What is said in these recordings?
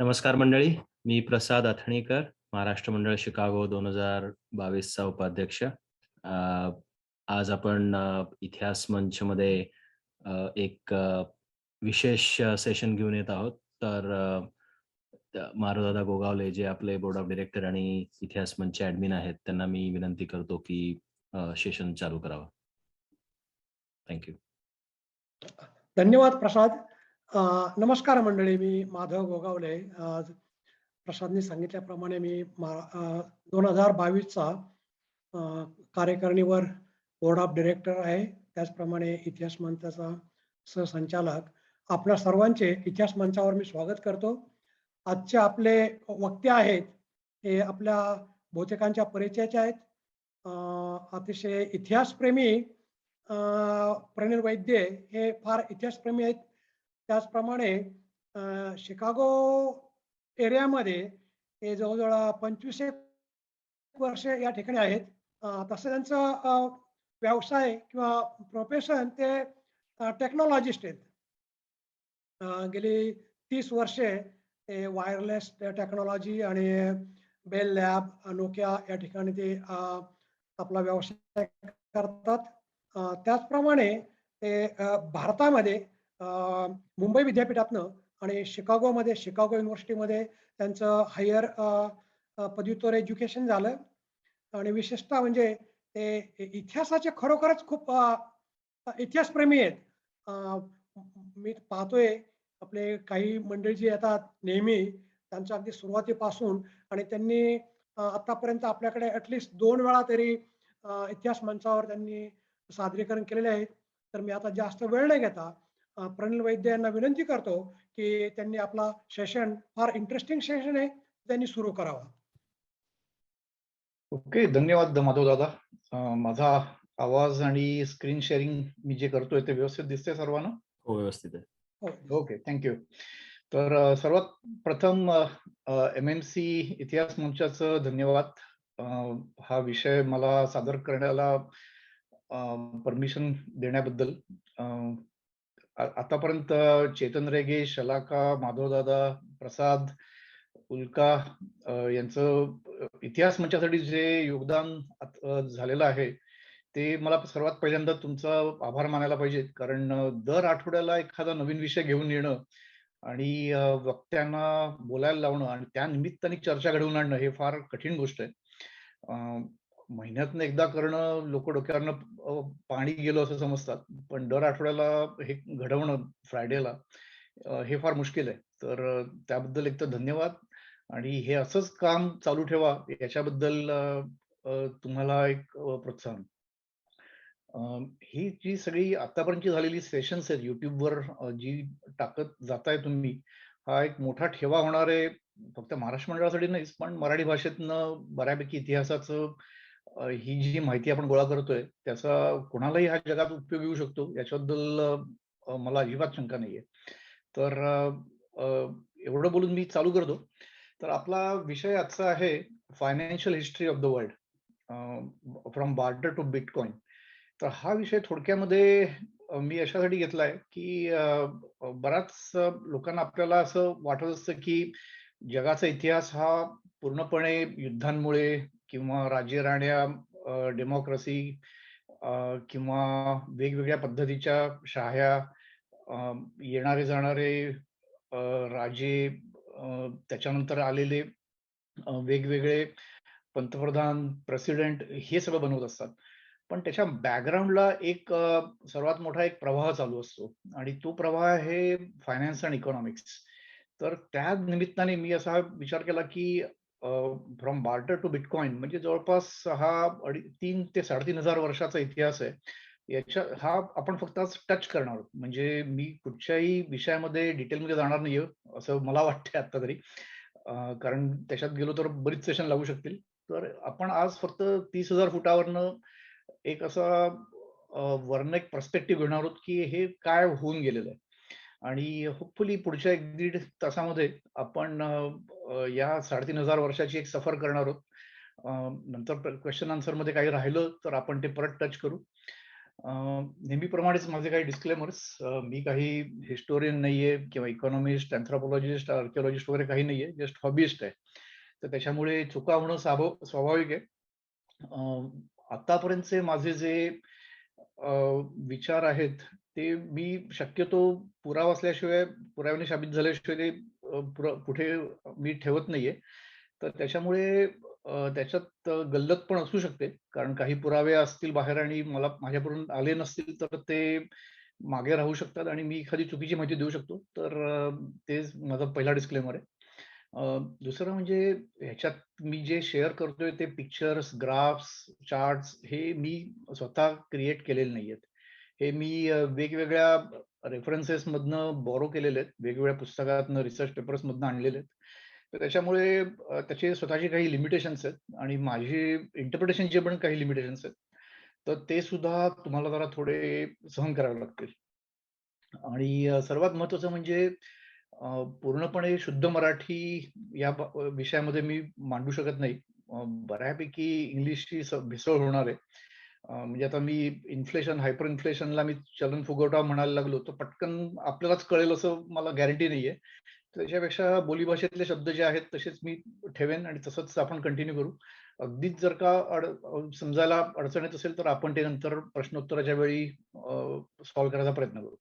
नमस्कार मंडळी. मी प्रसाद अथणीकर, महाराष्ट्र मंडळ शिकागो 2022 चा उपाध्यक्ष. आज आपण इतिहास मंचमध्ये एक विशेष सेशन घेऊन येत आहोत. तर मारुदादा गोगावले जे आपले बोर्ड ऑफ डायरेक्टर आणि इतिहास मंच ॲडमिन आहेत, त्यांना मी विनंती करतो की सेशन चालू करावं. Thank you. धन्यवाद प्रसाद. नमस्कार मंडळी, मी माधव गोगावले. प्रसादने सांगितल्याप्रमाणे मी 2022चा कार्यकारिणीवर बोर्ड ऑफ डायरेक्टर आहे. त्याचप्रमाणे इतिहास मंचाचा सहसंचालक. आपल्या सर्वांचे इतिहास मंचावर मी स्वागत करतो. आजचे आपले वक्ते आहेत हे आपल्या बहुतेकांच्या परिचयाचे आहेत. अतिशय इतिहासप्रेमी प्रणील वैद्य हे फार इतिहासप्रेमी आहेत. त्याचप्रमाणे शिकागो एरियामध्ये हे जवळजवळ 25 एक वर्ष या ठिकाणी आहेत. तसं त्यांचं व्यवसाय किंवा प्रोफेशन ते टेक्नॉलॉजिस्ट आहेत. गेली 30 वर्षे ते वायरलेस टेक्नॉलॉजी आणि बेल लॅब, नोकिया या ठिकाणी ते आपला व्यवसाय करतात. त्याचप्रमाणे ते भारतामध्ये मुंबई विद्यापीठातनं आणि शिकागोमध्ये शिकागो युनिव्हर्सिटीमध्ये त्यांचं हायर पदव्युत्तर एज्युकेशन झालं. आणि विशेषतः म्हणजे ते इतिहासाचे खरोखरच खूप इतिहासप्रेमी आहेत. मी पाहतोय आपले काही मंडळी जी येतात नेहमी, त्यांच्या अगदी सुरुवातीपासून आणि त्यांनी आतापर्यंत आपल्याकडे ॲटलिस्ट 2 वेळा तरी इतिहास मंचावर त्यांनी सादरीकरण केलेले आहेत. तर मी आता जास्त वेळ न घेता प्रणील वैद्य यांना विनंती करतो की त्यांनी आपला सेशन, फार इंटरेस्टिंग सेशन आहे, त्यांनी सुरू करावा. ओके, धन्यवाद माधव दादा. माझा आवाज आणि स्क्रीन शेअरिंग मी जे करतोय ते व्यवस्थित दिसतंय सर्वांना? हो, व्यवस्थित आहे. Okay, thank you. तर सर्वात प्रथम MMC इतिहास मंचाचं धन्यवाद. हा विषय मला सादर करण्याला परमिशन देण्याबद्दल. आतापर्यंत चेतन रेगे, शलाका, माधवदादा, प्रसाद, उल्का यांचं इतिहास मंचासाठी जे योगदान झालेलं आहे ते मला सर्वात पहिल्यांदा तुमचा आभार मानायला पाहिजे. कारण दर आठवड्याला एखादा नवीन विषय घेऊन येणं आणि वक्त्यांना बोलायला लावणं आणि त्या निमित्ताने चर्चा घडवून आणणं हे फार कठीण गोष्ट आहे. महिन्यातनं एकदा करणं लोक डोक्यावरनं पाणी गेलं असं समजतात, पण दर आठवड्याला हे घडवणं फ्रायडेला हे फार मुश्किल आहे. तर त्याबद्दल एक तर धन्यवाद आणि हे असंच काम चालू ठेवा याच्याबद्दल तुम्हाला एक प्रोत्साहन. ही जी सगळी आतापर्यंतची झालेली सेशन्स आहेत युट्यूबवर जी टाकत जाताय तुम्ही, हा एक मोठा ठेवा होणार आहे फक्त महाराष्ट्र मंडळासाठी नाहीच, पण मराठी भाषेतनं बऱ्यापैकी इतिहासाचं ही जी माहिती आपण गोळा करतोय त्याचा कोणालाही ह्या जगात उपयोग येऊ शकतो याच्याबद्दल मला अजिबात शंका नाहीये. तर एवढं बोलून मी चालू करतो. तर आपला विषय आजचा आहे financial history of the world from barter to bitcoin. तर हा विषय थोडक्यामध्ये मी अशासाठी घेतलाय की बराच लोकांना आपल्याला असं वाटत असतं की जगाचा इतिहास हा पूर्णपणे युद्धांमुळे किंवा राज्यराण्या, डेमोक्रेसी किंवा वेगवेगळ्या पद्धतीच्या शाह्या, येणारे जाणारे राजे, त्याच्यानंतर आलेले वेगवेगळे पंतप्रधान, प्रेसिडेंट हे सगळं बनवत असतात. पण त्याच्या बॅकग्राऊंडला एक सर्वात मोठा एक प्रवाह चालू असतो आणि तो प्रवाह आहे फायनान्स अँड इकॉनॉमिक्स. तर त्या निमित्ताने मी असा विचार केला की फ्रॉम बार्टर टू बिटकॉइन म्हणजे जवळपास हा 3 ते 3,500 वर्षाचा इतिहास आहे. हा आपण फक्त आज टच करणार आहोत. म्हणजे मी कुठच्याही विषयामध्ये डिटेलमध्ये जाणार नाहीये असं मला वाटतंय आता तरी, कारण त्याच्यात गेलो तर बरीच सेशन लागू शकतील. तर आपण आज फक्त 30,000 फुटावरनं एक असा वरनं एक पर्स्पेक्टिव्ह घेणार आहोत की हे काय होऊन गेलेलं आहे आणि होपफुली पुढच्या 1-1.5 तासामध्ये आपण या 3,500 वर्षाची एक सफर करणार आहोत. नंतर क्वेश्चन आन्सर मध्ये काही राहिलं तर आपण ते परत टच करू. नेहमीप्रमाणेच माझे काही डिस्क्लेमर्स. मी काही हिस्टोरियन नाहीये किंवा इकॉनॉमिस्ट, अँथ्रोपॉलॉजिस्ट, आर्किओलॉजिस्ट वगैरे काही नाहीये. जस्ट हॉबिस्ट आहे. तर त्याच्यामुळे चुका होणं स्वाभाविक आहे. आतापर्यंतचे माझे जे विचार आहेत, ते मी शक्यतो पुरावा असल्याशिवाय, पुराव्याने साबित झाल्याशिवाय ते पुढे मी ठेवत नाहीये. तर त्याच्यामुळे त्याच्यात गल्लत पण असू शकते. कारण काही पुरावे असतील बाहेर आणि माझ्यापर्यंत आले नसतील, तर ते मागे राहू शकतात आणि मी एखादी चुकीची माहिती देऊ शकतो. तर तेच माझा पहिला डिस्क्लेमर आहे. दुसरं म्हणजे ह्याच्यात मी जे शेअर करतोय ते पिक्चर्स, ग्राफ्स, चार्ट्स हे मी स्वतः क्रिएट केलेले नाहीयेत. हे मी वेगवेगळ्या रेफरन्सेसमधनं बॉरो केलेले आहेत. वेगवेगळ्या पुस्तकातनं, रिसर्च पेपर्समधनं आणलेले आहेत. तर त्याच्यामुळे त्याचे स्वतःचे काही लिमिटेशन्स आहेत आणि माझे इंटरप्रिटेशनचे पण काही लिमिटेशन्स आहेत. तर ते सुद्धा तुम्हाला जरा थोडे सहन करावे लागतील. आणि सर्वात महत्त्वाचं म्हणजे पूर्णपणे शुद्ध मराठी या विषयामध्ये मी मांडू शकत नाही. बऱ्यापैकी इंग्लिशची भेसळ होणार आहे. म्हणजे आता मी हायपर इन्फ्लेशनला मी चलन फुगवटा म्हणायला लागलो, तर पटकन आपल्यालाच कळेल असं मला गॅरंटी नाहीये. तर त्याच्यापेक्षा बोलीभाषेतले शब्द जे आहेत तसेच मी ठेवेन आणि तसंच आपण कंटिन्यू करू. अगदीच जर का समजायला अडचण येत असेल, तर आपण ते नंतर प्रश्नोत्तराच्या वेळी सॉल्व्ह करायचा प्रयत्न करू.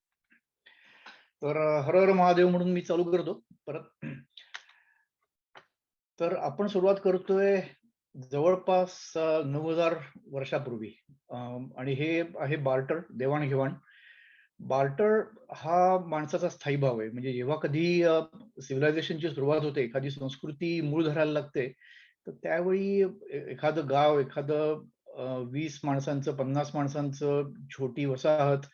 तर हर हर महादेव म्हणून मी चालू करतो परत. तर आपण सुरुवात करतोय जवळपास 9,000 वर्षापूर्वी. आणि हे आहे बार्टर, देवाणघेवाण. बार्टर हा माणसाचा स्थायी भाव आहे. म्हणजे जेव्हा कधी सिव्हिलायझेशनची सुरुवात होते, एखादी संस्कृती मूळ धरायला लागते, तर त्यावेळी एखादं गाव, एखादं 20 माणसांचं, 50 माणसांचं छोटी वसाहत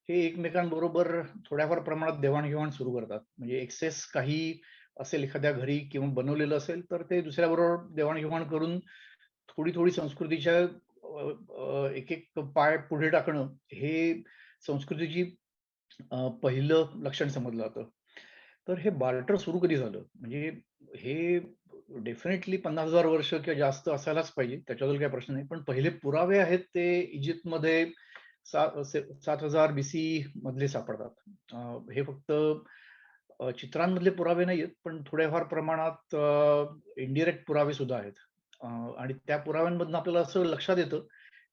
हे एकमेकांबरोबर थोड्याफार प्रमाणात देवाणघेवाण सुरू करतात. म्हणजे एक्सेस काही असेल एखाद्या घरी किंवा बनवलेलं असेल, तर ते दुसऱ्याबरोबर देवाणघेवाण करून थोडी-थोडी संस्कृतीच्या एक-एक पाय पुढे टाकणं, हे संस्कृतीची पहिलं लक्षण समजलं जातं. तर हे बार्टर सुरू कधी झालं? म्हणजे हे डेफिनेटली 50,000 वर्ष किंवा जास्त असायलाच पाहिजे. त्याच्याबद्दल काही प्रश्न नाही. पण पहिले पुरावे आहेत ते इजिप्तमध्ये 7,000 बीसी मधले सापडतात. हे फक्त चित्रांमधले पुरावे नाहीयेत, पण थोड्याफार प्रमाणात इनडायरेक्ट पुरावे सुद्धा आहेत. आणि त्या पुराव्यांमधनं आपल्याला असं लक्षात येतं,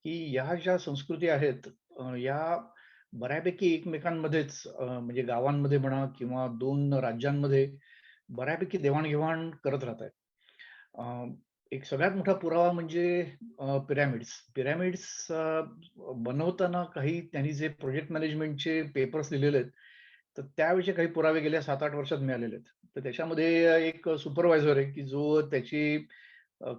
की ह्या ज्या संस्कृती आहेत, या बऱ्यापैकी एकमेकांमध्येच म्हणजे गावांमध्ये म्हणा किंवा 2 राज्यांमध्ये बऱ्यापैकी देवाण-घेवाण करत राहतायत. एक सगळ्यात मोठा पुरावा म्हणजे पिरॅमिड्स. पिरॅमिड्स बनवताना काही त्यांनी जे प्रोजेक्ट मॅनेजमेंटचे पेपर्स लिहिलेले आहेत, तर त्यावेळीचे काही पुरावे गेल्या 7-8 वर्षात मिळालेले आहेत. तर त्याच्यामध्ये एक सुपरवायझर आहे, की जो त्याची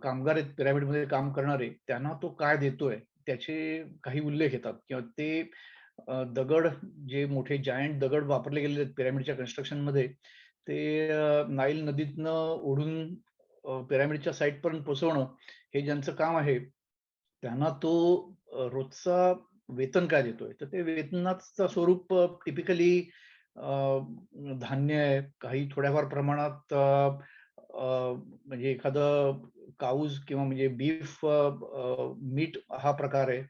कामगार आहेत पिरॅमिडमध्ये काम करणारे, त्यांना तो काय देतोय, त्याचे काही उल्लेख येतात किंवा ते दगड जे मोठे जायंट दगड वापरले गेलेले आहेत पिरॅमिडच्या कन्स्ट्रक्शनमध्ये, ते नाईल नदीतनं ओढून पिरॅमिडच्या साइटपर्यंत पोहोचवणं, हे ज्यांचं काम आहे, त्यांना तो रोजचा वेतन काय देतोय? तर ते वेतनाचं स्वरूप टिपिकली धान्य आहे, काही थोड्याफार प्रमाणात म्हणजे एखादं काऊज किंवा म्हणजे बीफ मीट हा प्रकार आहे.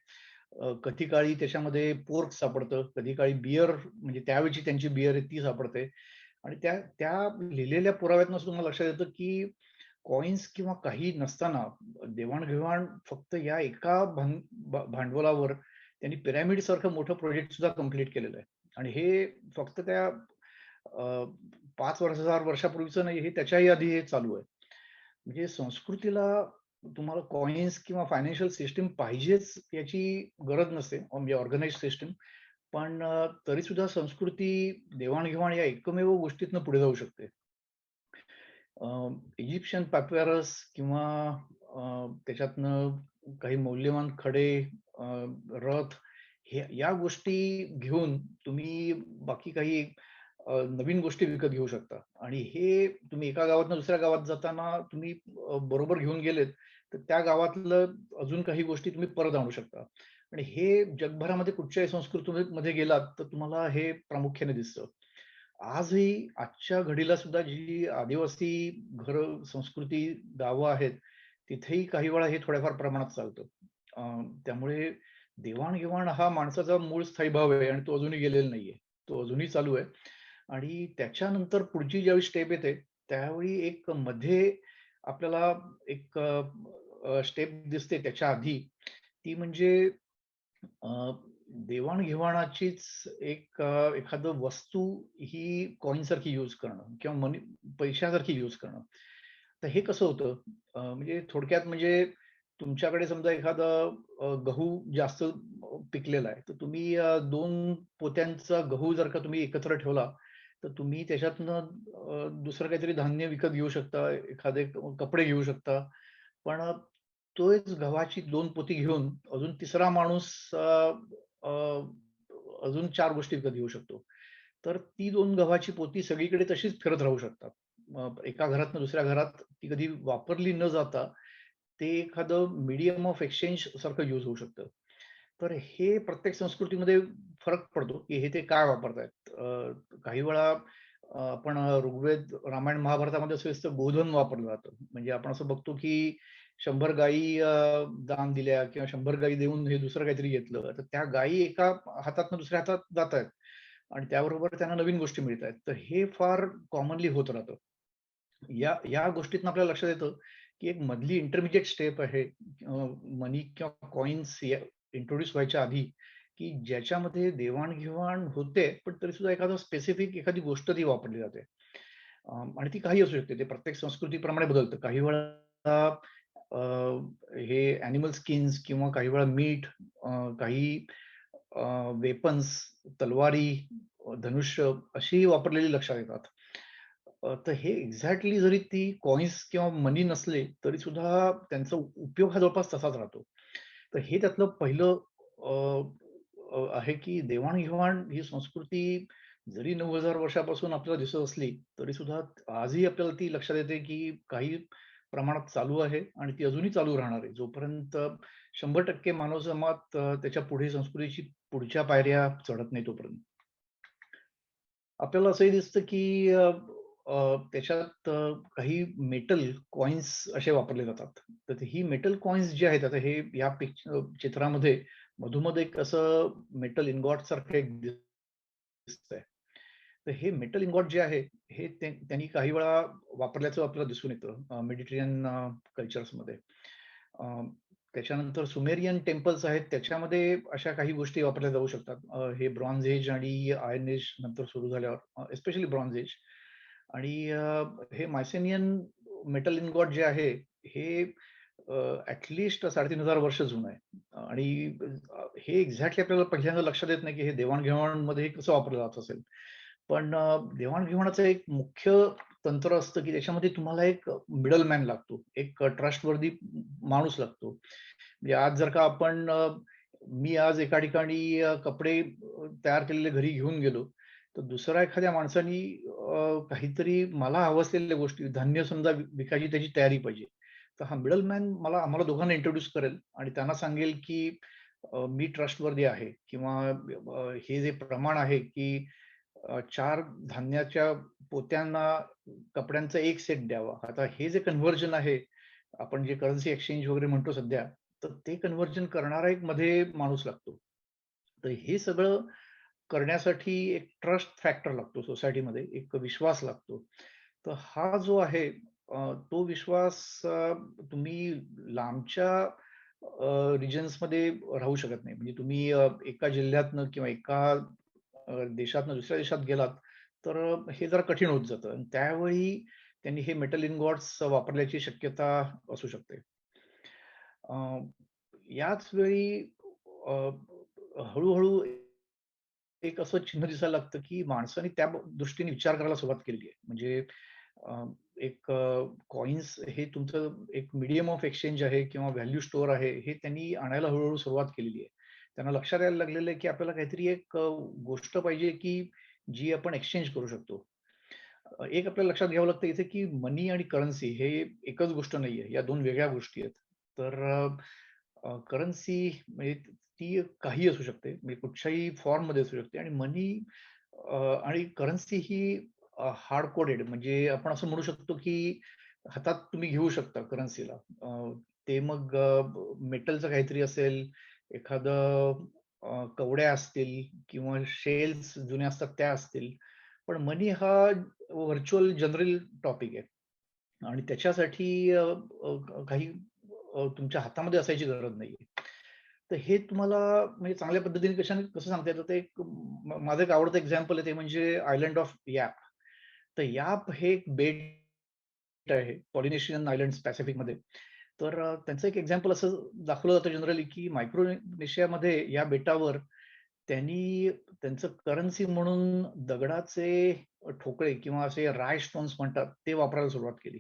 कधी काळी त्याच्यामध्ये पोर्क सापडतं, कधी काळी बिअर म्हणजे त्यावेळची त्यांची बिअर आहे ती सापडते. आणि त्या त्या लिहिलेल्या पुराव्यातनं तुम्हाला लक्षात येतं, की कॉइन्स किंवा काही नसताना देवाण-घेवाण फक्त या एका भांडवलावर त्यांनी पिरॅमिड सारखं मोठं प्रोजेक्ट सुद्धा कंप्लीट केलेलं आहे. आणि हे फक्त त्या 5,000 वर्षापूर्वीचं नाही, हे त्याच्याही आधी हे चालू आहे. म्हणजे संस्कृतीला तुम्हाला कॉइन्स किंवा फायनान्शियल सिस्टम पाहिजेच याची गरज नसते, म्हणजे ऑर्गनाइज्ड सिस्टम. पण तरी सुद्धा संस्कृती देवाण-घेवाण या एकमेव गोष्टीतनं पुढे जाऊ शकते. इजिप्शियन पॅपियरस किंवा त्याच्यातनं काही मौल्यवान खडे, रथ या गोष्टी घेऊन तुम्ही बाकी काही नवीन गोष्टी विकत घेऊ शकता. आणि हे तुम्ही एका गावातनं दुसऱ्या गावात जाताना तुम्ही बरोबर घेऊन गेलेत, तर त्या गावातलं अजून काही गोष्टी तुम्ही परत आणू शकता. आणि हे जगभरामध्ये कुठच्याही संस्कृतीमध्ये गेलात, तर तुम्हाला हे प्रामुख्याने दिसतं. आजही आजच्या घडीला सुद्धा जी आदिवासी घरं, संस्कृती, गावं आहेत, तिथेही काही वेळा हे थोड्याफार प्रमाणात चालतं. त्यामुळे देवाण-घेवाण हा माणसाचा मूळ स्थायी भाव आहे आणि तो अजूनही गेलेला नाहीये. तो अजूनही चालू आहे आणि त्याच्यानंतर पुढची ज्यावेळी स्टेप येते, त्यावेळी एक मध्ये आपल्याला एक स्टेप दिसते त्याच्या आधी, ती म्हणजे अ, देवाण-घेवाणाचीच एखादं वस्तू ही कॉइनसारखी यूज करणं किंवा पैशासारखी यूज करणं. तर हे कसं होतं? म्हणजे थोडक्यात म्हणजे तुमच्याकडे समजा एखादा गहू जास्त पिकलेला आहे. तर तुम्ही 2 पोत्यांचा गहू जर का तुम्ही एकत्र ठेवला, तर तुम्ही त्याच्यातनं दुसरं काहीतरी धान्य विकत घेऊ शकता, एखादे कपडे घेऊ शकता. पण तोच गव्हाची 2 पोती घेऊन अजून तिसरा माणूस अ, अ, अजून 4 गोष्टी विकत घेऊ शकतो. तर ती 2 गव्हाची पोती सगळीकडे तशीच फिरत राहू शकतात. एका घरातनं दुसऱ्या घरात ती कधी वापरली न जाता ते एखादं मीडियम ऑफ एक्सचेंज सारखं यूज होऊ शकतं. तर हे प्रत्येक संस्कृतीमध्ये फरक पडतो, की हे ते काय वापरतायत. काही वेळा आपण ऋग्वेद, रामायण, महाभारतामध्ये असं दिसतं गोधन वापरलं जातं. म्हणजे आपण असं बघतो, की 100 गायी दान दिल्या किंवा 100 गायी देऊन हे दुसरं काहीतरी घेतलं. तर त्या गायी एका हातातनं दुसऱ्या हातात जातायत आणि त्याबरोबर त्यांना नवीन गोष्टी मिळतायत. तर हे फार कॉमनली होत राहतं. या या गोष्टीतून आपल्याला लक्षात येतं, की एक मधली इंटरमिजिएट स्टेप आहे मनी किंवा कॉइन्स इंट्रोड्यूस व्हायच्या आधी, की ज्याच्यामध्ये देवाण-घेवाण होते, पण तरीसुद्धा एखादं स्पेसिफिक एखादी गोष्ट ती वापरली जाते. आणि ती काही असू शकते. ते प्रत्येक संस्कृतीप्रमाणे बदलतं. काही वेळा अ, हे ॲनिमल स्किन्स किंवा काही वेळा मीठ, काही वेपन्स, तलवारी, धनुष्य अशी वापरलेली लक्षात येतात. तर हे एक्झॅक्टली जरी ती कॉइन्स किंवा मनी नसले, तरी सुद्धा त्यांचा उपयोग हा जवळपास तसाच राहतो. तर हे त्यातलं पहिलं अ, अ, आहे की देवाण-घेवाण ही संस्कृती जरी 9,000 वर्षापासून आपल्याला दिसत असली, तरी सुद्धा आजही आपल्याला ती लक्षात येते की काही प्रमाणात चालू आहे आणि ती अजूनही चालू राहणार आहे. जोपर्यंत 100% मानव जमात त्याच्या पुढे संस्कृतीची पुढच्या पायऱ्या चढत नाही तोपर्यंत. आपल्याला असंही दिसतं की अ, अ, त्याच्यात काही मेटल कॉइन्स असे वापरले जातात. तर ही मेटल कॉइन्स जे आहेत, आता हे या चित्रामध्ये मधोमध एक असं मेटल इन्गॉट सारखं एक दिसतंय. तर हे मेटल इन्गॉट जे आहे, हे त्यांनी काही वेळा वापरल्याचं आपल्याला दिसून येतं मेडिटेरियन कल्चर्समध्ये. अ, त्याच्यानंतर सुमेरियन टेम्पल्स आहेत, त्याच्यामध्ये अशा काही गोष्टी वापरल्या जाऊ शकतात. हे ब्रॉन्झ एज आणि आयर्न एज नंतर सुरू झाल्यावर एस्पेशली ब्रॉन्झ एज आणि हे मायसेनियन मेटल इन्गॉट जे आहे, हे ॲट लीस्ट 3,500 वर्ष जुनं आहे. आणि हे एक्झॅक्टली आपल्याला पहिल्यांदा लक्षात येत नाही, की हे देवाण-घेवाणमध्ये कसं वापरलं जात असेल. पण देवाण-घेवाणाचं एक मुख्य तंत्र असतं, की त्याच्यामध्ये तुम्हाला एक मिडलमॅन लागतो. एक ट्रस्टवर्दी माणूस लागतो. म्हणजे आज जर का आपण मी आज एका ठिकाणी कपडे तयार केलेले घरी घेऊन गेलो, तर दुसऱ्या एखाद्या माणसाने काहीतरी मला हवं असलेल्या गोष्टी, धान्य समजा विकायची त्याची तयारी पाहिजे. तर हा मिडलमॅन आम्हाला दोघांना इंट्रोड्यूस करेल आणि त्यांना सांगेल, की मी ट्रस्टवर्दी आहे किंवा हे जे प्रमाण आहे, की 4 धान्याच्या पोत्यांना कपड्यांचा 1 सेट द्यावा. आता हे जे कन्व्हर्जन आहे, आपण जे करन्सी एक्सचेंज वगैरे म्हणतो सध्या, तर ते कन्व्हर्जन करणारा एक मध्ये माणूस लागतो. तर हे सगळं करण्यासाठी एक ट्रस्ट फॅक्टर लागतो सोसायटीमध्ये, एक विश्वास लागतो. तर हा जो आहे तो विश्वास तुम्ही लांबच्या रिजन्समध्ये राहू शकत नाही. म्हणजे तुम्ही एका जिल्ह्यातनं किंवा एका देशातनं दुसऱ्या देशात गेलात, तर हे जरा कठीण होत जातं आणि त्यावेळी त्यांनी हे मेटल इन्गॉट्स वापरल्याची शक्यता असू शकते. अ, याच वेळी अ, हळू एक असं चिन्ह दिसायला लागतं, की माणसाने त्या दृष्टीने विचार करायला सुरुवात केलेली आहे. म्हणजे अ, एक कॉइन्स हे तुमचं एक मीडियम ऑफ एक्सचेंज आहे किंवा व्हॅल्यू स्टोअर आहे, हे त्यांनी आणायला हळू सुरुवात केलेली आहे. त्यांना लक्षात यायला लागलेलं आहे, की आपल्याला काहीतरी एक गोष्ट पाहिजे, की जी आपण एक्सचेंज करू शकतो. एक आपल्याला लक्षात घ्यावं लागतं इथे, की मनी आणि करन्सी हे एकच गोष्ट नाहीये. या 2 वेगळ्या गोष्टी आहेत. तर करन्सी म्हणजे ती काही असू शकते. म्हणजे कुठच्याही फॉर्ममध्ये असू शकते आणि मनी आणि करन्सी ही हार्ड कोडेड म्हणजे आपण असं म्हणू शकतो, की हातात तुम्ही घेऊ शकता करन्सीला. ते मग मेटलचं काहीतरी असेल एखादं कवड्या असतील किंवा शेल्स जुन्या असतात त्या असतील. पण मनी हा व्हर्चुअल जनरल टॉपिक आहे आणि त्याच्यासाठी काही तुमच्या हातामध्ये असायची गरज नाहीये. तर हे तुम्हाला म्हणजे चांगल्या पद्धतीने कसं सांगता येतं ते एक माझं एक आवडतं एक्झाम्पल आहे ते म्हणजे आयलंड ऑफ याप. तर याप हे एक बेट आहे पॉलिनेशियन आयलंड्स पॅसिफिकमध्ये. तर त्यांचं एक एक्झाम्पल असं दाखवलं जातं जनरली, की मायक्रोनेशियामध्ये या बेटावर त्यांनी त्यांचं करन्सी म्हणून दगडाचे ठोकळे किंवा असे राय स्टोन्स म्हणतात, ते वापरायला सुरुवात केली.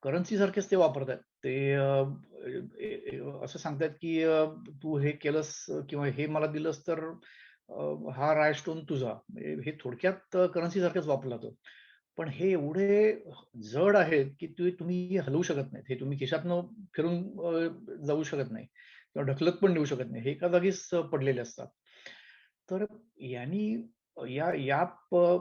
करन्सी सारखेच ते वापरतायत. ते ए ए असं सांगतायत, की "तू हे केलंस किंवा हे मला दिलंस तर हा राय स्टोन तुझा." म्हणजे हे थोडक्यात करन्सी सारखंच वापरलं जातं. पण हे एवढे जड आहेत, की तुम्ही हलवू शकत नाहीत. हे तुम्ही खिशातनं फिरून जाऊ शकत नाही किंवा ढकलत पण नेऊ शकत नाही. हे एका जागीच पडलेले असतात. तर यांनी या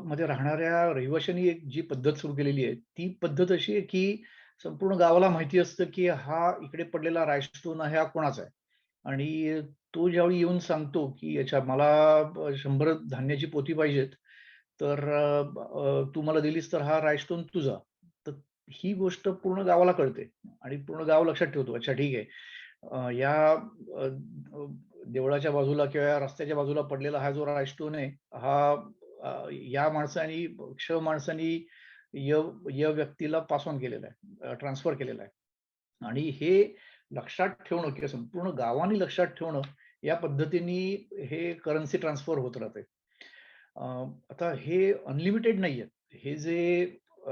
मध्ये राहणाऱ्या रहिवाशांनी एक जी पद्धत सुरू केलेली आहे, ती पद्धत अशी आहे, की संपूर्ण गावाला माहिती असतं, की हा इकडे पडलेला रायस्टोन आहे, हा कोणाचा आहे. आणि तो ज्यावेळी येऊन सांगतो, की "अच्छा मला 100 धान्याची पोती पाहिजेत, तर तू मला दिलीस तर हा रायस्टोन तुझा." तर ही गोष्ट पूर्ण गावाला कळते आणि पूर्ण गाव लक्षात ठेवतो. अच्छा ठीक आहे. या देवळाच्या बाजूला किंवा या रस्त्याच्या बाजूला पडलेला हा जो रायस्टोन आहे, हा या माणसाने, क्ष माणसाने य य व्यक्तीला पास ऑन केलेला आहे, ट्रान्सफर केलेला आहे. आणि हे लक्षात ठेवणं किंवा संपूर्ण गावाने लक्षात ठेवणं, या पद्धतीने हे करन्सी ट्रान्सफर होत राहते. अ, आता हे अनलिमिटेड नाहीयेत. हे जे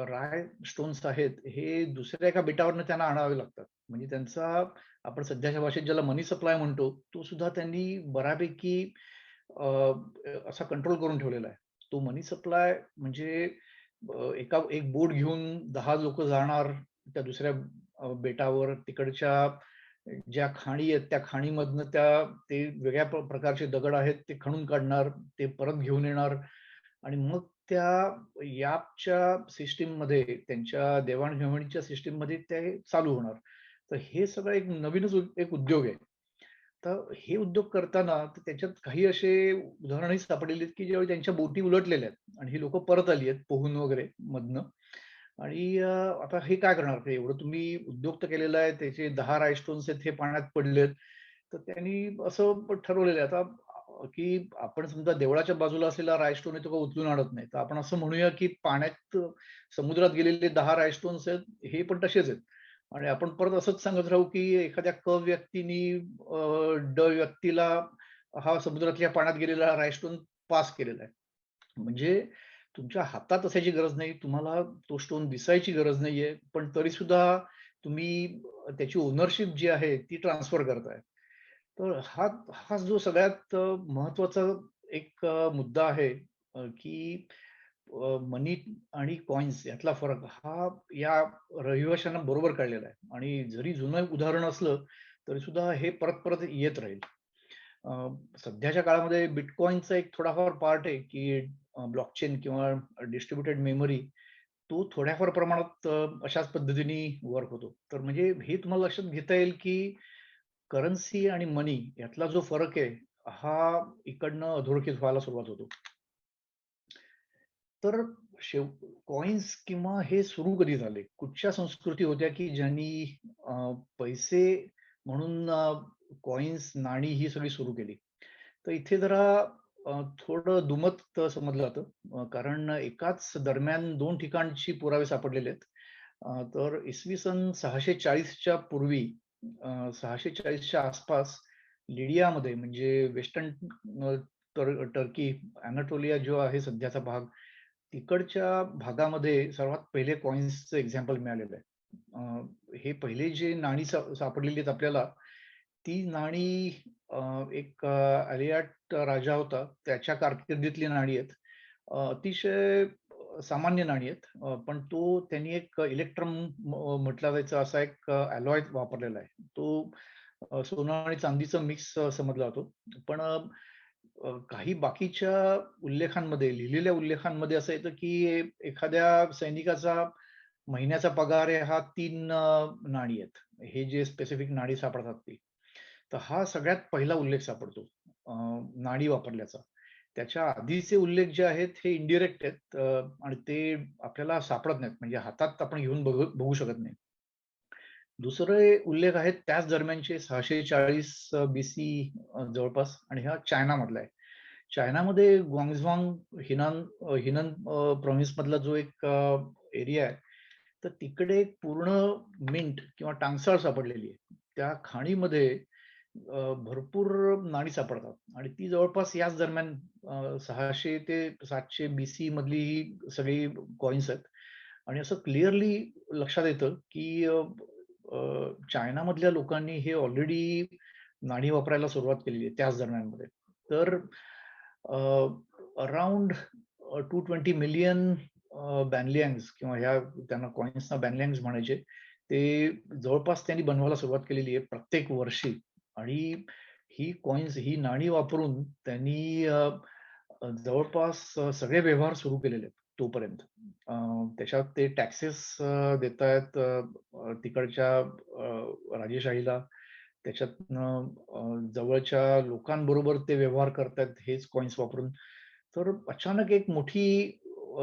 राय स्टोन्स आहेत, हे दुसऱ्या एका बेटावरनं त्यांना आणावे लागतात. म्हणजे त्यांचा आपण सध्याच्या भाषेत ज्याला मनी सप्लाय म्हणतो, तो सुद्धा त्यांनी बऱ्यापैकी अ, असा कंट्रोल करून ठेवलेला आहे. तो मनी सप्लाय म्हणजे एक बोट घेऊन 10 लोकं जाणार त्या दुसऱ्या बेटावर. तिकडच्या ज्या खाणी आहेत, त्या खाणीमधनं ते वेगळ्या प्रकारचे दगड आहेत, ते खणून काढणार, ते परत घेऊन येणार आणि मग त्या यापच्या सिस्टममध्ये, त्यांच्या देवाण-घेवाणीच्या सिस्टममध्ये ते चालू होणार. तर हे सगळं एक नवीनच एक उद्योग आहे. तर हे उद्योग करताना तर त्याच्यात काही असे उदाहरणही सापडलेली आहेत, की ज्यावेळी त्यांच्या बोटी उलटलेल्या आहेत आणि ही लोकं परत आली आहेत पोहून वगैरे मधनं आणि आता हे काय करणार? ते एवढं तुम्ही उद्योग तर केलेला आहे, त्याचे 10 राइलस्टोन्स आहेत, हे पाण्यात पडलेत. तर त्यांनी असं ठरवलेलं आहे आता की आपण समजा देवळाच्या बाजूला असलेला रायस्टोन आहे तो काही उचलून आणत नाही. तर आपण असं म्हणूया की पाण्यात समुद्रात गेलेले 10 रायस्टोन्स आहेत, हे पण तसेच आहेत. आणि आपण परत असंच सांगत राहू की एखाद्या व्यक्तीनी ड व्यक्तीला हा समुद्रातल्या पाण्यात गेलेला रायस्टोन पास केलेला आहे. म्हणजे तुमच्या हातात असायची गरज नाही. तुम्हाला तो स्टोन दिसायची गरज नाहीये. पण तरीसुद्धा तुम्ही त्याची ओनरशिप जी आहे ती ट्रान्सफर करताय. तर हा हा जो सगळ्यात महत्त्वाचा एक मुद्दा आहे की मनी आणि कॉइन्स यातला फरक हा या रहिवाशांना बरोबर कळलेला आहे आणि जरी जुनं उदाहरण असलं तरी सुद्धा हे परत-परत येत राहील. अ, सध्याच्या काळामध्ये बिटकॉइनचा एक थोडाफार पार्ट आहे की ब्लॉकचेन किंवा डिस्ट्रिब्युटेड मेमरी तो थोड्याफार प्रमाणात अशाच पद्धतीने वर्क होतो. तर म्हणजे हे तुम्हाला लक्षात घेता येईल की करन्सी आणि मनी यातला जो फरक आहे, हा इकडनं अधोरेखित व्हायला सुरुवात होतो. तर शेव कॉइन्स किंवा हे सुरू कधी झाले? कुठच्या संस्कृती होत्या की ज्यांनी अ, पैसे म्हणून कॉइन्स, नाणी ही सगळी सुरू केली? तर इथे जरा थोडं दुमत समजलं जातं. कारण एकाच दरम्यान 2 ठिकाणची पुरावे सापडलेले आहेत. तर इसवी सन 640च्या पूर्वी 640च्या आसपास लिडियामध्ये म्हणजे वेस्टर्न टर्की, अनाटोलिया जो आहे सध्याचा भाग, तिकडच्या भागामध्ये सर्वात पहिले कॉइन्सचं एक्झाम्पल मिळालेलं आहे. हे पहिले जे नाणी सापडलेली आहेत आपल्याला, ती नाणी एक अलियाट राजा होता, त्याच्या कारकिर्दीतली नाणी आहेत. अतिशय सामान्य नाणी आहेत. पण त्यांनी एक इलेक्ट्रम म्हटलं जायचं असा एक अलॉय वापरलेला आहे. तो सोनं आणि चांदीचं मिक्स समजला जातो. पण काही बाकीच्या उल्लेखांमध्ये, लिहिलेल्या उल्लेखांमध्ये असं येतं, की एखाद्या सैनिकाचा महिन्याचा पगार आहे हा 3 नाणी आहेत. हे जे स्पेसिफिक नाणी सापडतात ती. तर हा सगळ्यात पहिला उल्लेख सापडतो नाणी वापरल्याचा. त्याच्या आधीचे उल्लेख जे आहेत हे इनडायरेक्ट आहेत आणि ते आपल्याला सापडत नाहीत. म्हणजे हातात आपण घेऊन बघू शकत नाही. दुसरे उल्लेख आहेत त्याच दरम्यानचे 640 BC जवळपास आणि हा चायनामधला आहे. चायनामध्ये ग्वांगझांग हिनन प्रॉव्हिन्स मधला जो एक एरिया आहे, तर तिकडे एक पूर्ण मिंट किंवा टांगसाळ सापडलेली आहे. त्या खाणीमध्ये भरपूर नाणी सापडतात आणि ती जवळपास याच दरम्यान 600 ते 700 BC मधली ही सगळी कॉइन्स आहेत आणि असं क्लिअरली लक्षात येतं, की चायनामधल्या लोकांनी हे ऑलरेडी नाणी वापरायला सुरुवात केलेली आहे त्याच दरम्यानमध्ये. तर अराउंड 220 मिलियन बॅनलियांग्स किंवा ह्या त्यांना कॉइन्सना बॅनलियांग्स म्हणायचे. ते जवळपास त्यांनी बनवायला सुरुवात केलेली आहे प्रत्येक वर्षी आणि ही कॉइन्स, ही नाणी वापरून त्यांनी जवळपास सगळे व्यवहार सुरू केलेले आहेत तोपर्यंत. त्याच्यात ते टॅक्सेस देतायत तिकडच्या राजेशाहीला. त्याच्यातनं जवळच्या लोकांबरोबर ते व्यवहार करतायत हेच कॉइन्स वापरून. तर अचानक एक मोठी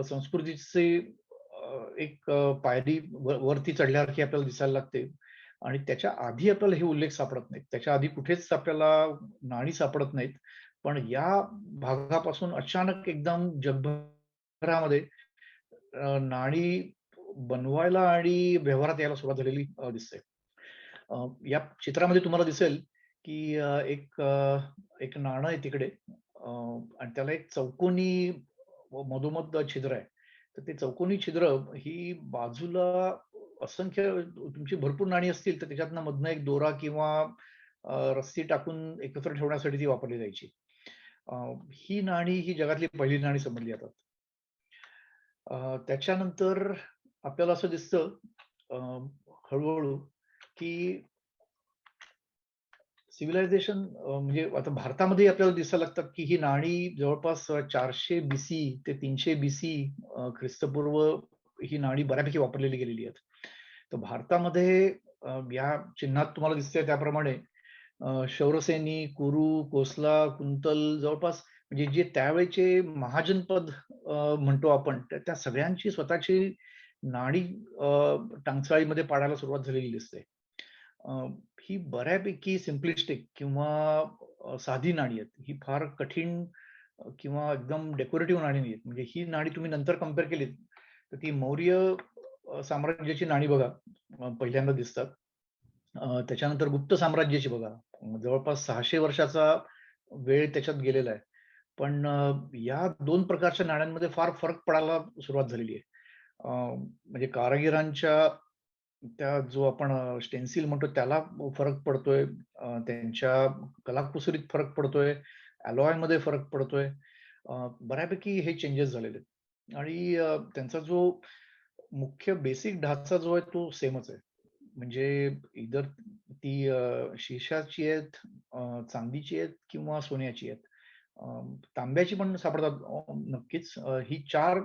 संस्कृतीची एक पायरी वरती चढल्यासारखी आपल्याला दिसायला लागते आणि त्याच्या आधी आपल्याला हे उल्लेख सापडत नाहीत. त्याच्या आधी कुठेच आपल्याला नाणी सापडत नाहीत. पण या भागापासून अचानक एकदम जगभरामध्ये नाणी बनवायला आणि व्यवहारात यायला सुरुवात झालेली दिसते. या चित्रामध्ये तुम्हाला दिसेल, की एक नाणं आहे तिकडे आणि त्याला एक चौकोनी मधोमध छिद्र आहे. तर ते चौकोनी छिद्र ही बाजूला असंख्य तुमची भरपूर नाणी असतील, तर त्याच्यातनं मधनं एक दोरा किंवा रस्सी टाकून एकत्र ठेवण्यासाठी ती वापरली जायची. ही नाणी ही जगातली पहिली नाणी समजली जातात. त्याच्यानंतर आपल्याला असं दिसतं अ, हळू की सिव्हिलायझेशन म्हणजे आता भारतामध्ये आपल्याला दिसायला लागतात, की ही नाणी जवळपास 400 BC ते 300 BC ख्रिस्तपूर्व ही नाणी बऱ्यापैकी वापरलेली गेलेली आहेत. तर भारतामध्ये या चिन्हात तुम्हाला दिसतंय त्याप्रमाणे शौरसेनी, कुरु, कोसला, कुंतल जवळपास म्हणजे जे त्यावेळचे महाजनपद म्हणतो आपण, तर त्या सगळ्यांची स्वतःची नाणी टांगसाळीमध्ये पाडायला सुरुवात झालेली दिसते. अ, ही बऱ्यापैकी सिम्प्लिस्टिक किंवा साधी नाणी आहेत. ही फार कठीण किंवा एकदम डेकोरेटिव्ह नाणी नाहीयेत. म्हणजे ही नाणी तुम्ही नंतर कंपेअर केलीत, तर ती मौर्य साम्राज्याची नाणी बघा पहिल्यांदा दिसतात. त्याच्यानंतर गुप्त साम्राज्याची बघा. जवळपास 600 वर्षाचा वेळ त्याच्यात गेलेला आहे. पण या 2 प्रकारच्या नाण्यांमध्ये फार फरक पडायला सुरुवात झालेली आहे. म्हणजे कारागिरांच्या त्या जो आपण स्टेन्सिल म्हणतो त्याला फरक पडतोय. त्यांच्या कलाकुसरीत फरक पडतोय. अलॉयमध्ये फरक पडतोय. बऱ्यापैकी हे चेंजेस झालेले आहेत आणि त्यांचा जो मुख्य बेसिक ढाचा जो आहे तो सेमच आहे. म्हणजे इदर ती शिशाची आहेत, चांदीची आहेत किंवा सोन्याची आहेत. तांब्याची पण सापडतात नक्कीच. ही 4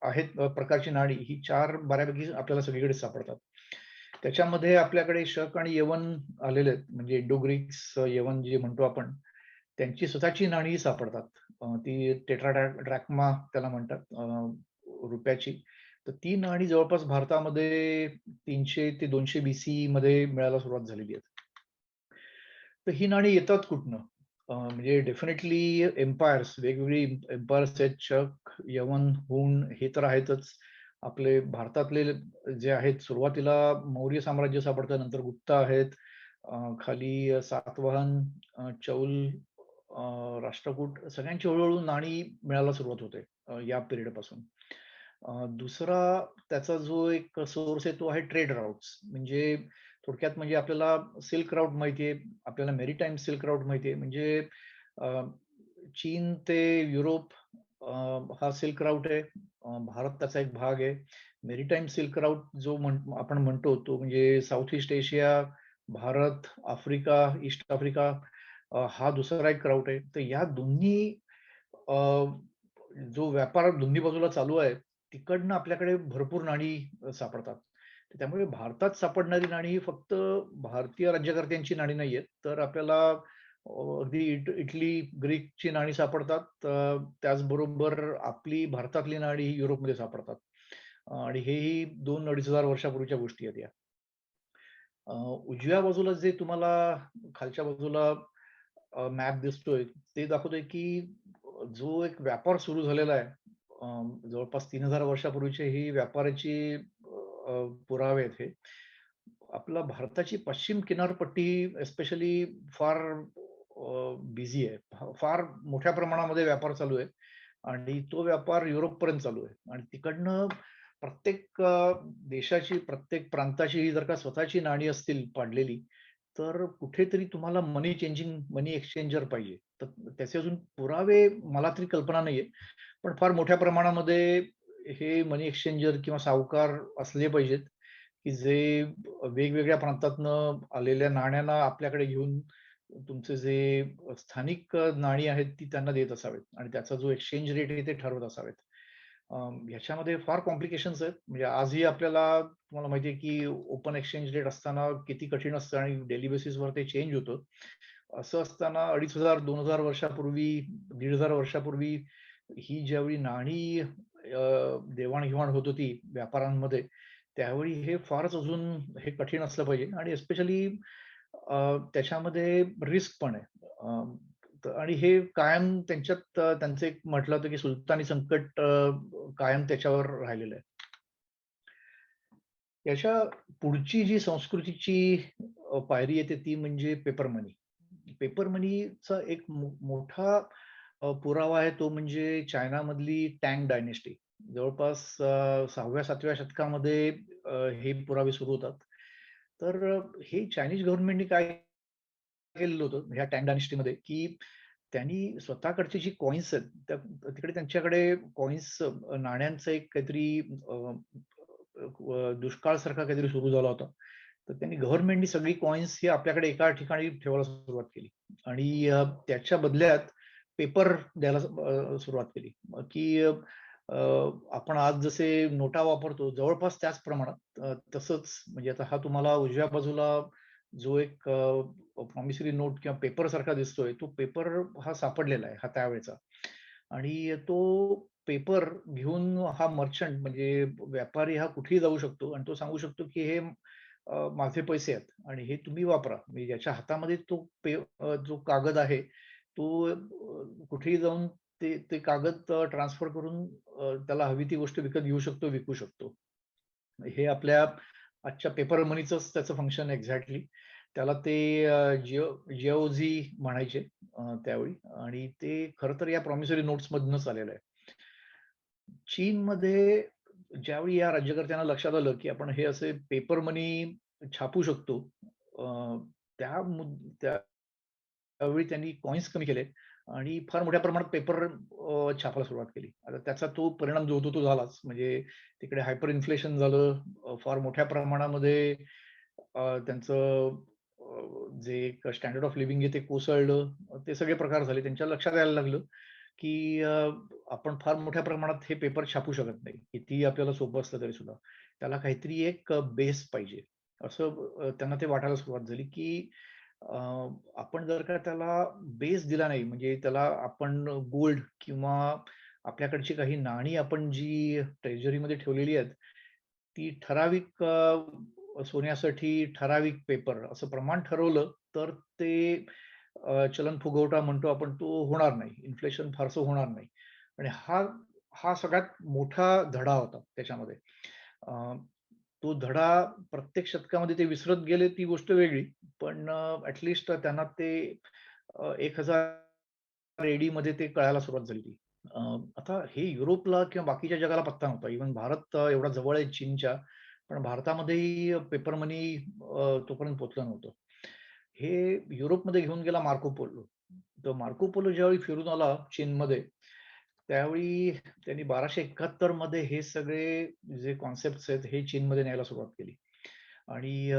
आहेत प्रकारची नाणी. ही 4 बऱ्यापैकी आपल्याला सगळीकडे सापडतात. त्याच्यामध्ये आपल्याकडे शक आणि यवन आलेले आहेत. म्हणजे इंडो ग्रीक्स, यवन जे म्हणतो आपण, त्यांची स्वतःची नाणी सापडतात. ती ड्रॅक्मा त्याला म्हणतात रुपयाची. तर ती नाणी जवळपास भारतामध्ये 300 ते 200 BC मध्ये मिळायला सुरुवात झालेली आहे. तर ही नाणी येतात कुठनं? म्हणजे डेफिनेटली एम्पायर्स, वेगवेगळी एम्पायर्स आहेत. शक, यवन, हुन हे तर आहेतच. आपले भारतातले जे आहेत सुरुवातीला मौर्य साम्राज्य सापडतं, नंतर गुप्त आहेत. खाली सातवाहन, चौल, राष्ट्रकूट सगळ्यांची हळू नाणी मिळायला सुरुवात होते या पिरियडपासून. दुसरा त्याचा जो एक सोर्स आहे तो आहे ट्रेड राउट्स. म्हणजे थोडक्यात म्हणजे आपल्याला सिल्क राउट माहिती आहे, आपल्याला मेरीटाईम सिल्क राउट माहिती आहे. म्हणजे अ, चीन ते युरोप हा सिल्क राउट आहे. भारत त्याचा एक भाग आहे. मेरीटाईम सिल्क राउट जो आपण म्हणतो तो म्हणजे south east Asia, Bharat, Africa, east Africa हा दुसरा एक राउट आहे. तर या दोन्ही अ, जो व्यापार दोन्ही बाजूला चालू आहे, तिकडनं आपल्याकडे भरपूर नाणी सापडतात. त्यामुळे भारतात सापडणारी नाणी ही फक्त भारतीय राज्यकर्त्यांची नाणी नाहीयेत, तर आपल्याला अगदी इटली, ग्रीकची नाणी सापडतात. त्याचबरोबर आपली भारतातली नाणी ही युरोपमध्ये सापडतात. आणि हेही 2-2,500 वर्षापूर्वीच्या गोष्टी आहेत या. उजव्या बाजूला जे तुम्हाला खालच्या बाजूला मॅप दिसतोय, ते दाखवतोय की जो एक व्यापार सुरू झालेला आहे, जवळपास 3000 वर्षापूर्वीचे ही व्यापाराची पुरावे आहेत हे. आपला भारताची पश्चिम किनारपट्टी एस्पेशली फार बिझी आहे. फार मोठ्या प्रमाणामध्ये व्यापार चालू आहे आणि तो व्यापार युरोपपर्यंत चालू आहे आणि तिकडनं प्रत्येक देशाची, प्रत्येक प्रांताची ही जर का स्वतःची नाणी असतील पाडलेली, तर कुठेतरी तुम्हाला मनी चेंजिंग, मनी एक्सचेंजर पाहिजे. तर त्याचे अजून पुरावे मला तरी कल्पना नाहीये. पण फार मोठ्या प्रमाणामध्ये हे मनी एक्सचेंजर किंवा सावकार असले पाहिजेत, की जे वेगवेगळ्या प्रांतातनं आलेल्या नाण्यांना आपल्याकडे घेऊन तुमचे जे स्थानिक नाणी आहेत ती त्यांना देत असावेत आणि त्याचा जो एक्सचेंज रेट आहे ते ठरवत असावेत. ह्याच्यामध्ये फार कॉम्प्लिकेशन्स आहेत. म्हणजे आजही आपल्याला तुम्हाला माहिती आहे, की ओपन एक्सचेंज रेट असताना किती कठीण असतं आणि डेली बेसिसवर ते चेंज होतं. असं असताना 2500-2000 वर्षापूर्वी, 1500 वर्षापूर्वी ही ज्यावेळी नाणी देवाण-घेवाण होत होती व्यापाऱ्यांमध्ये, त्यावेळी हे फारच अजून हे कठीण असलं पाहिजे आणि एस्पेशली त्याच्यामध्ये रिस्क पण आहे. आणि हे कायम त्यांच्यात त्यांचं एक म्हटलं होतं, की सुलतानी संकट कायम त्याच्यावर राहिलेलं आहे. याच्या पुढची जी संस्कृतीची पायरी येते ती म्हणजे पेपर मनी. पेपर मनीचा एक मोठा पुरावा आहे तो म्हणजे चायनामधली टँग डायनेस्टी. जवळपास 6व्या-7व्या शतकामध्ये हे पुरावे सुरू होतात. तर हे चायनीज गव्हर्नमेंटनी काय केलेलं होतं ह्या टँग डायनेस्टीमध्ये, की त्यांनी स्वतःकडची जी कॉइन्स आहेत, तिकडे त्यांच्याकडे कॉइन्स नाण्यांचं एक काहीतरी दुष्काळासारखा काहीतरी सुरू झाला होता. तर त्यांनी गव्हर्नमेंटनी सगळी कॉइन्स ही आपल्याकडे एका ठिकाणी ठेवायला सुरुवात केली आणि त्याच्या बदल्यात पेपर द्यायला सुरुवात केली. की आपण आज जसे नोटा वापरतो जवळपास त्याच प्रमाणात तसंच म्हणजे आता हा तुम्हाला उजव्या बाजूला जो एक प्रॉमिसरी नोट किंवा पेपर सारखा दिसतोय, तो पेपर हा सापडलेला आहे, हा त्यावेळेचा. आणि तो पेपर घेऊन हा मर्चंट म्हणजे व्यापारी हा कुठेही जाऊ शकतो आणि तो सांगू शकतो, की हे माझे पैसे आहेत आणि हे तुम्ही वापरा. म्हणजे ज्याच्या हातामध्ये तो जो कागद आहे, तो कुठेही जाऊन ते ते कागद ट्रान्सफर करून त्याला हवी ती गोष्ट विकत घेऊ शकतो, विकू शकतो. हे आपल्या आजच्या पेपर मनीचंच त्याचं फंक्शन एक्झॅक्टली. त्याला ते जिओझी म्हणायचे त्यावेळी आणि ते खरं तर या प्रॉमिसरी नोट्समधूनच आलेलं आहे. चीनमध्ये ज्यावेळी या राज्यकर्त्यांना लक्षात आलं, की आपण हे असे पेपर मनी छापू शकतो, अ, त्यावेळी त्यांनी कॉइन्स कमी केले आणि फार मोठ्या प्रमाणात पेपर छापायला सुरुवात केली. आता त्याचा तो परिणाम जो होतो तो झालाच. म्हणजे तिकडे हायपर इन्फ्लेशन झालं. फार मोठ्या प्रमाणामध्ये त्यांचं जे एक स्टँडर्ड ऑफ लिव्हिंग आहे ते कोसळलं. ते सगळे प्रकार झाले. त्यांच्या लक्षात यायला लागलं, की आपण फार मोठ्या प्रमाणात हे पेपर छापू शकत नाही. कितीही आपल्याला सोपं असलं तरी सुद्धा. त्याला काहीतरी एक बेस पाहिजे. असं त्यांना ते वाटायला सुरुवात झाली, की अ, आपण जर का त्याला बेस दिला नाही, म्हणजे त्याला आपण गोल्ड किंवा आपल्याकडची काही नाणी आपण जी ट्रेझरीमध्ये ठेवलेली आहेत, ती ठराविक सोन्यासाठी ठराविक पेपर असं प्रमाण ठरवलं, तर ते चलन फुगवटा म्हणतो आपण तो होणार नाही. इन्फ्लेशन फारसं होणार नाही. आणि हा हा सगळ्यात मोठा धडा होता त्याच्यामध्ये. अ, तो धडा प्रत्येक शतकामध्ये ते विसरत गेले ती गोष्ट वेगळी. पण त्यांना ते 1000 एडी-मध्ये ते कळायला सुरुवात झाली. अ, आता हे युरोपला किंवा बाकीच्या जगाला पत्ता नव्हता. इव्हन भारत एवढा जवळ आहे चीनच्या, पण भारतामध्येही पेपर मनी तोपर्यंत पोहोचलं नव्हतं. हे युरोपमध्ये घेऊन गेला मार्को पोलो. तर मार्को पोलो ज्यावेळी फिरून आला चीनमध्ये, त्यावेळी त्यांनी 1271 मध्ये हे सगळे जे कॉन्सेप्ट्स आहेत हे चीनमध्ये न्यायला सुरुवात केली. आणि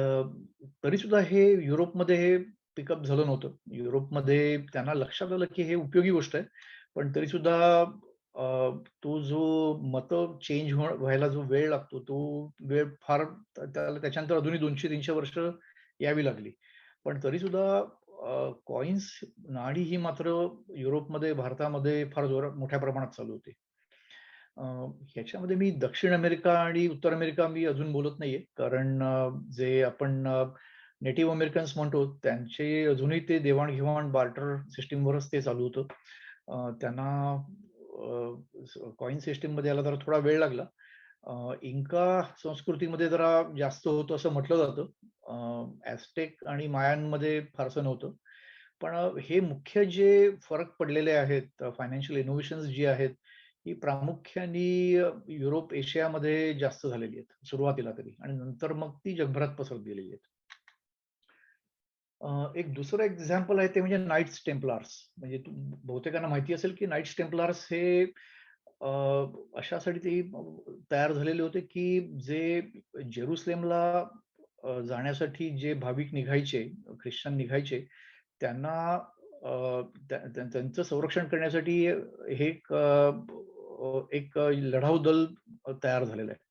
तरी सुद्धा हे युरोपमध्ये हे पिकअप झालं नव्हतं. युरोपमध्ये त्यांना लक्षात आलं, की हे उपयोगी गोष्ट आहे. पण तरी सुद्धा तो जो मतं चेंज व्हायला जो वेळ लागतो, तो वेळ फार त्याला त्याच्यानंतर अजूनही 200-300 वर्ष यावी लागली. पण तरीसुद्धा कॉइन्स नाणी ही मात्र युरोपमध्ये, भारतामध्ये फार जोरात मोठ्या प्रमाणात चालू होती. अ, ह्याच्यामध्ये मी दक्षिण अमेरिका आणि उत्तर अमेरिका मी अजून बोलत नाहीये. कारण जे आपण नेटिव्ह अमेरिकन्स म्हणतो, त्यांचे अजूनही ते देवाण-घेवाण बार्टर सिस्टमवरच ते चालू होतं. त्यांना कॉइन सिस्टममध्ये यायला जरा थोडा वेळ लागला. इंका संस्कृतीमध्ये जरा जास्त होतं असं म्हटलं जातं. ॲझ्टेक आणि मायांमध्ये फारसं नव्हतं. पण हे मुख्य जे फरक पडलेले आहेत, फायनान्शियल इनोव्हेशन्स जी आहेत, ही प्रामुख्याने युरोप, एशियामध्ये जास्त झालेली आहेत, सुरुवातीला तरी आणि नंतर मग ती जगभरात पसरत गेलेली आहेत. एक दुसरं एक्झाम्पल आहे ते म्हणजे नाईट्स टेम्प्लार्स. म्हणजे बहुतेकांना माहिती असेल की नाईट्स टेम्प्लार्स हे अ, अशासाठी ते तयार झालेले होते की जे जेरुसलेमला जाण्यासाठी जे भाविक निघायचे, ख्रिश्चन निघायचे, त्यांना त्यांचं संरक्षण करण्यासाठी हे एक लढाऊ दल तयार झालेलं आहे.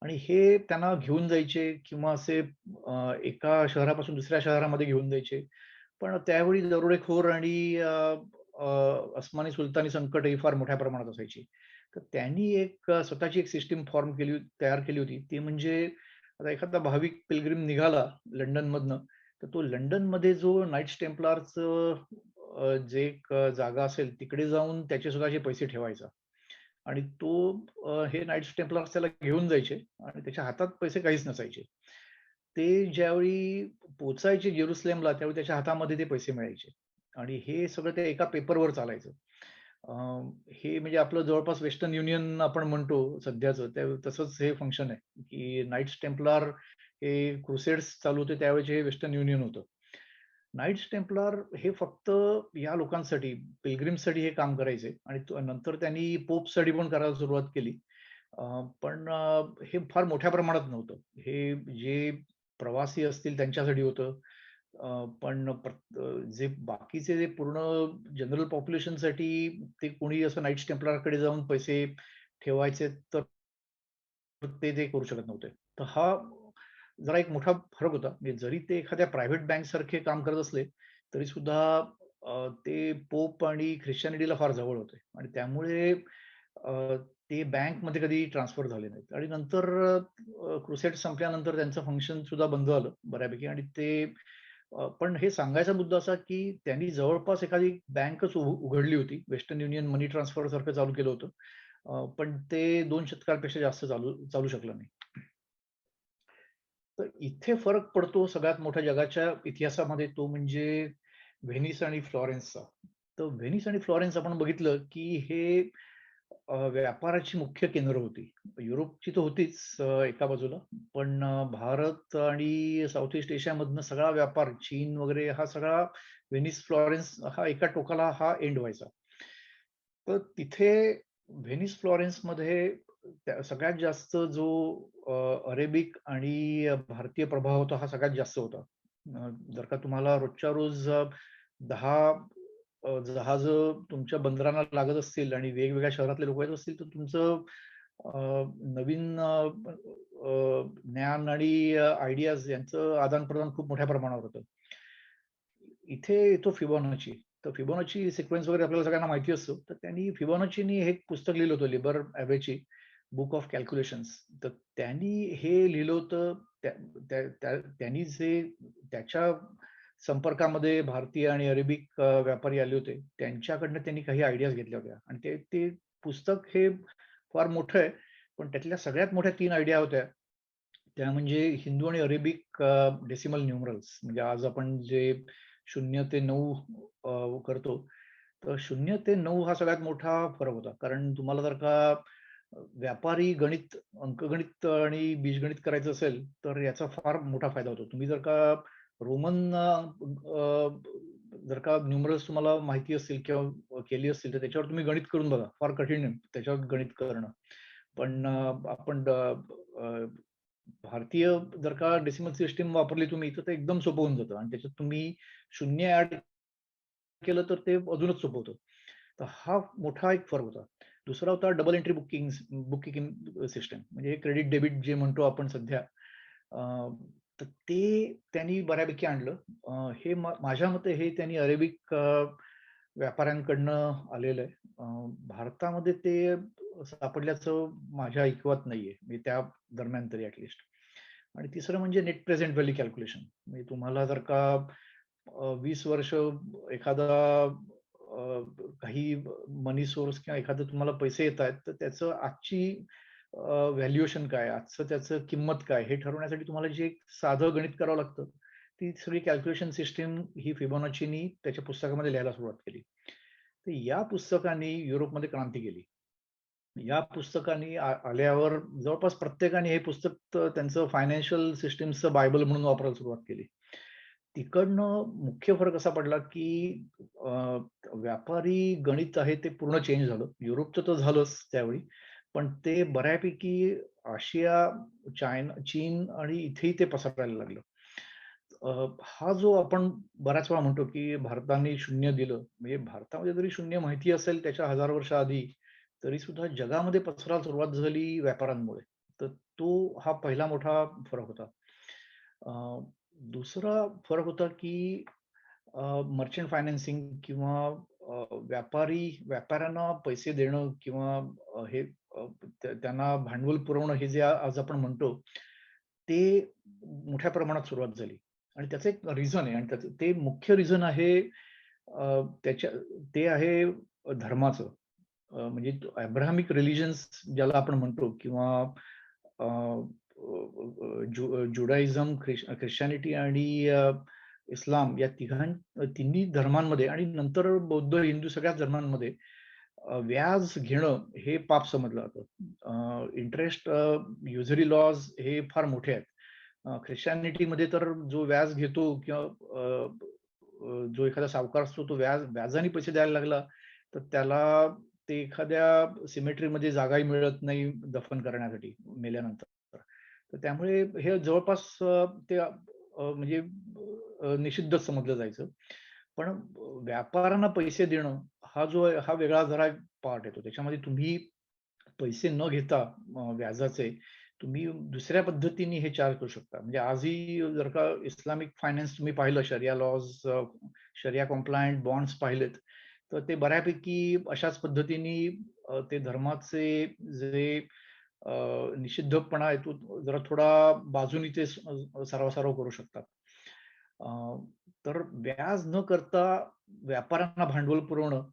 आणि हे त्यांना घेऊन जायचे किंवा असे एका शहरापासून दुसऱ्या शहरामध्ये घेऊन जायचे. पण त्यावेळी दरोडेखोर आणि अस्मानी सुलतानी संकटही फार मोठ्या प्रमाणात असायची. तर त्यांनी एक स्वतःची एक सिस्टम तयार केली होती. ती म्हणजे आता एखादा भाविक पिल्ग्रिम निघाला लंडनमधनं, तर तो लंडनमध्ये जो नाईट्स टेम्प्लारचं जे एक जागा असेल तिकडे जाऊन त्याचे स्वतःचे पैसे ठेवायचा. आणि तो हे नाईट्स टेम्प्लार्स त्याला घेऊन जायचे आणि त्याच्या हातात पैसे काहीच नसायचे. ते ज्यावेळी पोहोचायचे जेरुसलेमला त्यावेळी त्याच्या हातामध्ये ते पैसे मिळायचे आणि हे सगळं ते एका पेपरवर चालायचं. अ, हे म्हणजे आपलं जवळपास वेस्टर्न युनियन आपण म्हणतो सध्याचं, तसंच हे फंक्शन आहे, की नाईट्स टेम्प्लार हे क्रुसेड्स चालू होते त्यावेळेचे हे वेस्टर्न युनियन होतं. नाईट्स टेम्प्लार हे फक्त या लोकांसाठी, पिल्ग्रिम्ससाठी हे काम करायचे आणि नंतर त्यांनी पोपसाठी पण करायला सुरुवात केली. अ, पण हे फार मोठ्या प्रमाणात नव्हतं. हे जे प्रवासी असतील त्यांच्यासाठी होतं. पण जे बाकीचे जे पूर्ण जनरल पॉप्युलेशनसाठी ते कोणी असं नाईट्स टेम्प्लारकडे जाऊन पैसे ठेवायचे तर ते करू शकत नव्हते. तर हा जरा एक मोठा फरक होता. म्हणजे जरी ते एखाद्या प्रायव्हेट बँकसारखे काम करत असले, तरी सुद्धा ते पोप आणि ख्रिश्चनिटीला फार जवळ होते आणि त्यामुळे ते बँकमध्ये कधी ट्रान्सफर झाले नाहीत आणि नंतर क्रुसेड संपल्यानंतर त्यांचं फंक्शन सुद्धा बंद झालं बऱ्यापैकी आणि ते पण हे सांगायचा मुद्दा असा, की त्यांनी जवळपास एखादी बँकच उघडली होती. वेस्टर्न युनियन मनी ट्रान्सफर सारखं चालू केलं होतं. पण ते 2 शतकांपेक्षा जास्त चालू चालू शकलं नाही. तर इथे फरक पडतो सगळ्यात मोठ्या जगाच्या इतिहासामध्ये तो म्हणजे व्हेनिस आणि फ्लॉरेन्सचा. तर व्हेनिस आणि फ्लॉरेन्स आपण बघितलं, की हे व्यापाराची मुख्य केंद्र होती. युरोपची तर होतीच एका बाजूला, पण भारत आणि साउथ ईस्ट एशियामधनं सगळा व्यापार, चीन वगैरे हा सगळा व्हेनिस, फ्लॉरेन्स हा एका टोकाला हा एंड व्हायचा. तर तिथे व्हेनिस, फ्लॉरेन्समध्ये सगळ्यात जास्त जो अरेबिक आणि भारतीय प्रभाव होता हा सगळ्यात जास्त होता. जर का तुम्हाला रोजच्या रोज 10 जहाजं तुमच्या बंदरांना लागत असतील आणि वेगवेगळ्या शहरातले लोक येत असतील, तर तुमचं नवीन ज्ञान आणि आयडियाज यांचं आदान-प्रदान खूप मोठ्या प्रमाणावर होतं. इथे येतो फिबोनाची. तर फिबोनाची सिक्वेन्स वगैरे आपल्याला सगळ्यांना माहिती असतो. तर त्यांनी फिबोनाचीनी हे एक पुस्तक लिहिलं होतं लिबर ॲव्हेची, बुक ऑफ कॅल्क्युलेशन्स. तर त्यांनी हे लिहिलं होतं त्या त्या त्या त्यांनी जे त्याच्या संपर्कामध्ये भारतीय आणि अरेबिक व्यापारी आले होते. त्यांच्याकडनं त्यांनी काही आयडियाज घेतल्या होत्या आणि ते ते पुस्तक हे फार मोठं आहे. पण त्यातल्या सगळ्यात मोठ्या 3 आयडिया होत्या. त्या म्हणजे हिंदू आणि अरेबिक डेसिमल न्यूमरल्स म्हणजे आज आपण जे 0 ते 9 करतो. तर 0 ते 9 हा सगळ्यात मोठा फरक होता. कारण तुम्हाला जर का व्यापारी गणित, अंकगणित आणि बीजगणित करायचं असेल, तर याचा फार मोठा फायदा होतो. तुम्ही जर का रोमन जर का न्यूमरल्स तुम्हाला माहिती असतील किंवा केली असतील, तर त्याच्यावर तुम्ही गणित करून बघा. फार कठीण आहे त्याच्यावर गणित करणं. पण आपण भारतीय जर का डेसिमल सिस्टम वापरली तुम्ही, तर ते एकदम सोपं होऊन जातं आणि त्याच्यात तुम्ही शून्य ॲड केलं तर ते अजूनच सोपं होतं. तर हा मोठा एक फरक होता. दुसरा होता डबल एंट्री बुककीपिंग सिस्टम, म्हणजे क्रेडिट डेबिट जे म्हणतो आपण सध्या. तर ते त्यांनी बऱ्यापैकी आणलं. हे माझ्या मते हे त्यांनी अरेबिक व्यापाऱ्यांकडनं आलेलं आहे. भारतामध्ये ते सापडल्याचं माझ्या ऐकिवात नाहीये, म्हणजे त्या दरम्यान तरी ॲटलीस्ट. आणि तिसरं म्हणजे नेट प्रेझेंट व्हॅल्यू कॅल्क्युलेशन. म्हणजे तुम्हाला जर का 20 वर्ष एखादा काही मनी सोर्स किंवा एखादं तुम्हाला पैसे येतायत, तर त्याचं आजची व्हॅल्युएशन काय, आजचं त्याचं किंमत काय, हे ठरवण्यासाठी तुम्हाला जे एक साधं गणित करावं लागतं, ती सगळी कॅल्क्युलेशन सिस्टम ही फिबोनाचीनी त्याच्या पुस्तकामध्ये लिहायला सुरुवात केली. तर या पुस्तकाने युरोपमध्ये क्रांती केली. या पुस्तकाने आल्यावर जवळपास प्रत्येकाने हे पुस्तक त्यांचं फायनान्शियल सिस्टमचं बायबल म्हणून वापरायला सुरुवात केली. तिकडनं मुख्य फरक असा पडला, की व्यापारी गणित आहे ते पूर्ण चेंज झालं. युरोपचं तर झालंच त्यावेळी, पण ते बऱ्यापैकी आशिया, चीन आणि इथेही ते पसरायला लागलं. हा जो आपण बऱ्याच वेळा म्हणतो, की भारताने शून्य दिलं, म्हणजे भारतामध्ये जरी शून्य माहिती असेल त्याच्या 1000 वर्ष आधी, तरी सुद्धा जगामध्ये पसरायला सुरुवात झाली व्यापाऱ्यांमुळे. तर तो हा पहिला मोठा फरक होता. दुसरा फरक होता, की मर्चंट फायनान्सिंग किंवा व्यापाऱ्यांना पैसे देणं किंवा हे त्यांना भांडवल पुरवणं, हे जे आज आपण म्हणतो, ते मोठ्या प्रमाणात सुरुवात झाली. आणि त्याचं एक रिझन आहे, आणि त्याचं ते मुख्य रिझन आहे, त्याच्या ते आहे धर्माचं. म्हणजे अब्राहमिक रिलिजन्स ज्याला आपण म्हणतो, किंवा अ, जुडाइझम, ख्रिश्चनिटी आणि इस्लाम, या तिन्ही धर्मांमध्ये आणि नंतर बौद्ध, हिंदू सगळ्याच धर्मांमध्ये व्याज घेणं हे पाप समजलं जातं. इंटरेस्ट युजरी लॉज हे फार मोठे आहेत. ख्रिश्चनिटीमध्ये तर जो व्याज घेतो किंवा जो एखादा सावकार असतो, तो व्याजाने पैसे द्यायला लागला, तर त्याला ते एखाद्या सिमेट्रीमध्ये जागाही मिळत नाही दफन करण्यासाठी मेल्यानंतर. तर त्यामुळे हे जवळपास ते म्हणजे निषिद्धच समजलं जायचं. पण व्यापाऱ्यांना पैसे देणं हा जो आहे, हा वेगळा जरा पार्ट येतो. त्याच्यामध्ये तुम्ही पैसे न घेता व्याजाचे तुम्ही दुसऱ्या पद्धतीने हे चार्ज करू शकता. म्हणजे आजही जर का इस्लामिक फायनान्स तुम्ही पाहिलं, शरिया लॉज, शरिया कॉम्प्लायंट बॉन्ड्स पाहिलेत, तर ते बऱ्यापैकी अशाच पद्धतीने ते धर्माचे जे निषिद्धपणा आहे तो जरा थोडा बाजूनी ते सारवासारव करू शकतात. अ, तर व्याज न करता व्यापाऱ्यांना भांडवल पुरवणं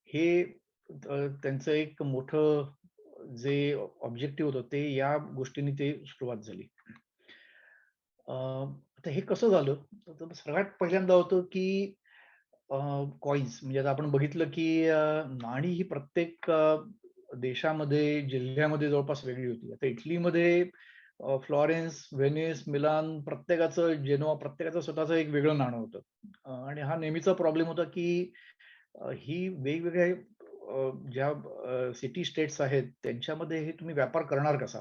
हे त्यांचं एक मोठं जे ऑब्जेक्टिव्ह होतं, ते या गोष्टींनी ते सुरुवात झाली. आता हे कसं झालं? तर सगळ्यात पहिल्यांदा होतं, की कॉइन्स, म्हणजे आता आपण बघितलं, की नाणी ही प्रत्येक देशामध्ये, जिल्ह्यामध्ये जवळपास वेगळी होती. आता इटलीमध्ये फ्लॉरेन्स, व्हेनिस, मिलान, प्रत्येकाचं, जेनोआ, प्रत्येकाचं स्वतःचं एक वेगळं नाणं होतं. आणि हा नेहमीचा प्रॉब्लेम होता, की ही वेगवेगळ्या ज्या सिटी स्टेट्स आहेत, त्यांच्यामध्ये हे तुम्ही व्यापार करणार कसा?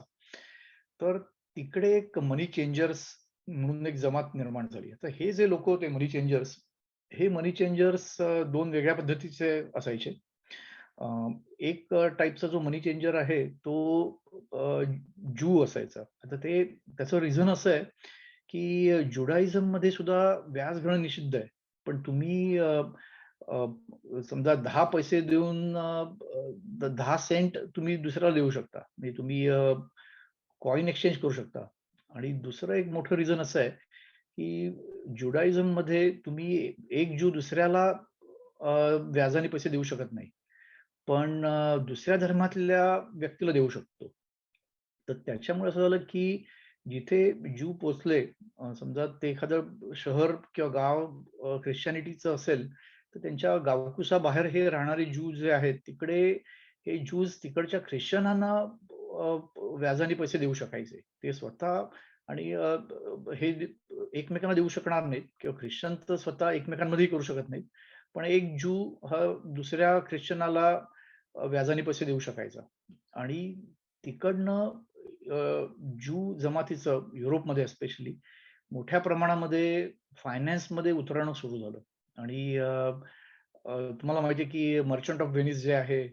तर तिकडे एक मनी चेंजर्स म्हणून एक जमात निर्माण झाली. तर हे जे लोक होते मनी चेंजर्स, हे मनी चेंजर्स 2 वेगळ्या पद्धतीचे असायचे. अ, एक टाइपचा जो मनी चेंजर आहे तो ज्यू असायचा. आता ते त्याचं रिझन असं आहे, की जुडाइझममध्ये सुद्धा व्याज घेणं निषिद्ध आहे. पण तुम्ही अ, समजा 10 पैसे देऊन 10 सेंट तुम्ही दुसऱ्याला देऊ शकता. म्हणजे तुम्ही कॉइन एक्सचेंज करू शकता. आणि दुसरं एक मोठं रिझन असं आहे, की जुडाइझममध्ये तुम्ही एक ज्यू दुसऱ्याला व्याजाने पैसे देऊ शकत नाही. पण दुसऱ्या धर्मातल्या व्यक्तीला देऊ शकतो. तर त्याच्यामुळे असं झालं, की जिथे ज्यू पोहोचले, समजा ते एखादं शहर किंवा गाव ख्रिश्चनिटीचं असेल, तर त्यांच्या गावकुसाबाहेर हे राहणारे ज्यू जे आहेत, तिकडे हे ज्यूज तिकडच्या ख्रिश्चनांना व्याजाने पैसे देऊ शकायचे. ते स्वतः आणि हे एकमेकांना देऊ शकणार नाहीत, किंवा ख्रिश्चन तर स्वतः एकमेकांमध्येही करू शकत नाहीत. पण एक ज्यू हा दुसऱ्या ख्रिश्चनाला व्याजाने पैसे देऊ शकायचा. आणि तिकडनं ज्यू जमातीचं युरोपमध्ये एस्पेशली मोठ्या प्रमाणामध्ये फायनान्समध्ये उतरणं सुरू झालं. आणि तुम्हाला माहिती आहे की मर्चंट ऑफ व्हेनिस जे आहे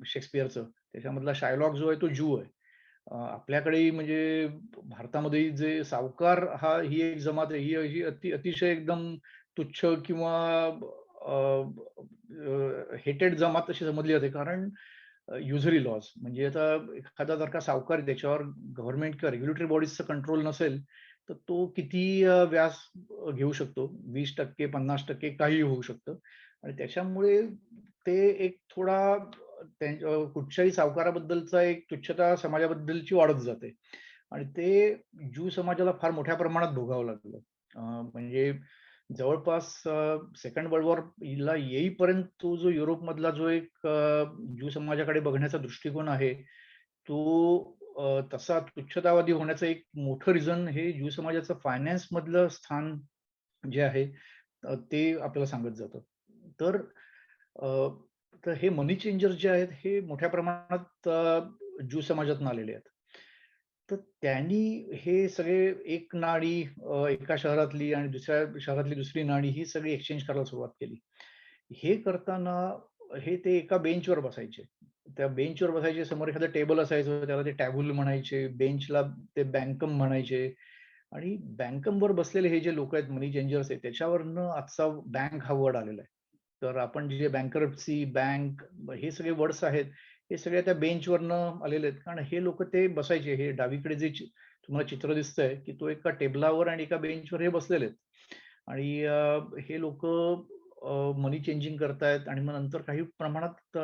शेक्सपियरचं, त्याच्यामधला शायलॉक जो आहे तो ज्यू आहे. आपल्याकडेही म्हणजे भारतामध्ये जे सावकार ही एक जमात आहे, ही अतिशय एकदम तुच्छ किंवा हेटेड जमात अशी समजली जाते. कारण युजरी लॉज म्हणजे आता एखादा जर का सावकार आहे, त्याच्यावर गव्हर्नमेंट किंवा रेग्युलेटरी बॉडीजचा कंट्रोल नसेल, तर तो किती व्याज घेऊ शकतो. 20% 50% काहीही होऊ शकतं. आणि त्याच्यामुळे ते एक थोडा कुठच्याही सावकाराबद्दलचा एक तुच्छता समाजाबद्दलची वाढत जाते. आणि ते ज्यू समाजाला फार मोठ्या प्रमाणात भोगावं लागलं. म्हणजे जवळपास सेकंड वर्ल्ड वॉरला येईपर्यंत तो जो युरोपमधला जो एक ज्यू समाजाकडे बघण्याचा दृष्टिकोन आहे, तो तसा तुच्छतावादी होण्याचं एक मोठं रिझन हे ज्यू समाजाचं फायनान्समधलं स्थान जे आहे ते आपल्याला सांगत जातं. तर अ, तर हे मनी चेंजर्स जे आहेत हे मोठ्या प्रमाणात ज्यू समाजातून आलेले आहेत. तर त्यांनी हे सगळे एक नाणी एका शहरातली आणि दुसऱ्या शहरातली दुसरी नाणी ही सगळी एक्सचेंज करायला सुरुवात केली. हे करताना हे ते एका बेंचवर बसायचे. त्या बेंचवर बसायचे, समोर एखादं टेबल असायचं, त्याला ते टॅबूल म्हणायचे, बेंचला ते बँकम म्हणायचे. आणि बँकमवर बसलेले हे जे लोक आहेत, मनी चेंजर्स आहेत, त्याच्यावरनं आजचा बँक हा वर्ड आलेला आहे. तर आपण जे बँकरप्सी, बँक हे सगळे वर्ड्स आहेत, हे सगळे त्या बेंचवरनं आलेले आहेत. कारण हे लोक ते बसायचे. हे डावीकडे जे तुम्हाला चित्र दिसतंय, की तो एका टेबलावर आणि एका बेंचवर हे बसलेले आहेत. आणि हे लोक मनी चेंजिंग करतायत आणि मग नंतर काही प्रमाणात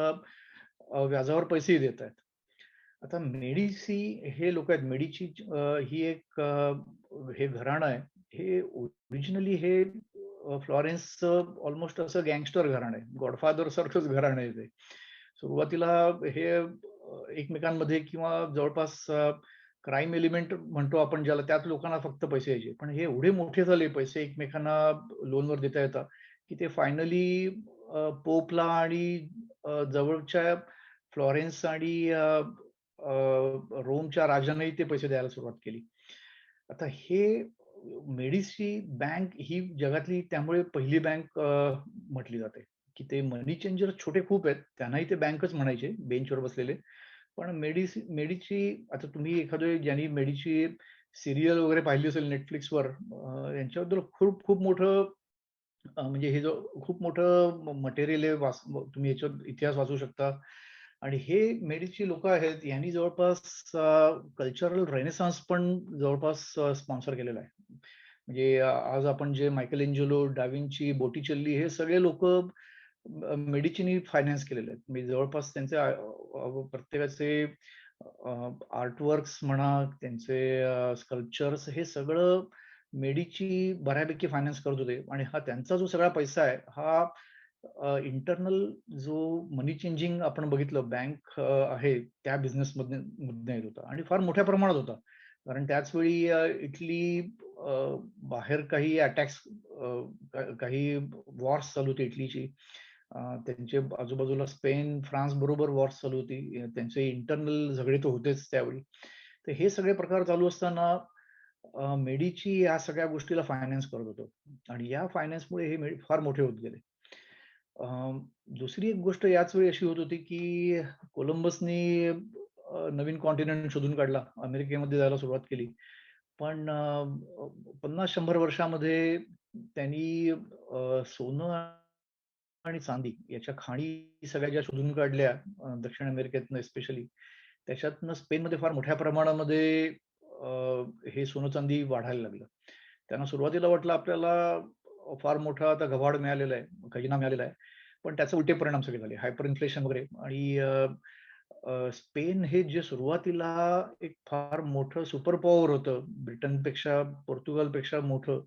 व्याजावर पैसेही देत आहेत. आता मेडिसी हे लोक आहेत. मेडिची ही एक हे घराणं आहे. हे ओरिजिनली हे फ्लॉरेन्सचं ऑलमोस्ट असं गँगस्टर घराणं आहे. गॉडफादर सारखंच घराणं आहे ते. सुरुवातीला हे एकमेकांमध्ये किंवा जवळपास क्राईम एलिमेंट म्हणतो आपण ज्याला, त्यात लोकांना फक्त पैसे यायचे. पण हे एवढे मोठे झाले, पैसे एकमेकांना लोनवर देता येतात, की ते फायनली पोपला आणि जवळच्या फ्लॉरेन्स आणि रोमच्या राजानेही ते पैसे द्यायला सुरुवात केली. आता हे मेडिसी बँक ही जगातली त्यामुळे पहिली बँक म्हटली जाते, की ते मनी चेंजर छोटे खूप आहेत. त्यांनाही ते बँकच म्हणायचे, बेंचवर बसलेले. पण मेडीची आता तुम्ही एखादं ज्यांनी मेडीची सीरियल वगैरे पाहिली असेल Netflixवर, यांच्याबद्दल खूप खूप मोठं म्हणजे हे जो खूप मोठं मटेरियल आहे, तुम्ही याच्यात इतिहास वाचू शकता. आणि हे मेडीची लोकं आहेत, यांनी जवळपास कल्चरल रेनेसान्स पण जवळपास स्पॉन्सर केलेला आहे. म्हणजे आज आपण जे मायकेल एंजेलो, डाव्हिंची, बोटिचेल्ली हे सगळे लोकं मेडिचीनी फायनान्स केलेले आहेत. म्हणजे जवळपास त्यांचे प्रत्येकाचे आर्टवर्क्स म्हणा, त्यांचे स्कल्पचर्स हे सगळं मेडीची बऱ्यापैकी फायनान्स करत होते. आणि हा त्यांचा जो सगळा पैसा आहे, हा इंटरनल जो मनी चेंजिंग आपण बघितलं बँक आहे, त्या बिझनेसमधनं येत होता आणि फार मोठ्या प्रमाणात होता. कारण त्याच वेळी इटली बाहेर काही अटॅक्स, काही वॉर्स चालू होती इटलीची. त्यांचे आजूबाजूला स्पेन, फ्रान्स बरोबर वॉर्स चालू होती. त्यांचे इंटरनल झगडे तर होतेच त्यावेळी. तर हे सगळे प्रकार चालू असताना मेडीची या सगळ्या गोष्टीला फायनान्स करत होतो आणि या फायनान्समुळे हे फार मोठे होत गेले. दुसरी एक गोष्ट याच वेळी अशी होत होती, की कोलंबसनी नवीन कॉन्टिनेंट शोधून काढला. अमेरिकेमध्ये जायला सुरुवात केली. पण 50-100 वर्षामध्ये त्यांनी सोनं आणि चांदी याच्या खाणी सगळ्या ज्या शोधून काढल्या दक्षिण अमेरिकेतनं स्पेशली, त्याच्यातनं स्पेनमध्ये फार मोठ्या प्रमाणामध्ये हे सोनं-चांदी वाढायला लागलं. त्यांना सुरुवातीला वाटलं आपल्याला फार मोठा आता गव्हाड मिळालेला आहे, खजिना मिळालेला आहे. पण त्याचे उलटे परिणाम सगळे झाले. हायपर इन्फ्लेशन वगैरे. आणि स्पेन हे जे सुरुवातीला एक फार मोठं सुपर पॉवर होतं, ब्रिटनपेक्षा, पोर्तुगालपेक्षा मोठं,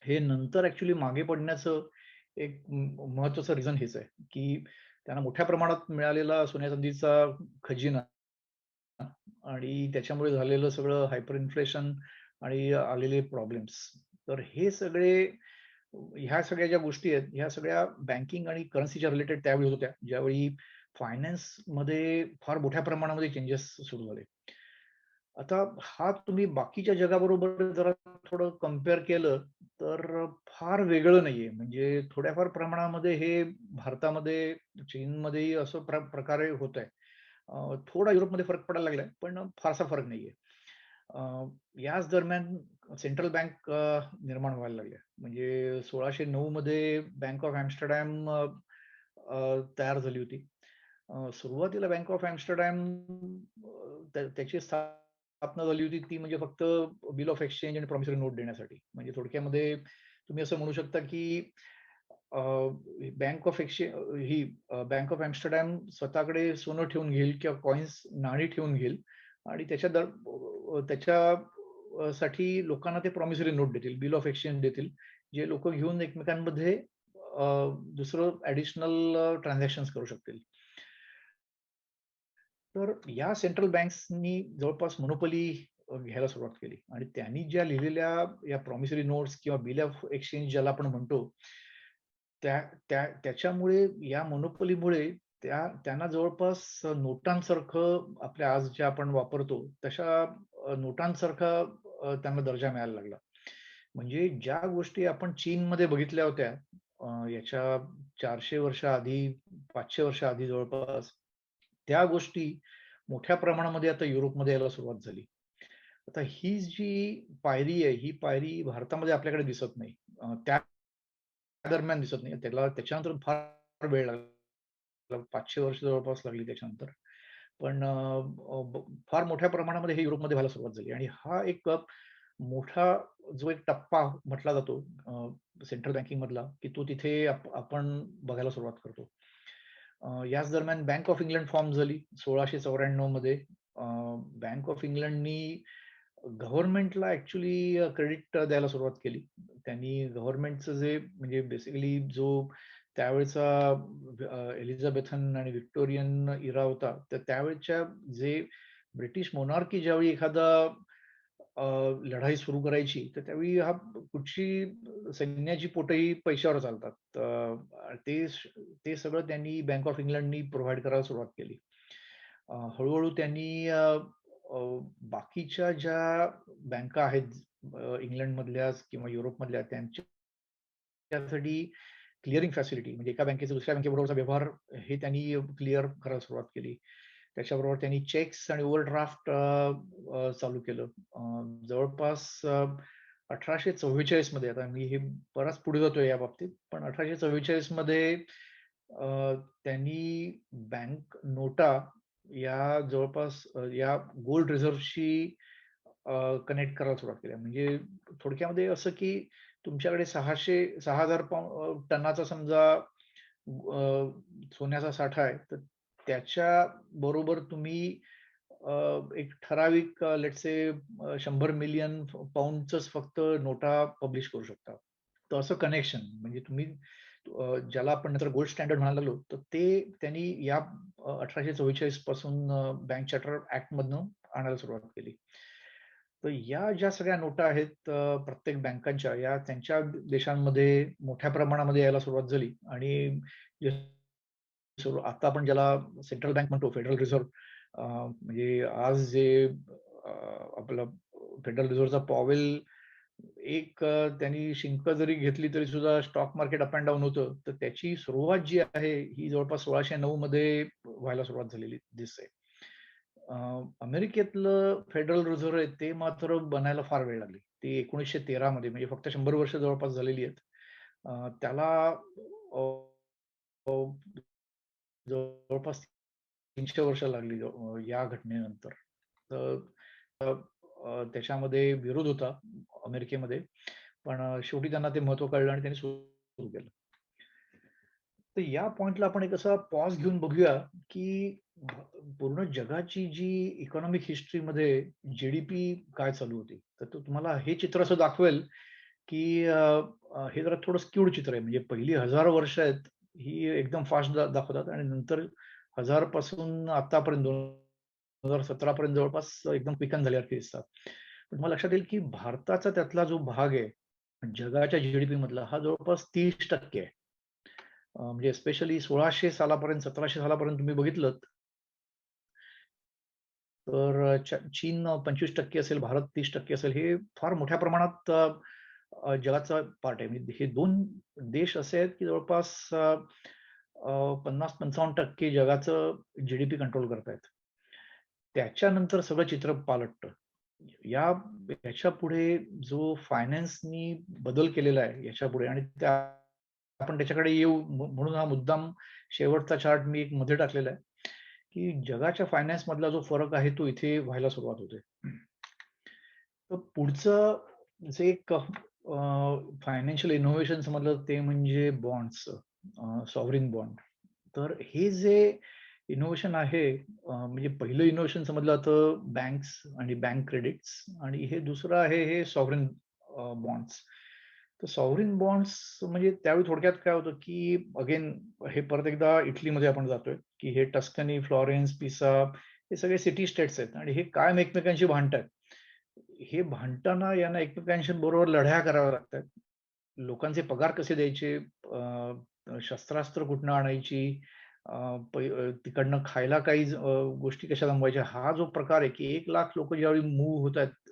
हे नंतर ॲक्चुअली मागे पडण्याचं एक महत्त्वाचं रिझन हेच आहे, की त्यांना मोठ्या प्रमाणात मिळालेला सोन्या-चांदीचा खजिना आणि त्याच्यामुळे झालेलं सगळं हायपर इन्फ्लेशन आणि आलेले प्रॉब्लेम्स. तर हे सगळे, ह्या सगळ्या ज्या गोष्टी आहेत, ह्या सगळ्या बँकिंग आणि करन्सीच्या रिलेटेड त्यावेळी होत्या, ज्यावेळी फायनान्समध्ये फार मोठ्या प्रमाणामध्ये चेंजेस सुरू झाले. आता हा तुम्ही बाकीच्या जगाबरोबर जरा थोडं कंपेअर केलं, तर फार वेगळं नाहीये. म्हणजे थोड्याफार प्रमाणामध्ये हे भारतामध्ये, चीनमध्येही असं प्रकारे होतंय. थोडा युरोपमध्ये फरक पडायला लागलाय, पण फारसा फरक नाहीये. अ, याच दरम्यान सेंट्रल बँक निर्माण व्हायला लागल्या. म्हणजे 1609 मध्ये बँक ऑफ एम्स्टरडॅम तयार झाली होती. सुरुवातीला बँक ऑफ एम्स्टरडॅम त्याची स्थापना झाली होती ती म्हणजे फक्त बिल ऑफ एक्सचेंज आणि प्रॉमिसरी नोट देण्यासाठी. म्हणजे थोडक्यामध्ये तुम्ही असं म्हणू शकता की बँक ऑफ एक्सचेंज ही बँक ऑफ एम्स्टरडॅम स्वतःकडे सोनं ठेवून घेईल किंवा कॉइन्स नाणी ठेवून घेईल आणि त्याच्या साठी लोकांना ते प्रॉमिसरी नोट देतील, बिल ऑफ एक्सचेंज देतील, जे लोक घेऊन एकमेकांमध्ये दुसरं ऍडिशनल ट्रान्झॅक्शन करू शकतील. तर या सेंट्रल बँक्सनी जवळपास मोनोपली घ्यायला सुरुवात केली आणि त्यांनी ज्या लिहिलेल्या या प्रॉमिसरी नोट्स किंवा बिल ऑफ एक्सचेंज ज्याला आपण म्हणतो, त्याच्यामुळे या मोनोपलीमुळे त्यांना जवळपास नोटांसारखं आपल्या आज ज्या आपण वापरतो तशा नोटांसारखा त्यांना दर्जा मिळायला लागला. म्हणजे ज्या गोष्टी आपण चीनमध्ये बघितल्या होत्या याच्या 400 वर्ष आधी, 500 वर्ष आधी जवळपास, त्या गोष्टी मोठ्या प्रमाणामध्ये आता युरोपमध्ये यायला सुरुवात झाली. आता ही जी पायरी आहे, ही पायरी भारतामध्ये आपल्याकडे दिसत नाही. त्या दरम्यान दिसत नाही. त्याच्यानंतर फार वेळ लागला. 500 वर्ष जवळपास लागली त्याच्यानंतर. पण फार मोठ्या प्रमाणामध्ये हे युरोपमध्ये व्हायला सुरुवात झाली आणि हा एक मोठा जो एक टप्पा म्हटला जातो सेंट्रल बँकिंग मधला, की तो तिथे आपण बघायला सुरुवात करतो. याच दरम्यान बँक ऑफ इंग्लंड फॉर्म झाली 1694 मध्ये. बँक ऑफ इंग्लंडनी गव्हर्नमेंटला ऍक्च्युली क्रेडिट द्यायला सुरुवात केली. त्यांनी गव्हर्नमेंटचं जे म्हणजे बेसिकली जो त्यावेळेचा एलिझाबेथन आणि व्हिक्टोरियन इरा होता, तर त्यावेळेच्या जे ब्रिटिश मोनार्की ज्यावेळी एखादा लढाई सुरू करायची, तर त्यावेळी हा कुठची सैन्याची पोटही पैशावर चालतात. ते सगळं त्यांनी बँक ऑफ इंग्लंडनी प्रोव्हाइड करायला सुरुवात केली. हळूहळू त्यांनी बाकीच्या ज्या बँका आहेत इंग्लंडमधल्या किंवा युरोपमधल्या त्यांच्यासाठी क्लिअरिंग फॅसिलिटी म्हणजे एका बँकेचा दुसऱ्या बँकेबरोबरचा व्यवहार हे त्यांनी क्लिअर करायला सुरुवात केली. त्याच्याबरोबर त्यांनी चेक्स आणि ओव्हरड्राफ्ट चालू केलं. जवळपास 1844 मध्ये, आता मी हे बराच पुढे जातोय या बाबतीत, पण 1844 मध्ये त्यांनी बँक नोटा या जवळपास या गोल्ड रिझर्व्हशी कनेक्ट करायला सुरुवात केली. म्हणजे थोडक्यामध्ये असं की तुमच्याकडे 6,000 टनाचा समजा सोन्याचा साठा आहे, तर त्याच्या बरोबर तुम्ही एक ठराविक लेट्स से 100 मिलियन पाऊंडच फक्त नोटा पब्लिश करू शकता. तर असं कनेक्शन म्हणजे तुम्ही ज्याला आपण नंतर गोल्ड स्टँडर्ड म्हणायला लागलो, तर ते त्यांनी या 1844 पासून बँक चार्टर ऍक्ट मधनं आणायला सुरुवात केली. तर या ज्या सगळ्या नोटा आहेत प्रत्येक बँकांच्या, या त्यांच्या देशांमध्ये मोठ्या प्रमाणामध्ये यायला सुरुवात झाली आणि आता आपण ज्याला सेंट्रल बँक म्हणतो, फेडरल रिझर्व्ह, म्हणजे आज जे आपलं फेडरल रिझर्व्हचा पॉवेल एक त्यांनी शिंक जरी घेतली तरी सुद्धा stock market up and down होतं, तर त्याची सुरुवात जी आहे ही जवळपास 1609 मध्ये व्हायला सुरुवात झालेली दिसते. अमेरिकेतलं फेडरल रिझर्व्ह आहे ते मात्र बनायला फार वेळ लागली. ती 1913 मध्ये, म्हणजे फक्त 100 वर्ष जवळपास झालेली आहेत. त्याला जवळपास 300 वर्ष लागली या घटनेनंतर. तर त्याच्यामध्ये विरोध होता अमेरिकेमध्ये, पण शेवटी त्यांना ते महत्व कळलं आणि त्यांनी सुरू केलं. तर या पॉइंटला आपण एक असा पॉज घेऊन बघूया की पूर्ण जगाची जी इकॉनॉमिक हिस्ट्रीमध्ये जीडीपी काय चालू होती. तर तो तुम्हाला हे चित्र असं दाखवेल की हे जरा थोडं स्क्यूड चित्र आहे. म्हणजे पहिली 1000 वर्ष आहेत ही एकदम फास्ट दाखवतात आणि नंतर 1000 पासून आतापर्यंत 2017 पर्यंत जवळपास एकदम क्विकन झाल्यासारखे दिसतात. पण तुम्हाला लक्षात येईल की भारताचा त्यातला जो भाग आहे जगाच्या जीडीपी मधला, हा जवळपास 30% आहे. म्हणजे स्पेशली 1600 सालापर्यंत, 1700 सालापर्यंत तुम्ही बघितलं तर चीन 25% असेल, भारत 30% असेल. हे फार मोठ्या प्रमाणात जगाचा पार्ट आहे. म्हणजे हे 2 देश असे आहेत, की जवळपास 50-55% जगाचं जी-डी-पी कंट्रोल करतायत. त्याच्यानंतर सगळं चित्र पालटतं. या याच्यापुढे जो फायनान्सनी बदल केलेला आहे याच्यापुढे आणि आपण त्याच्याकडे येऊ म्हणून हा मुद्दाम शेवटचा चार्ट मी एक मध्ये टाकलेला आहे, की जगाच्या फायनान्स मधला जो फरक आहे तो इथे व्हायला सुरुवात होते. तर पुढचं जे एक फायनान्शियल इनोव्हेशन्स मधलं ते म्हणजे बॉन्ड्स, सॉव्हरीन बॉन्ड. तर हे जे इनोव्हेशन आहे, म्हणजे पहिलं इनोव्हेशन समजलं जातं बँक्स आणि बँक क्रेडिट्स आणि हे दुसरं आहे हे सॉव्हरीन बॉन्ड्स. तर सॉव्हरीन बॉन्ड्स म्हणजे त्यावेळी थोडक्यात काय होतं, की अगेन हे परत एकदा इटलीमध्ये आपण जातोय, की हे टस्कनी, फ्लॉरेन्स, पिसा हे सगळे सिटी स्टेट्स आहेत आणि हे कायम एकमेकांशी भांडतायत. हे भांडताना यांना एकमेकांशी बरोबर लढ्या कराव्या लागतात. लोकांचे पगार कसे द्यायचे, शस्त्रास्त्र कुठनं आणायची, तिकडनं खायला काही गोष्टी कशा जमवायच्या, हा जो प्रकार आहे, की 1,00,000 लोकं ज्यावेळी मूव्ह होत आहेत,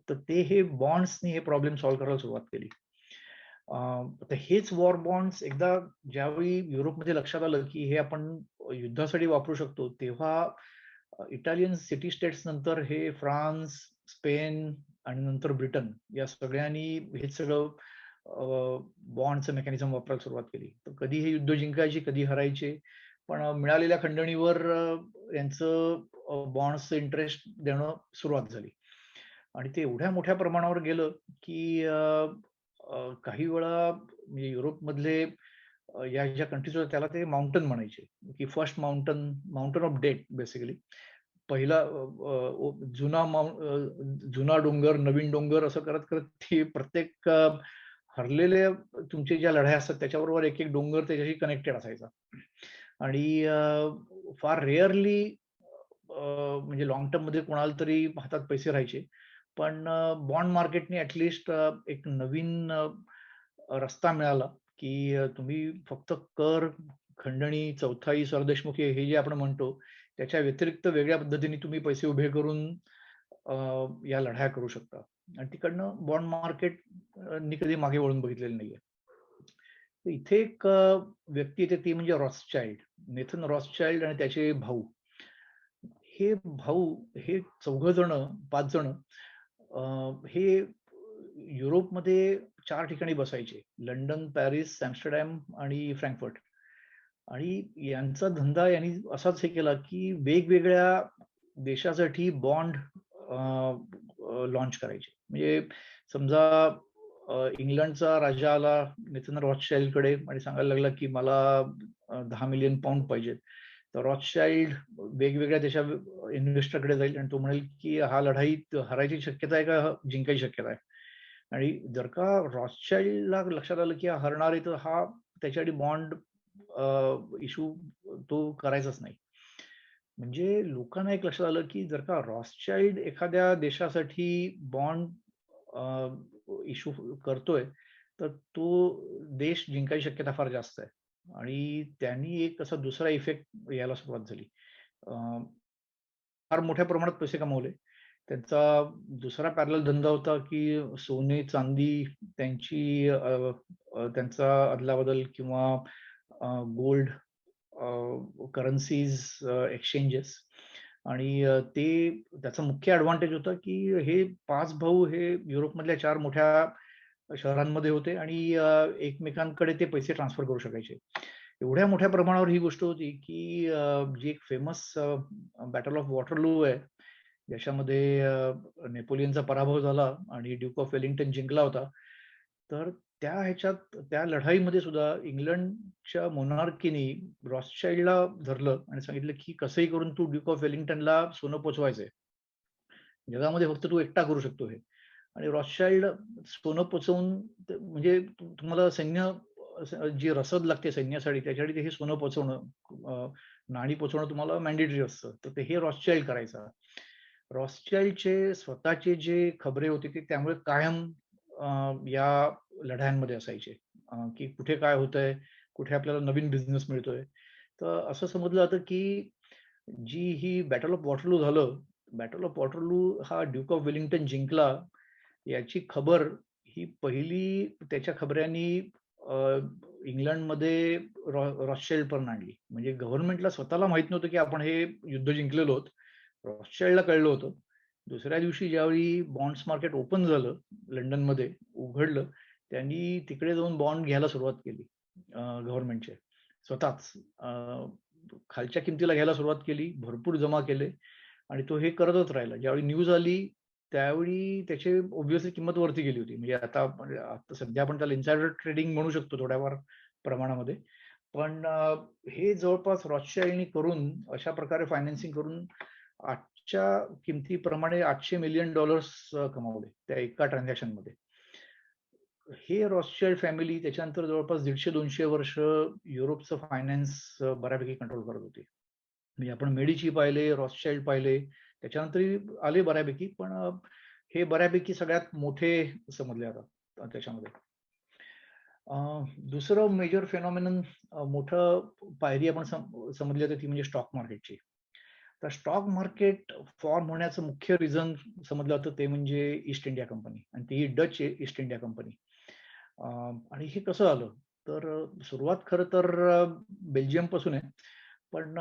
तर ते हे बॉन्ड्सनी हे प्रॉब्लेम सॉल्व्ह करायला सुरुवात केली. तर हेच वॉर बॉन्ड्स एकदा ज्यावेळी युरोपमध्ये लक्षात आलं, की हे आपण युद्धासाठी वापरू शकतो, तेव्हा इटालियन सिटी स्टेट्स नंतर हे फ्रान्स, स्पेन आणि नंतर ब्रिटन या सगळ्यांनी हे सगळं बॉन्डचं मेकॅनिझम वापरायला सुरुवात केली. तर कधी हे युद्ध जिंकायचे, कधी हरायचे. पण मिळालेल्या खंडणीवर यांचं बॉन्ड्सचं इंटरेस्ट देणं सुरुवात झाली. आणि ते एवढ्या मोठ्या प्रमाणावर गेलं, की काही वेळा म्हणजे युरोपमधले या ज्या कंट्रीज होत्या त्याला ते माउंटन म्हणायचे, की first mountain of debt basically. पहिला जुना डोंगर, नवीन डोंगर असं करत-करत ते प्रत्येक हरलेले तुमचे ज्या लढाई असतात त्याच्याबरोबर एक-एक डोंगर त्याच्याशी कनेक्टेड असायचा. आणि फार रेअरली म्हणजे लाँग टर्ममध्ये कोणाला तरी हातात पैसे राहायचे. पण बॉन्ड मार्केटने एक नवीन रस्ता मिळाला, की तुम्ही फक्त कर, खंडणी, चौथाई, सरदेशमुखी हे जे आपण म्हणतो, त्याच्या व्यतिरिक्त वेगळ्या पद्धतीने तुम्ही पैसे उभे करून अ, या लढाया करू शकता. आणि तिकडनं बॉन्ड मार्केट नी कधी मागे वळून बघितलेलं नाहीये. तर इथे एक व्यक्ती येते ती म्हणजे रॉथस्चाइल्ड. नेथन रॉथस्चाइल्ड आणि त्याचे भाऊ. हे भाऊ हे 5 जण हे युरोपमध्ये 4 ठिकाणी बसायचे. लंडन, पॅरिस, एम्स्टरडॅम आणि फ्रँकफर्ट. आणि यांचा धंदा यांनी असाच हे केला, की वेगवेगळ्या देशासाठी बॉन्ड लॉन्च करायचे. म्हणजे समजा इंग्लंडचा राजा आला नेथन रॉथस्चाइल्डकडे आणि सांगायला लागला, की मला 10 मिलियन पाउंड पाहिजेत. तर रॉथस्चाइल्ड वेगवेगळ्या इन्व्हेस्टरकडे जाईल आणि तो म्हणेल, की हा लढाईत हरायची शक्यता आहे का जिंकायची शक्यता आहे? आणि जर का रॉथस्चाइल्डला लक्षात आलं, की हा हरणार आहे, तर हा त्याच्यासाठी बॉन्ड इश्यू तो करायचाच नाही. म्हणजे लोकांना एक लक्षात आलं, की जर का रॉथस्चाइल्ड एखाद्या देशासाठी बॉन्ड इश्यू करतोय, तर तो देश जिंकायची शक्यता फार जास्त आहे. आणि त्यांनी एक असा दुसरा इफेक्ट यायला सुरुवात झाली. अ, फार मोठ्या प्रमाणात पैसे कमवले. त्यांचा दुसरा पॅरलल धंदा होता, की सोने, चांदी त्यांची त्यांचा अदलाबदल किंवा गोल्ड करन्सीज एक्सचेंजेस. आणि ते त्याचा मुख्य एडवांटेज होता, की हे 5 भाऊ हे युरोपमधल्या 4 मोठ्या शहरांमध्ये होते आणि एकमेकांकडे ते पैसे ट्रान्सफर करू शकायचे. एवढ्या मोठ्या प्रमाणावर ही गोष्ट होती, की जी एक फेमस बॅटल ऑफ वॉटरलू आहे, ज्याच्यामध्ये नेपोलियनचा पराभव झाला आणि ड्यूक ऑफ वेलिंग्टन जिंकला होता. तर त्या लढाईमध्ये सुद्धा इंग्लंडच्या मोनार्कीनी रॉथस्चाइल्डला धरलं आणि सांगितलं, की कसंही करून तू ड्यूक ऑफ वेलिंग्टनला सोनं पोहोचवायचंय. जगामध्ये फक्त तू एकटा करू शकतो हे. आणि रॉथस्चाइल्ड सोनं पोहचवून म्हणजे तुम्हाला जी रसद लागते सैन्यासाठी त्याच्यासाठी ते हे सोनं पोहचवणं, नाणी पोहचवणं तुम्हाला मॅन्डेटरी असतं. तर ते हे रॉथस्चाइल्ड करायचा. रॉथस्चाइल्डचे स्वतःचे जे खबरे होते ते त्यामुळे कायम या लढायांमध्ये असायचे. की कुठे काय होतंय, कुठे आपल्याला नवीन बिझनेस मिळतोय. तर असं समजलं जातं, की जी ही बॅटल ऑफ वॉटरलू झालं, बॅटल ऑफ वॉटरलू हा ड्यूक ऑफ वेलिंग्टन जिंकला याची खबर ही पहिली त्याच्या खबऱ्यांनी अ, इंग्लंडमध्ये रॉथशाइल्डपर्यंत आणली. म्हणजे गव्हर्नमेंटला स्वतःला माहीत नव्हतं, की आपण हे युद्ध जिंकलेलो आहोत. रॉथशाइल्डला कळलं होतं. दुसऱ्या दिवशी ज्यावेळी बॉन्ड्स मार्केट ओपन झालं लंडनमध्ये उघडलं, त्यांनी तिकडे जाऊन बॉन्ड घ्यायला सुरुवात केली गव्हर्नमेंटचे स्वतःच. खालच्या किमतीला घ्यायला सुरुवात केली, भरपूर जमा केले आणि तो हे करतच राहिला. ज्यावेळी न्यूज आली त्यावेळी त्याची ऑब्व्हियसली किंमत वरती गेली होती. म्हणजे आता सध्या आपण त्याला इन्साइडर ट्रेडिंग म्हणू शकतो थोड्याफार प्रमाणामध्ये. पण हे जवळपास रॉथशाइल्डनी करून अशा प्रकारे फायनान्सिंग करून आजच्या किमतीप्रमाणे $800 मिलियन कमावले त्या एका ट्रान्झॅक्शनमध्ये. हे रॉथशाइल्ड फॅमिली त्याच्यानंतर जवळपास 150-200 वर्ष युरोपचं फायनान्स बऱ्यापैकी कंट्रोल करत होती. म्हणजे आपण मेडिची पाहिले, रॉथशाइल्ड पाहिले, त्याच्यानंतरही आले बऱ्यापैकी, पण हे बऱ्यापैकी सगळ्यात मोठे समजले जातात त्याच्यामध्ये. दुसरं मेजर फेनॉमेनन मोठं पायरी आपण समजली जाते ती म्हणजे स्टॉक मार्केटची. तर स्टॉक मार्केट फॉर्म होण्याचं मुख्य रिझन समजलं जातं ते म्हणजे ईस्ट इंडिया कंपनी आणि ती डच ईस्ट इंडिया कंपनी. आणि हे कसं आलं? तर सुरुवात खरं तर बेल्जियमपासून आहे. पण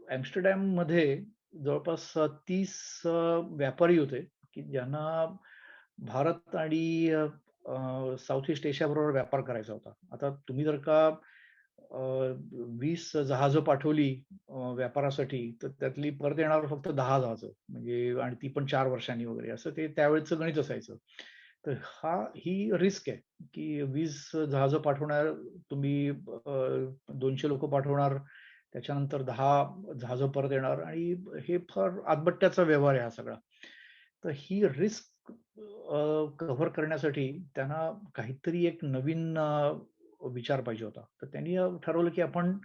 एम्स्टरडॅममध्ये जवळपास 30 व्यापारी होते, की ज्यांना भारत आणि साउथ ईस्ट एशियाबरोबर व्यापार करायचा होता. आता तुम्ही जर का 20 जहाजं पाठवली व्यापारासाठी, तर त्यातली परत येणार फक्त 10 जहाजं. म्हणजे आणि ती पण 4 वर्षांनी वगैरे असं ते त्यावेळेचं गणित असायचं. तर ही रिस्क आहे, की 20 जहाजं पाठवणार तुम्ही 200 लोकं पाठवणार, त्याच्यानंतर 10 जहाजं परत येणार आणि हे फार आतबट्ट्याचा व्यवहार आहे हा सगळा. तर ही रिस्क कव्हर करण्यासाठी त्यांना काहीतरी एक नवीन विचार पाहिजे होता. तर त्यांनी ठरवलं की आपण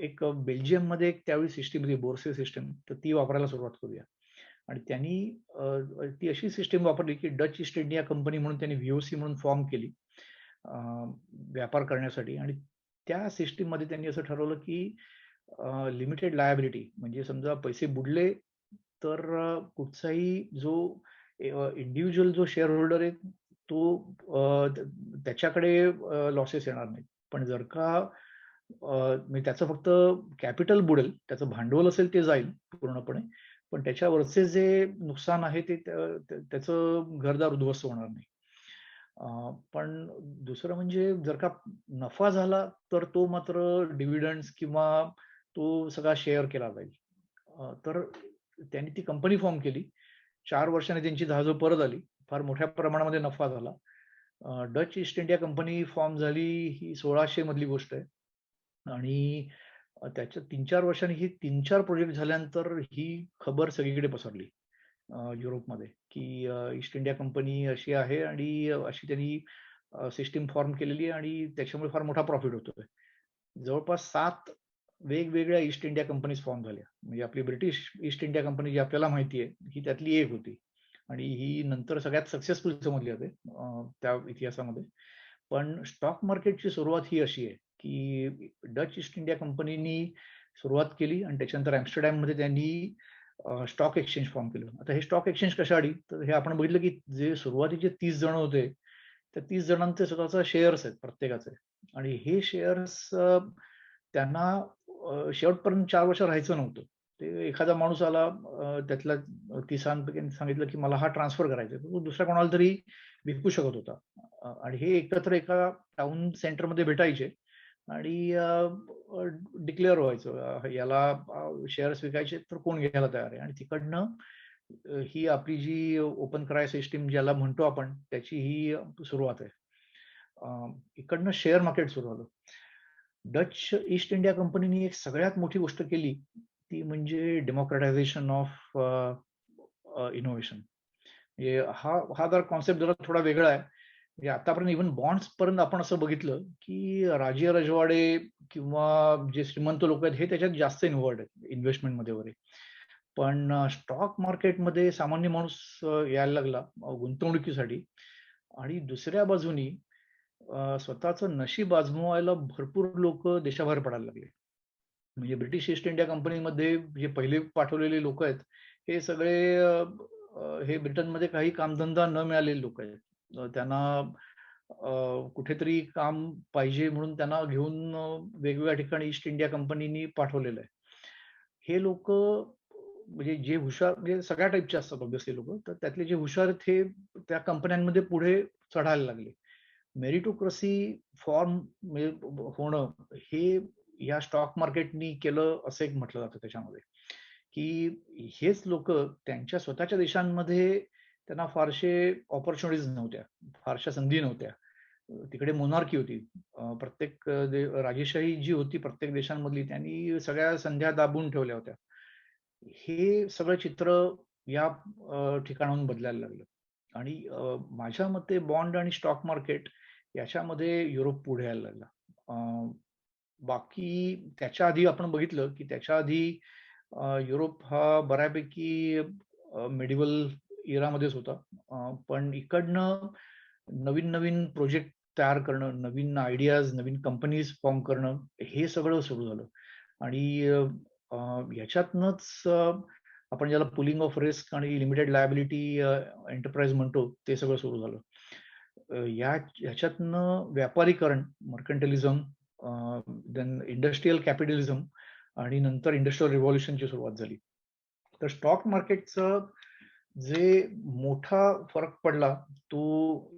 एक बेल्जियममध्ये एक त्यावेळी सिस्टम होती बोर्से सिस्टम, तर ती वापरायला सुरुवात करूया. आणि त्यांनी ती अशी सिस्टम वापरली की डच ईस्ट इंडिया कंपनी म्हणून त्यांनी व्ही-ओ-सी म्हणून फॉर्म केली अ, व्यापार करण्यासाठी आणि त्या सिस्टममध्ये त्यांनी असं ठरवलं की लिमिटेड लायबिलिटी म्हणजे समजा पैसे बुडले तर कुठचाही जो इंडिव्हिज्युअल जो शेअर होल्डर आहे तो त्याच्याकडे लॉसेस येणार नाहीत. पण जर का म्हणजे त्याचं फक्त कॅपिटल बुडेल, त्याचं भांडवल असेल ते जाईल पूर्णपणे. पण त्याच्यावरचे जे नुकसान आहे ते त्याचं घरदार उद्ध्वस्त होणार नाही. पण दुसरं म्हणजे जर का नफा झाला, तर तो मात्र डिव्हिडंड्स किंवा तो सगळा शेअर केला जाईल. तर त्यांनी ती कंपनी फॉर्म केली. 4 वर्षांनी त्यांची जहाजं परत आली. फार मोठ्या प्रमाणामध्ये नफा झाला. Dutch east India company form झाली ही 1600 मधली गोष्ट आहे. आणि त्याच्या 3-4 वर्षांनी ही 3-4 प्रोजेक्ट झाल्यानंतर ही खबर सगळीकडे पसरली युरोपमध्ये, की ईस्ट इंडिया कंपनी अशी आहे आणि अशी त्यांनी सिस्टम फॉर्म केलेली आहे आणि त्याच्यामुळे फार मोठा प्रॉफिट होतोय. जवळपास 7 वेगवेगळ्या ईस्ट इंडिया कंपनीज फॉर्म झाल्या. म्हणजे आपली ब्रिटिश ईस्ट इंडिया कंपनी जी आपल्याला माहिती आहे, ही त्यातली एक होती. आणि ही नंतर सगळ्यात सक्सेसफुल समजली जाते त्या इतिहासामध्ये. पण स्टॉक मार्केटची सुरुवात ही अशी आहे, की डच ईस्ट इंडिया कंपनीनी सुरुवात केली आणि त्याच्यानंतर एम्स्टरडॅममध्ये त्यांनी स्टॉक एक्सचेंज फॉर्म केलं. आता हे स्टॉक एक्सचेंज कशासाठी? तर हे आपण बघितलं, की जे सुरुवातीचे 30 जण होते, त्या 30 जणांचे स्वतःचे शेअर्स आहेत प्रत्येकाचे आणि हे शेअर्स त्यांना शेवटपर्यंत 4 वर्ष राहायचं नव्हतं. ते एखादा माणूस आला त्यातल्या 30 सांगितलं, की मला हा ट्रान्सफर करायचा आहे. तो दुसऱ्या कोणाला तरी विकू शकत होता. आणि हे एकत्र एका टाउन सेंटरमध्ये भेटायचे आणि डिक्लेअर व्हायचं याला शेअर्स विकायचे तर कोण घ्यायला तयार आहे आणि तिकडनं ही आपली जी ओपन क्राय सिस्टीम ज्याला म्हणतो आपण त्याची ही सुरुवात आहे. इकडनं शेअर मार्केट सुरू झालं. डच ईस्ट इंडिया कंपनीने एक सगळ्यात मोठी गोष्ट केली ती म्हणजे डेमोक्रटायझेशन ऑफ इनोव्हेशन. म्हणजे हा हा जर कॉन्सेप्ट जरा थोडा वेगळा आहे. म्हणजे आतापर्यंत इव्हन बॉन्ड्स पर्यंत आपण असं बघितलं, की राजे रजवाडे किंवा जे श्रीमंत लोक आहेत हे त्याच्यात जास्त इन्व्हॉल्व्ड आहेत इन्व्हेस्टमेंटमध्ये वगैरे. पण स्टॉक मार्केटमध्ये सामान्य माणूस यायला लागला गुंतवणुकीसाठी आणि दुसऱ्या बाजूनी स्वतःचं नशीब आजमावायला भरपूर लोक देशाबाहेर पडायला लागले. म्हणजे ब्रिटिश ईस्ट इंडिया कंपनीमध्ये जे पहिले पाठवलेले लोक आहेत, हे सगळे हे ब्रिटनमध्ये काही कामधंदा न मिळालेले लोक आहेत. त्यांना कुठेतरी काम पाहिजे म्हणून त्यांना घेऊन वेगवेगळ्या ठिकाणी ईस्ट इंडिया कंपनीनी पाठवलेलं आहे. हे लोक म्हणजे जे हुशार म्हणजे सगळ्या टाईपचे असतात ऑब्व्हियसली लोक, तर त्यातले जे हुशार आहेत हे त्या कंपन्यांमध्ये पुढे चढायला लागले. मेरिटोक्रेसी फॉर्म म्हणजे होणं हे या स्टॉक मार्केटनी केलं असं एक म्हटलं जातं त्याच्यामध्ये, की हेच लोक त्यांच्या स्वतःच्या देशांमध्ये त्यांना फारशे अपॉर्च्युनिटीज नव्हत्या, फारशा संधी नव्हत्या. तिकडे मोनार्की होती. प्रत्येक राजेशाही जी होती प्रत्येक देशांमधली त्यांनी सगळ्या संध्या दाबून ठेवल्या होत्या. हे सगळं चित्र या ठिकाणाहून बदलायला लागलं आणि माझ्या मते बॉन्ड आणि स्टॉक मार्केट याच्यामध्ये युरोप पुढे यायला लागला. बाकी त्याच्या आधी आपण बघितलं, की त्याच्या आधी युरोप हा बऱ्यापैकी मेडिव्हल इरामध्येच होता. पण इकडनं नवीन-नवीन प्रोजेक्ट तयार करणं, नवीन आयडियाज, नवीन कंपनीज फॉर्म करणं, हे सगळं सुरू झालं आणि ह्याच्यातनंच आपण ज्याला पुलिंग ऑफ रिस्क आणि लिमिटेड लायबिलिटी एंटरप्राइज म्हणतो, ते सगळं सुरू झालं. ह्याच्यातनं व्यापारीकरण, मर्कंटलिझम, देन इंडस्ट्रियल कॅपिटलिझम आणि नंतर इंडस्ट्रियल रिव्हॉल्युशनची सुरुवात झाली. तर स्टॉक मार्केटचं जे मोठा फरक पडला, तो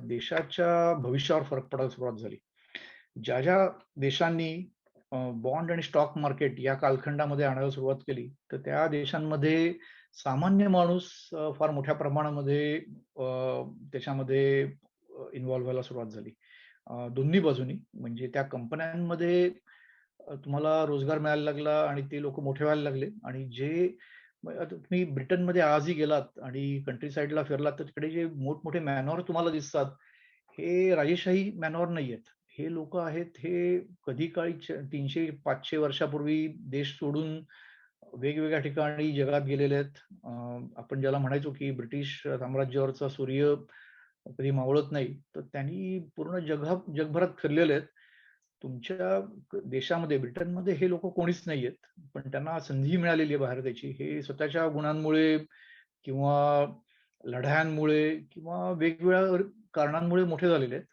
देशाच्या भविष्यावर फरक पडायला सुरुवात झाली. ज्या देशांनी बॉन्ड आणि स्टॉक मार्केट या कालखंडामध्ये आणायला सुरुवात केली, तर त्या देशांमध्ये सामान्य माणूस फार मोठ्या प्रमाणामध्ये त्याच्यामध्ये इन्व्हॉल्व व्हायला सुरुवात झाली. दोन्ही बाजूनी म्हणजे त्या कंपन्यांमध्ये तुम्हाला रोजगार मिळायला लागला आणि ते लोक मोठे व्हायला लागले आणि जे आता तुम्ही ब्रिटनमध्ये आजही गेलात आणि कंट्री साइडला फिरलात तर तिकडे जे मोठमोठे मॅनॉर तुम्हाला दिसतात, हे राजेशाही मॅनॉर नाहीयेत. हे लोक आहेत हे कधी काळी 300-500 वर्षापूर्वी देश सोडून वेगवेगळ्या ठिकाणी जगात गेलेले आहेत. आपण ज्याला म्हणायचो की ब्रिटिश साम्राज्यावरचा सूर्य कधी मावळत नाही, तर त्यांनी पूर्ण जगभरात फिरलेले आहेत. तुमच्या देशामध्ये ब्रिटनमध्ये हे लोक कोणीच नाहीयेत, पण त्यांना संधी मिळालेली आहे बाहेर त्याची. हे स्वतःच्या गुणांमुळे किंवा लढायांमुळे किंवा वेगवेगळ्या कारणांमुळे मोठे झालेले आहेत.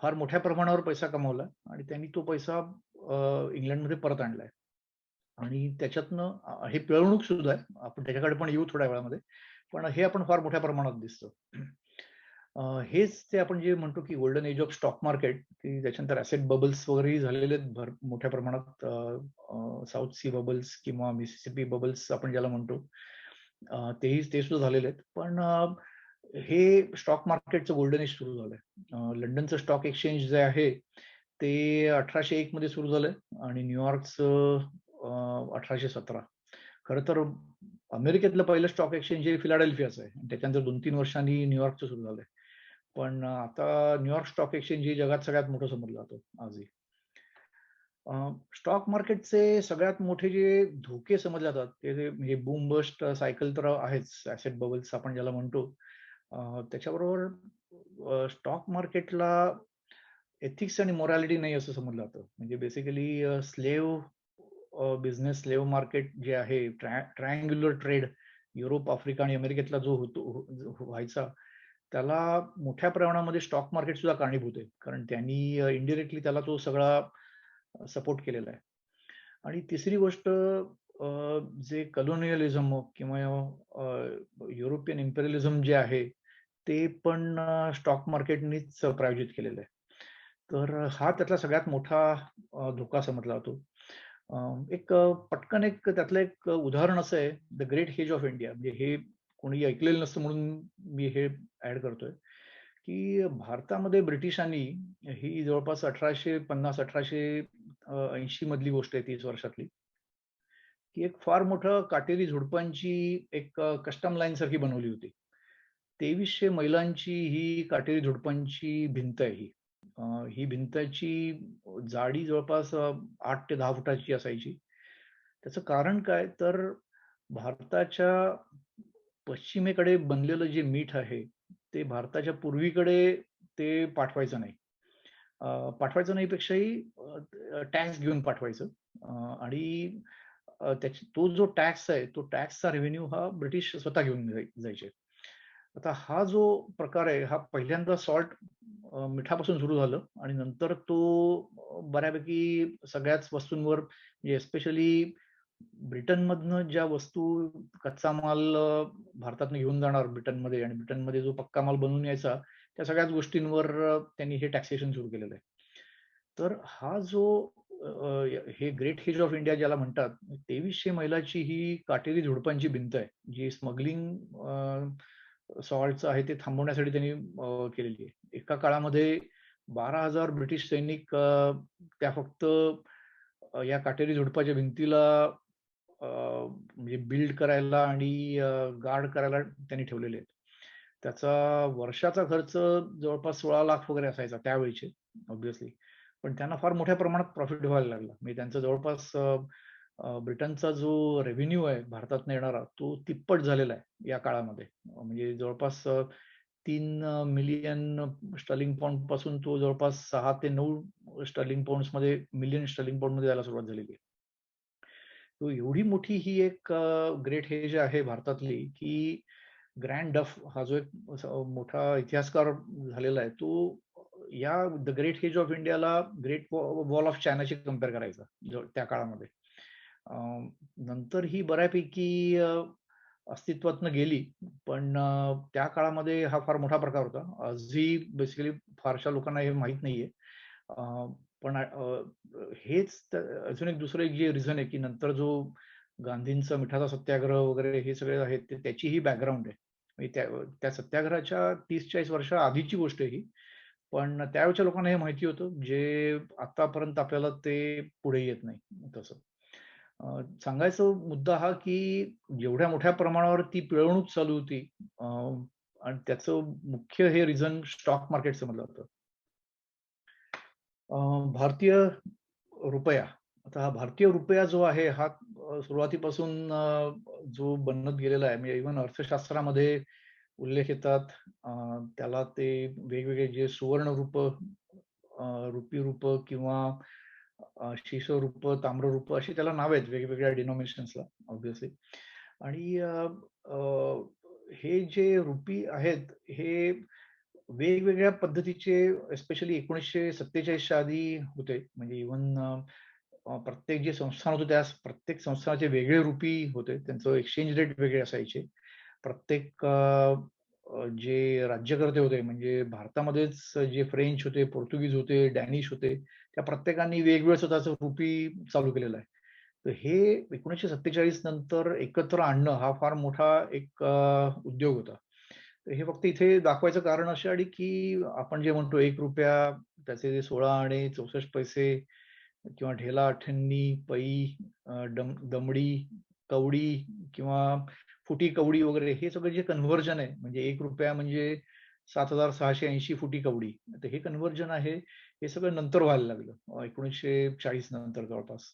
फार मोठ्या प्रमाणावर पैसा कमावला आणि त्यांनी तो पैसा इंग्लंडमध्ये परत आणलाय आणि त्याच्यातनं हे पिळवणूक सुद्धा आहे. आपण त्याच्याकडे पण येऊ थोड्या वेळामध्ये. पण हे आपण फार मोठ्या प्रमाणात दिसतं. हेच ते आपण जे म्हणतो की golden age of stock market, की त्याच्यानंतर ॲसेट बबल्स वगैरेही झालेले आहेत मोठ्या प्रमाणात. साऊथ सी बबल्स किंवा मिसिसिपी बबल्स आपण ज्याला म्हणतो, ते सुद्धा झालेले आहेत. पण हे स्टॉक मार्केटचं गोल्डन एज सुरू झालंय. लंडनचं स्टॉक एक्सचेंज जे आहे, ते 1801 मध्ये सुरू झालंय आणि न्यूयॉर्कचं 1817. खरं तर अमेरिकेतलं पहिलं स्टॉक एक्सचेंज हे फिलाडेल्फियाचं आहे. त्याच्यानंतर 2-3 वर्षांनी न्यूयॉर्कचं सुरू झालंय. पण आता न्यूयॉर्क स्टॉक एक्सचेंज हे जगात सगळ्यात मोठं समजलं जातं आजही. स्टॉक मार्केटचे सगळ्यात मोठे जे धोके समजले जातात, ते म्हणजे बूम बस्ट सायकल तर आहेच, ॲसेट बबल्स आपण ज्याला म्हणतो. त्याच्याबरोबर स्टॉक मार्केटला एथिक्स आणि मोरॅलिटी नाही असं समजलं जातं. म्हणजे बेसिकली बिझनेस स्लेव्ह मार्केट जे आहे, ट्रायंग्युलर ट्रेड युरोप, आफ्रिका आणि अमेरिकेतला जो व्हायचा, त्याला मोठ्या प्रमाणामध्ये स्टॉक मार्केट सुद्धा कारणीभूत आहे. कारण त्यांनी इनडायरेक्टली त्याला तो सगळा सपोर्ट केलेला आहे. आणि तिसरी गोष्ट जे कलोनियलिझम किंवा युरोपियन इम्पेरियलिझम जे आहे, ते पण स्टॉक मार्केटनीच प्रायोजित केलेलं आहे. तर हा त्यातला सगळ्यात मोठा धोका समजला जातो. पटकन त्यातलं एक उदाहरण असं आहे, the great hedge of India. म्हणजे हे कोणी ऐकलेलं नसतं म्हणून मी हे ऍड करतोय, की भारतामध्ये ब्रिटिशांनी ही जवळपास 1850-1880 मधली गोष्ट आहे, 30 वर्षातली, की एक फार मोठं काटेरी झुडपांची एक कस्टम लाईन सारखी बनवली होती. 2300 मैलांची ही काटेरी झुडपांची भिंत आहे ही. ही भिंतची जाडी जवळपास 8 ते 10 फुटाची असायची. त्याचं कारण काय तर भारताच्या पश्चिमेकडे बनलेलं जे मीठ आहे, ते भारताच्या पूर्वीकडे ते पाठवायचं नाही. पाठवायचं नाही पेक्षाही टॅक्स घेऊन पाठवायचं. आणि तो जो टॅक्स आहे, तो टॅक्सचा रेव्हेन्यू हा ब्रिटिश स्वतः घेऊन जायचे. आता हा जो प्रकार आहे, हा पहिल्यांदा मिठापासून सुरू झालं आणि नंतर तो बऱ्यापैकी सगळ्याच वस्तूंवर, म्हणजे एस्पेशली ब्रिटनमधनं ज्या वस्तू, कच्चा माल भारतातनं घेऊन जाणार ब्रिटनमध्ये आणि ब्रिटनमध्ये जो पक्का माल बनवून यायचा, त्या सगळ्याच गोष्टींवर त्यांनी हे टॅक्सेशन सुरू केलेलं आहे. तर हा जो हे ग्रेट हेज ऑफ इंडिया ज्याला म्हणतात, 2300 मैलाची ही काटेरी झुडपांची भिंत आहे, जी स्मगलिंग सॉल्टचं आहे ते थांबवण्यासाठी त्यांनी केलेली आहे. एका काळामध्ये 12,000 ब्रिटिश सैनिक त्या फक्त या काटेरी झुडपाच्या भिंतीला म्हणजे बिल्ड करायला आणि गार्ड करायला त्यांनी ठेवलेले आहेत. त्याचा वर्षाचा खर्च जवळपास 16 लाख वगैरे असायचा त्यावेळचे, ऑब्व्हियसली. पण त्यांना फार मोठ्या प्रमाणात प्रॉफिट व्हायला लागला. म्हणजे त्यांचं जवळपास ब्रिटनचा जो रेव्हेन्यू आहे भारतातनं येणारा, तो तिप्पट झालेला आहे या काळामध्ये. म्हणजे जवळपास 3 मिलियन स्टर्लिंग पाउंड पासून तो जवळपास 6 ते 9 स्टर्लिंग पाउंड्समध्ये, मिलियन स्टर्लिंग पाउंडमध्ये जायला सुरुवात झालेली आहे. तो एवढी मोठी ही एक ग्रेट हेज आहे भारतातली, की ग्रँड डफ हा जो एक मोठा इतिहासकार झालेला आहे, तो या द ग्रेट हेज ऑफ इंडियाला ग्रेट वॉल ऑफ चायनाशी कंपेअर करायचा त्या काळामध्ये. नंतर ही बऱ्यापैकी अस्तित्वातनं गेली, पण त्या काळामध्ये हा फार मोठा प्रकार होता. आजही बेसिकली फारशा लोकांना हे माहीत नाहीये. पण अजून एक दुसरं एक जे रिझन आहे, की नंतर जो गांधींचा मिठाचा सत्याग्रह वगैरे हे सगळे आहेत, त्याची ही बॅकग्राऊंड आहे. म्हणजे त्या सत्याग्रहाच्या 30-40 वर्षा आधीची गोष्ट आहे ही. पण त्यावेळच्या लोकांना हे माहिती होतं, जे आतापर्यंत आपल्याला ते पुढे येत नाही तसं. सांगायचा मुद्दा हा, की जेवढ्या मोठ्या प्रमाणावर ती पिळवणूक चालू होती, आणि त्याचं मुख्य हे रिझन स्टॉक मार्केट समजलं जातं. भारतीय रुपया. आता हा भारतीय रुपया जो आहे, हा सुरुवातीपासून जो बनत गेलेला आहे, म्हणजे इव्हन अर्थशास्त्रामध्ये उल्लेख येतात. त्याला ते वेगवेगळे जे सुवर्ण रूप, रुपी रूप किंवा शिश रूप, ताम्र रूप अशी त्याला नाव आहेत वेगवेगळ्या डिनॉमिनेशन्सला, ऑब्व्हियसली. आणि हे जे रुपी आहेत, हे वेगवेगळ्या पद्धतीचे एस्पेशली 1947च्या आधी होते. म्हणजे इव्हन प्रत्येक जे संस्थान होतं, त्या प्रत्येक संस्थानाचे वेगळे रुपी होते. त्यांचं एक्सचेंज रेट वेगळे असायचे. प्रत्येक जे राज्यकर्ते होते, म्हणजे भारतामध्येच जे फ्रेंच होते, पोर्तुगीज होते, डॅनिश होते, त्या प्रत्येकाने वेगवेगळं स्वतःचं रुपी चालू केलेलं आहे. तर हे 1947 नंतर एकत्र आणणं हा फार मोठा एक उद्योग होता. तर हे फक्त इथे दाखवायचं कारण अशासाठी, की आपण जे म्हणतो ₹1 त्याचे जे 16 आणे 64 पैसे किंवा ढेला, अठ्ठ्याण्णी, पै, दमडी, कवडी किंवा फुटी कवडी वगैरे, हे सगळं जे कन्व्हर्जन आहे, म्हणजे ₹1 म्हणजे 7,680 फुटी कवडी. तर हे कन्व्हर्जन आहे, हे सगळं नंतर व्हायला लागलं 1940 नंतर जवळपास.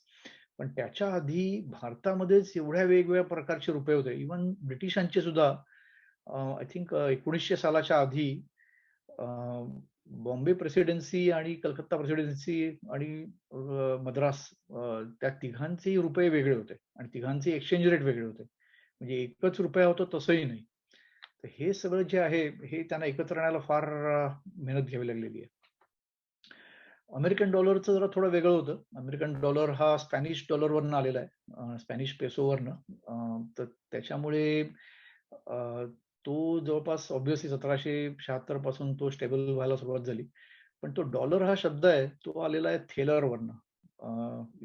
पण त्याच्या आधी भारतामध्येच एवढ्या वेगवेगळ्या प्रकारचे रुपये होते. इव्हन ब्रिटिशांचे सुद्धा आय थिंक 1900 सालाच्या आधी बॉम्बे प्रेसिडेन्सी आणि कलकत्ता प्रेसिडेन्सी आणि मद्रास, त्या तिघांचेही रुपये वेगळे होते आणि तिघांचे एक्सचेंज रेट वेगळे होते. म्हणजे एकच रुपया होता तसंही नाही. तर हे सगळं जे आहे, हे त्यांना एकत्र आणायला फार मेहनत घ्यावी लागलेली आहे. अमेरिकन डॉलरचं जरा थोडं वेगळं होतं. अमेरिकन डॉलर हा स्पॅनिश डॉलरवरनं आलेला आहे, स्पॅनिश पेसोवरनं. तर त्याच्यामुळे तो जवळपास ऑब्व्हियसली 1776 पासून तो स्टेबल व्हायला सुरुवात झाली. पण तो डॉलर हा शब्द आहे, तो आलेला आहे थेलरवरनं.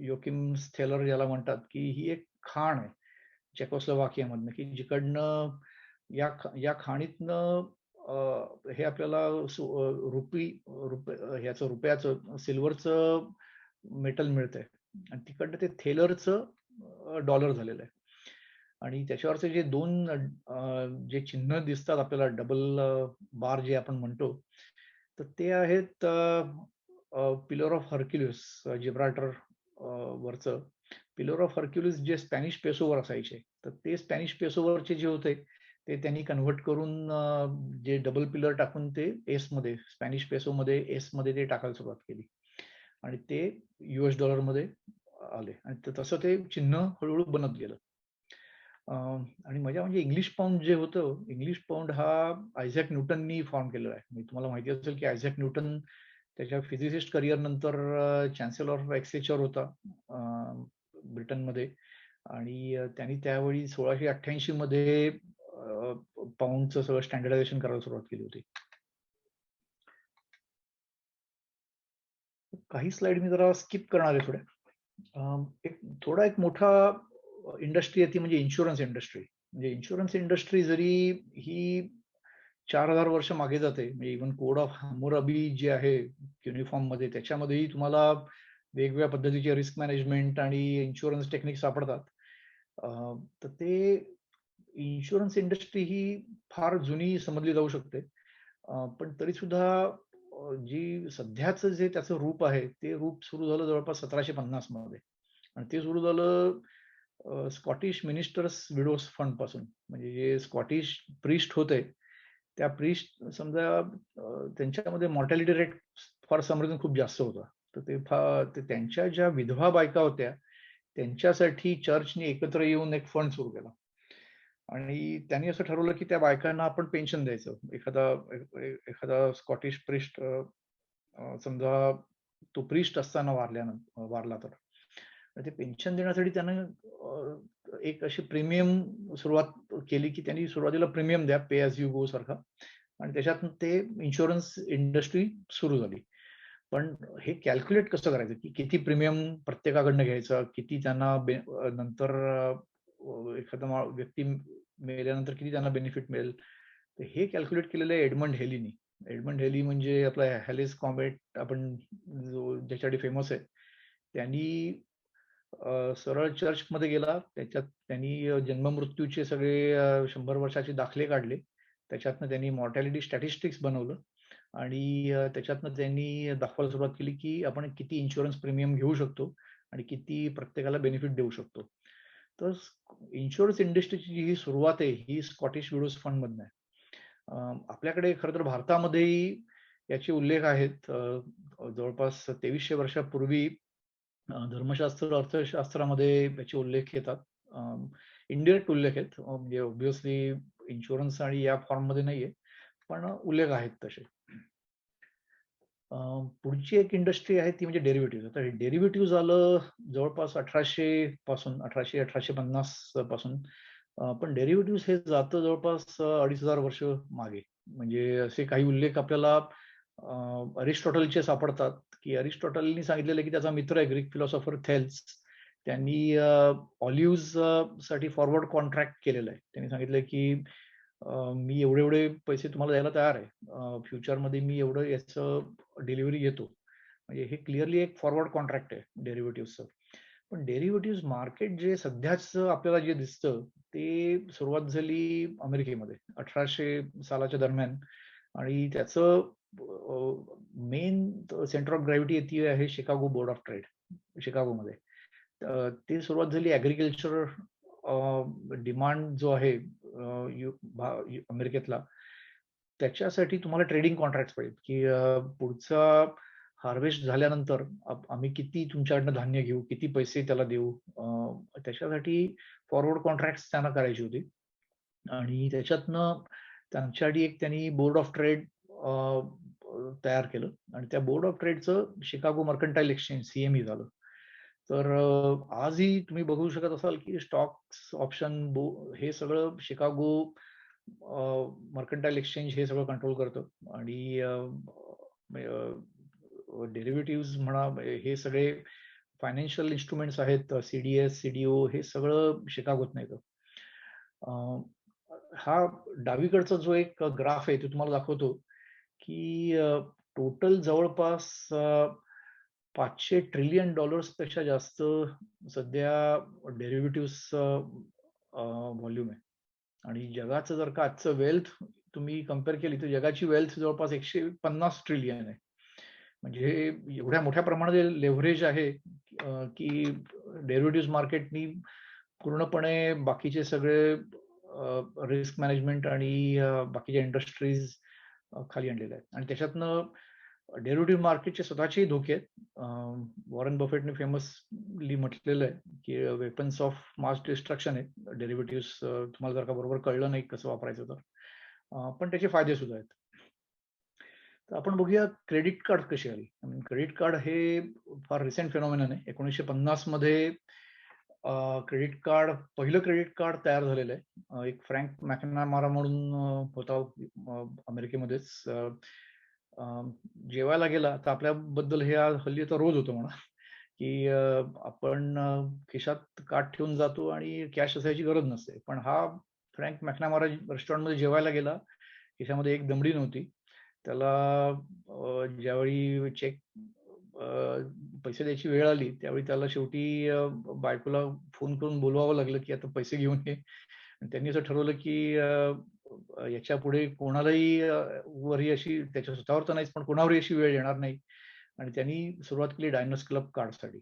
योकिम थेलर ज्याला म्हणतात, की ही एक खाण आहे चेकोस्लोवाकियामधनं, की जिकडनं या खाणीतनं हे आपल्याला ह्याचं रुपयाचं, सिल्वरचं मेटल मिळतंय आणि तिकडनं ते थेलरचं डॉलर झालेलं आहे. आणि त्याच्यावरचे जे 2 जे चिन्ह दिसतात आपल्याला, डबल बार जे आपण म्हणतो, तर ते आहेत पिलर ऑफ हर्क्युलिस, जिब्राल्टर वरचं पिलर ऑफ हर्क्युलिस, जे स्पॅनिश पेसोवर असायचे. तर ते स्पॅनिश पेसोवरचे जे होते, ते त्यांनी कन्व्हर्ट करून जे डबल पिलर टाकून ते एसमध्ये, स्पॅनिश पेसोमध्ये एसमध्ये ते टाकायला सुरुवात केली आणि ते US डॉलरमध्ये आले आणि तसं ते चिन्ह हळूहळू बनत गेलं. आणि मजा म्हणजे इंग्लिश पाऊंड जे होतं, इंग्लिश पाऊंड हा आयझॅक न्यूटननी फॉर्म केलेला आहे. म्हणजे तुम्हाला माहिती असेल की आयझॅक न्यूटन त्याच्या फिजिसिस्ट करिअर नंतर चान्सेलर ऑफ एक्सेचर होता ब्रिटनमध्ये आणि त्यांनी त्यावेळी 1688 मध्ये पाऊंडचं सगळं स्टँडर्डायझेशन करायला सुरुवात केली होती. काही स्लाइड मी जरा स्किप करणार आहे थोड्या. एक मोठा इंडस्ट्री आहे ती म्हणजे इन्शुरन्स इंडस्ट्री. म्हणजे इन्शुरन्स इंडस्ट्री जरी ही 4000 वर्ष मागे जाते, म्हणजे इव्हन कोड ऑफ हम्मुराबी जे आहे युनिफॉर्ममध्ये त्याच्यामध्येही तुम्हाला वेगवेगळ्या पद्धतीचे रिस्क मॅनेजमेंट आणि इन्शुरन्स टेक्निक सापडतात. तर ते इन्शुरन्स इंडस्ट्री ही फार जुनी समजली जाऊ शकते. पण तरी सुद्धा जी सध्याचं जे त्याचं रूप आहे, ते रूप सुरू झालं जवळपास 1750 मध्ये आणि ते सुरू झालं स्कॉटिश मिनिस्टर्स विडोज फंड पासून. म्हणजे जे स्कॉटिश प्रीस्ट होते, त्या प्रीस्ट समजा त्यांच्यामध्ये mortality rate for some reason खूप जास्त होता. तर ते त्यांच्या ज्या विधवा बायका होत्या, त्यांच्यासाठी चर्चने एकत्र येऊन एक फंड सुरू केला. आणि त्यांनी असं ठरवलं की त्या बायकांना आपण पेन्शन द्यायचं. एखादा स्कॉटिश प्रीस्ट समजा तो प्रीस्ट असताना वारला तर. ते पेन्शन देण्यासाठी त्यानं एक अशी प्रीमियम सुरुवात केली की त्यांनी सुरुवातीला प्रीमियम द्या, पे ॲज यू गो सारखा आणि त्याच्यातून ते इन्शुरन्स इंडस्ट्री सुरू झाली. पण हे कॅल्क्युलेट कसं करायचं की किती प्रीमियम प्रत्येकाकडनं घ्यायचं, किती त्यांना नंतर एखादा व्यक्ती मेल्यानंतर किती त्यांना बेनिफिट मिळेल. तर हे कॅल्क्युलेट केलेलं आहे एडमंड हेलीनी. एडमंड हेली म्हणजे आपला हॅलेस कॉमेट आपण ज्याच्यासाठी फेमस आहे. त्यांनी सरळ चर्चमध्ये गेला. त्याच्यात त्यांनी जन्म-मृत्यूचे सगळे 100 वर्षाचे दाखले काढले. त्याच्यातनं त्यांनी मॉर्टॅलिटी स्टॅटिस्टिक्स बनवलं आणि त्याच्यातनं त्यांनी दाखवायला सुरुवात केली, की आपण किती इन्शुरन्स प्रीमियम घेऊ शकतो आणि किती प्रत्येकाला बेनिफिट देऊ शकतो. तर इन्शुरन्स इंडस्ट्रीची जी सुरुवात आहे, ही स्कॉटिश विडोज फंडमधनं आहे. आपल्याकडे खरं तर भारतामध्येही याचे उल्लेख आहेत. जवळपास 2300 वर्षापूर्वी धर्मशास्त्र, अर्थशास्त्रामध्ये याचे उल्लेख येतात. इनडायरेक्ट उल्लेख आहेत. म्हणजे ऑब्व्हियसली इन्शुरन्स आणि या फॉर्ममध्ये नाहीये, पण उल्लेख आहेत तसे. पुढची एक इंडस्ट्री आहे ती म्हणजे डेरिव्हेटिव्ह. आता हे डेरिव्हेटिव्ह आलं जवळपास 1800 पासून 1850 पासून. पण डेरिव्हेटिव्ह हे जातं जवळपास 2500 वर्ष मागे. म्हणजे असे काही उल्लेख आपल्याला अरिस्टॉटलचे सापडतात, की अरिस्टॉटलनी सांगितलेलं की त्याचा मित्र आहे ग्रीक फिलॉसॉफर थेल्स. त्यांनी ऑलिव्हज साठी फॉरवर्ड कॉन्ट्रॅक्ट केलेलं आहे. त्यांनी सांगितलं की मी एवढे पैसे तुम्हाला द्यायला तयार आहे. फ्युचरमध्ये मी एवढं याचं डिलिव्हरी घेतो. म्हणजे हे क्लिअरली एक फॉरवर्ड कॉन्ट्रॅक्ट आहे डेरिव्हेटिव्हचं. पण डेरिव्हेटिव्ह मार्केट जे सध्याच आपल्याला जे दिसतं, ते सुरुवात झाली अमेरिकेमध्ये 1800 सालाच्या दरम्यान आणि त्याचं मेन सेंटर ऑफ ग्रॅव्हिटी ती आहे शिकागो बोर्ड ऑफ ट्रेड, शिकागोमध्ये. ती सुरुवात झाली ॲग्रीकल्चर डिमांड जो आहे अमेरिकेतला, त्याच्यासाठी तुम्हाला ट्रेडिंग कॉन्ट्रॅक्ट्स पाहिजेत, की पुढचा हार्वेस्ट झाल्यानंतर आम्ही किती तुमच्याकडनं धान्य घेऊ, किती पैसे त्याला देऊ. त्याच्यासाठी फॉरवर्ड कॉन्ट्रॅक्ट्स त्यांना करायची होती आणि त्याच्यातनं त्यांच्यासाठी एक त्यांनी बोर्ड ऑफ ट्रेड तयार केलं आणि त्या बोर्ड ऑफ ट्रेडचं शिकागो मर्कंटाईल एक्सचेंज CME झालं. तर आजही तुम्ही बघू शकत असाल की स्टॉक्स, ऑप्शन हे सगळं शिकागो मर्कंटाईल एक्सचेंज हे सगळं कंट्रोल करतं आणि डेरिव्हेटिव्हज म्हणा, हे सगळे फायनान्शियल इन्स्ट्रुमेंट्स आहेत, CDS, CDO हे सगळं शिकागोतनं येतं. हा डावीकडचा जो एक ग्राफ आहे तो तुम्हाला दाखवतो, की टोटल जवळपास $500 ट्रिलियन पेक्षा जास्त सध्या डेरिव्हेटिव्हचं व्हॉल्यूम आहे. आणि जगाचं जर का आजचं वेल्थ तुम्ही कंपेअर केली तर जगाची वेल्थ जवळपास 150 ट्रिलियन आहे. म्हणजे एवढ्या मोठ्या प्रमाणात लेव्हरेज आहे की डेरिव्हेटिव्ह मार्केटनी पूर्णपणे बाकीचे सगळे रिस्क मॅनेजमेंट आणि बाकीच्या इंडस्ट्रीज खाली आणलेल्या आहेत आणि त्याच्यातनं डेरिव्हेटिव्ह मार्केटचे स्वतःचेही धोके आहेत. वॉरन बफेटने फेमसली म्हटलेलं आहे की वेपन्स ऑफ मास डिस्ट्रक्शन आहे डेरिव्हेटिव्ह. तुम्हाला जर का बरोबर कळलं नाही कसं वापरायचं तर पण त्याचे फायदे सुद्धा आहेत. तर आपण बघूया क्रेडिट कार्ड कशी आली. क्रेडिट कार्ड हे फार रिसेंट फिनॉमिनन आहे. 1950 मध्ये क्रेडिट कार्ड, पहिलं क्रेडिट कार्ड तयार झालेलं आहे. एक फ्रँक मॅकनामारा म्हणून होता अमेरिकेमध्येच. जेवायला गेला तर आपल्याबद्दल हे हल्ली तर रोज होतं म्हणा, की आपण खिशात कार्ड ठेवून जातो आणि कॅश असायची गरज नसते. पण हा फ्रँक मॅकनामारा रेस्टॉरंटमध्ये जेवायला गेला, खिशामध्ये एक दमडी नव्हती. त्याला ज्यावेळी पैसे द्यायची वेळ आली, त्यावेळी त्याला शेवटी बायकोला फोन करून बोलवावं लागलं, की आता पैसे घेऊन ये. आणि त्यांनी असं ठरवलं, की याच्यापुढे कोणालाही वरही अशी, त्याच्या स्वतःवर तर नाहीच, पण कोणावरही अशी वेळ येणार नाही. आणि त्यांनी सुरुवात केली डायनस क्लब कार्डसाठी.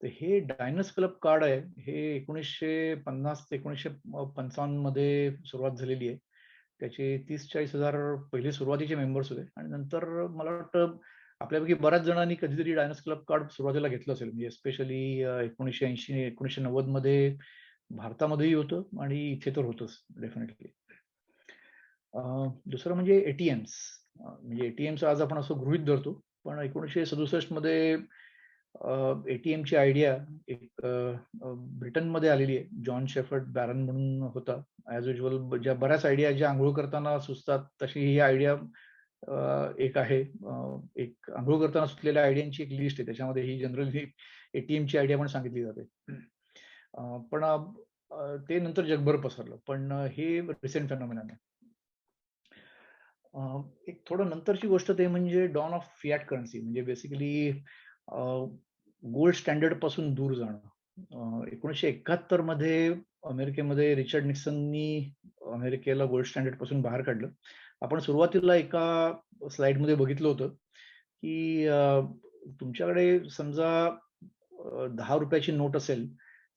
तर हे डायनस क्लब कार्ड आहे, हे 1950 ते 1955 मध्ये सुरुवात झालेली आहे. त्याचे 30-40 हजार पहिले सुरुवातीचे मेंबर्स होते आणि नंतर मला वाटतं आपल्यापैकी बऱ्याच जणांनी कधीतरी डायनस क्लब कार्ड सुरुवातीला घेतलं असेल. म्हणजे स्पेशली 1980-1990 मध्ये भारतामध्येही होतं आणि इथे तर होतंच डेफिनेटली. दुसरं म्हणजे एटीएम्स. म्हणजे एटीएम्स आज आपण असं गृहीत धरतो, पण 1967 मध्ये एटीएमची आयडिया एक ब्रिटनमध्ये आलेली आहे. जॉन शेफर्ड बॅरन म्हणून होता. ॲज युजुअल ज्या बऱ्याच आयडिया ज्या अंघोळ करताना सुचतात, तशी ही आयडिया एक आहे. एक अंघोळ करताना सुचलेल्या आयडियांची एक लिस्ट आहे. त्याच्यामध्ये ही जनरली एटीएमची आयडिया पण सांगितली जाते. पण ते नंतर जगभर पसरलं. पण हे रिसेंट फेनॉमेनॉन आहे. एक थोडं नंतरची गोष्ट ते म्हणजे डॉन ऑफ फियाट करन्सी. म्हणजे बेसिकली गोल्ड स्टँडर्ड पासून दूर जाणं. 1971 मध्ये अमेरिकेमध्ये रिचर्ड निक्सननी अमेरिकेला गोल्ड स्टँडर्ड पासून बाहेर काढलं. आपण सुरुवातीला एका स्लाइडमध्ये बघितलं होतं, की तुमच्याकडे समजा 10 रुपयाची नोट असेल,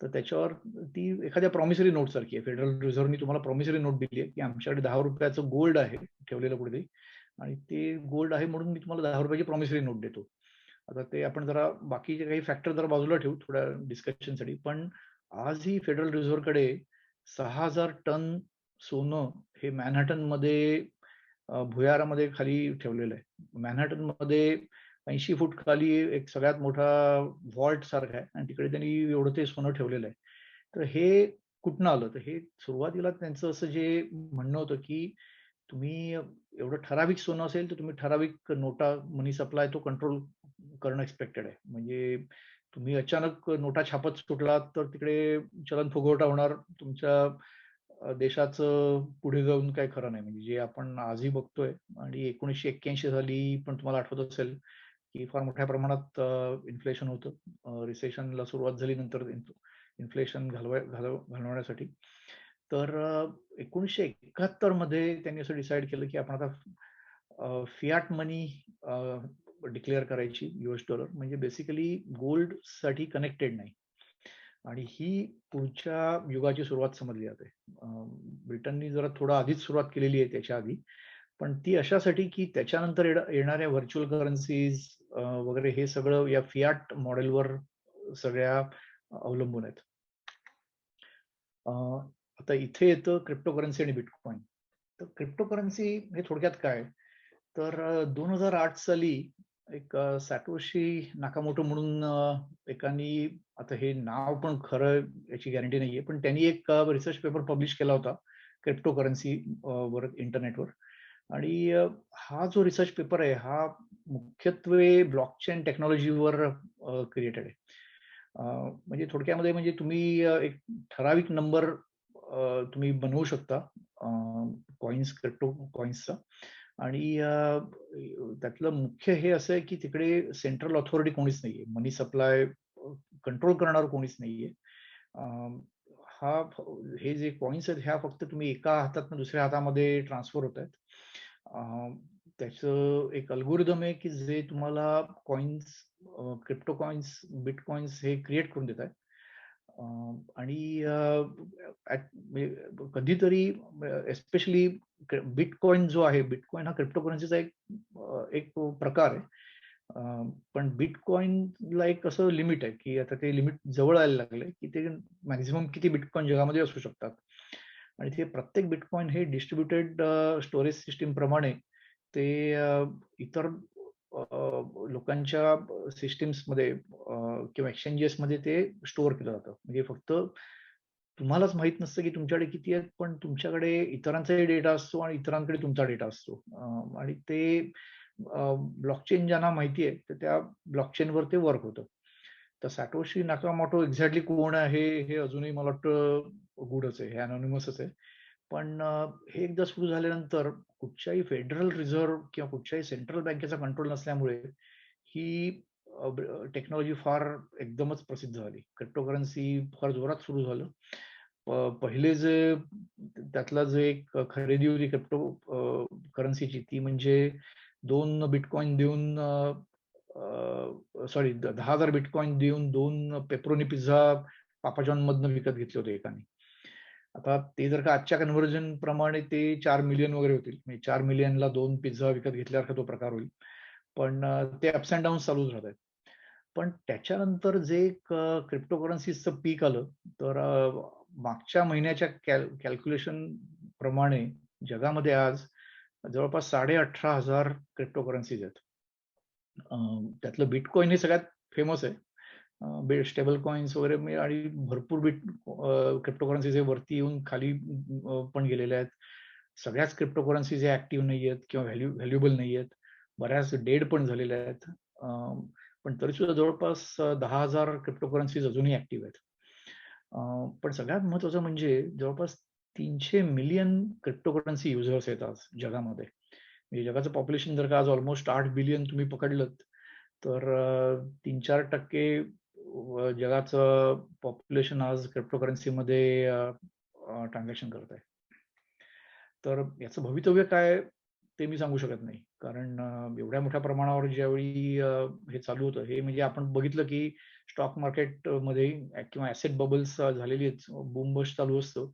तर त्याच्यावर ती एखाद्या प्रॉमिसरी नोट सारखी आहे. फेडरल रिझर्व्हनी तुम्हाला प्रॉमिसरी नोट दिली आहे, की आमच्याकडे 10 रुपयाचं गोल्ड आहे ठेवलेलं कुठेतरी आणि ते गोल्ड आहे म्हणून मी तुम्हाला 10 रुपयाची प्रॉमिसरी नोट देतो. आता ते आपण जरा बाकीचे काही फॅक्टर जरा बाजूला ठेवू थोड्या डिस्कशनसाठी. पण आजही फेडरल रिझर्व्हकडे 6,000 टन सोनं हे मॅनहॅटनमध्ये भुयारामध्ये खाली ठेवलेलं आहे. मॅनहॅटनमध्ये 80 फूट खाली एक सगळ्यात मोठा व्हॉल्ट सारखा आहे आणि तिकडे त्यांनी एवढं ते सोनं ठेवलेलं आहे. तर हे कुठनं आलं? तर हे सुरुवातीला त्यांचं असं जे म्हणणं होतं, की तुम्ही एवढं ठराविक सोनं असेल, तर तुम्ही ठराविक नोटा, मनी सप्लाय तो कंट्रोल करणं एक्सपेक्टेड आहे. म्हणजे तुम्ही अचानक नोटा छापत सुटलात, तर तिकडे चलन-फुगवटा होणार. तुमच्या देशाचं पुढे जाऊन काही खरं नाही. म्हणजे जे आपण आजही बघतोय आणि 1981 साली पण तुम्हाला आठवत असेल, की फार मोठ्या प्रमाणात इन्फ्लेशन होतं. रिसेशनला सुरुवात झाली नंतर इन्फ्लेशन घालवण्यासाठी. तर 1971 मध्ये त्यांनी असं डिसाईड केलं, की आपण आता फियाट मनी डिक्लेअर करायची US डॉलर. म्हणजे बेसिकली गोल्डसाठी कनेक्टेड नाही. आणि ही पुढच्या युगाची सुरुवात समजली जाते. ब्रिटननी जरा थोडं आधीच सुरुवात केलेली आहे त्याच्या आधी. पण ती अशासाठी, की त्याच्यानंतर येणाऱ्या व्हर्चुअल करन्सीज वगैरे हे सगळं या फियाट मॉडेलवर सगळ्या अवलंबून आहेत. आता इथे येतं क्रिप्टोकरन्सी आणि बिटकॉइन. तर क्रिप्टोकरन्सी हे थोडक्यात काय? तर 2008 साली एक सॅटोशी नाकामोटो म्हणून एकानी, आता हे नाव पण खरं याची गॅरंटी नाहीये, पण त्यांनी एक रिसर्च पेपर पब्लिश केला होता क्रिप्टोकरन्सी वर इंटरनेटवर. आणि हा जो रिसर्च पेपर आहे हा मुख्यत्वे ब्लॉकचेन टेक्नॉलॉजीवर क्रिएटेड आहे. म्हणजे थोडक्यामध्ये म्हणजे तुम्ही एक ठराविक नंबर तुम्ही बनवू शकता कॉइन्स, क्रिप्टो कॉइन्सचा. आणि त्यातलं मुख्य हे असं आहे, की तिकडे सेंट्रल ऑथॉरिटी कोणीच नाहीये. मनी सप्लाय कंट्रोल करणारं कोणीच नाहीये. अ, हे जे कॉइन्स आहेत ह्या फक्त तुम्ही एका हातातनं दुसऱ्या हातामध्ये ट्रान्सफर होतायत. त्याचं एक अल्गोरिदम आहे, की जे तुम्हाला कॉइन्स, क्रिप्टो कॉइन्स, बिटकॉइन्स हे क्रिएट करून देत आहे. आणि कधीतरी एस्पेशली बिटकॉइन जो आहे, बिटकॉइन हा क्रिप्टोकरन्सीचा एक प्रकार आहे. पण बिटकॉइनला एक असं लिमिट आहे, की आता ते लिमिट जवळ यायला लागलंय, की ते मॅक्सिमम किती बिटकॉइन जगामध्ये असू शकतात. आणि ते प्रत्येक बिटकॉइन हे डिस्ट्रिब्युटेड स्टोरेज सिस्टीम प्रमाणे ते इतर लोकांच्या सिस्टीम्समध्ये किंवा एक्सचेंजेसमध्ये ते स्टोअर केलं जातं. म्हणजे फक्त तुम्हालाच माहीत नसतं, की तुमच्याकडे किती आहेत, पण तुमच्याकडे इतरांचाही डेटा असतो आणि इतरांकडे तुमचा डेटा असतो. आणि ते ब्लॉकचेन ज्यांना माहिती आहे, तर त्या ब्लॉकचेनवर ते वर्क होतं. तर सॅटोशी नाकामोटो एक्झॅक्टली कोण आहे, हे अजूनही मला वाटतं गूढच आहे. हे अनोनिमसच आहे. पण हे एकदा सुरू झाल्यानंतर कुठच्याही फेडरल रिझर्व्ह किंवा कुठच्याही सेंट्रल बँकेचा कंट्रोल नसल्यामुळे ही टेक्नॉलॉजी फार एकदमच प्रसिद्ध झाली. क्रिप्टोकरन्सी फार जोरात सुरू झालं. पहिले जे त्यातला जे एक खरेदी होती करन्सीची ती म्हणजे 2 बिटकॉइन देऊन सॉरी 10,000 बिटकॉइन देऊन 2 पेपरोनी पिझ्झा पापा जॉनमधनं विकत घेतले होते एकाने. आता ते जर का आजच्या कन्व्हर्जन प्रमाणे ते 4 मिलियन वगैरे होतील. म्हणजे 4 मिलियनला 2 पिझ्झा विकत घेतल्यासारखा तो प्रकार होईल. पण ते अप्स अँड डाउन्स चालूच राहत आहेत. पण त्याच्यानंतर जे एक क्रिप्टोकरन्सीजचं पीक आलं, तर मागच्या महिन्याच्या कॅल्क्युलेशन प्रमाणे जगामध्ये आज जवळपास 18,500 क्रिप्टोकरन्सीज आहेत. त्यातलं बिटकॉइन हे सगळ्यात फेमस आहे. स्टेबल कॉइन्स वगैरे आणि भरपूर क्रिप्टोकरन्सीज हे वरती येऊन खाली पण गेलेले आहेत. सगळ्याच क्रिप्टोकरन्सीज हे ऍक्टिव्ह नाही आहेत किंवा व्हॅल्युएबल नाही आहेत. बऱ्याच डेड पण झालेल्या आहेत. पण तरी सुद्धा जवळपास 10,000 क्रिप्टोकरन्सीज अजूनही ऍक्टिव्ह आहेत. पण सगळ्यात महत्वाचं म्हणजे जवळपास 300 मिलियन क्रिप्टोकरन्सी युजर्स आहेत आज जगामध्ये. म्हणजे जगाचं पॉप्युलेशन जर का आज ऑलमोस्ट 8 बिलियन तुम्ही पकडलं, तर 3-4% जगाचं पॉप्युलेशन आज क्रिप्टोकरन्सीमध्ये ट्रान्झॅक्शन करत आहे. तर याचं भवितव्य काय ते मी सांगू शकत नाही. कारण एवढ्या मोठ्या प्रमाणावर ज्यावेळी हे चालू होतं, हे म्हणजे आपण बघितलं की स्टॉक मार्केटमध्ये किंवा ॲसेट बबल्स झालेली आहेत, बूम बस्ट चालू असतं.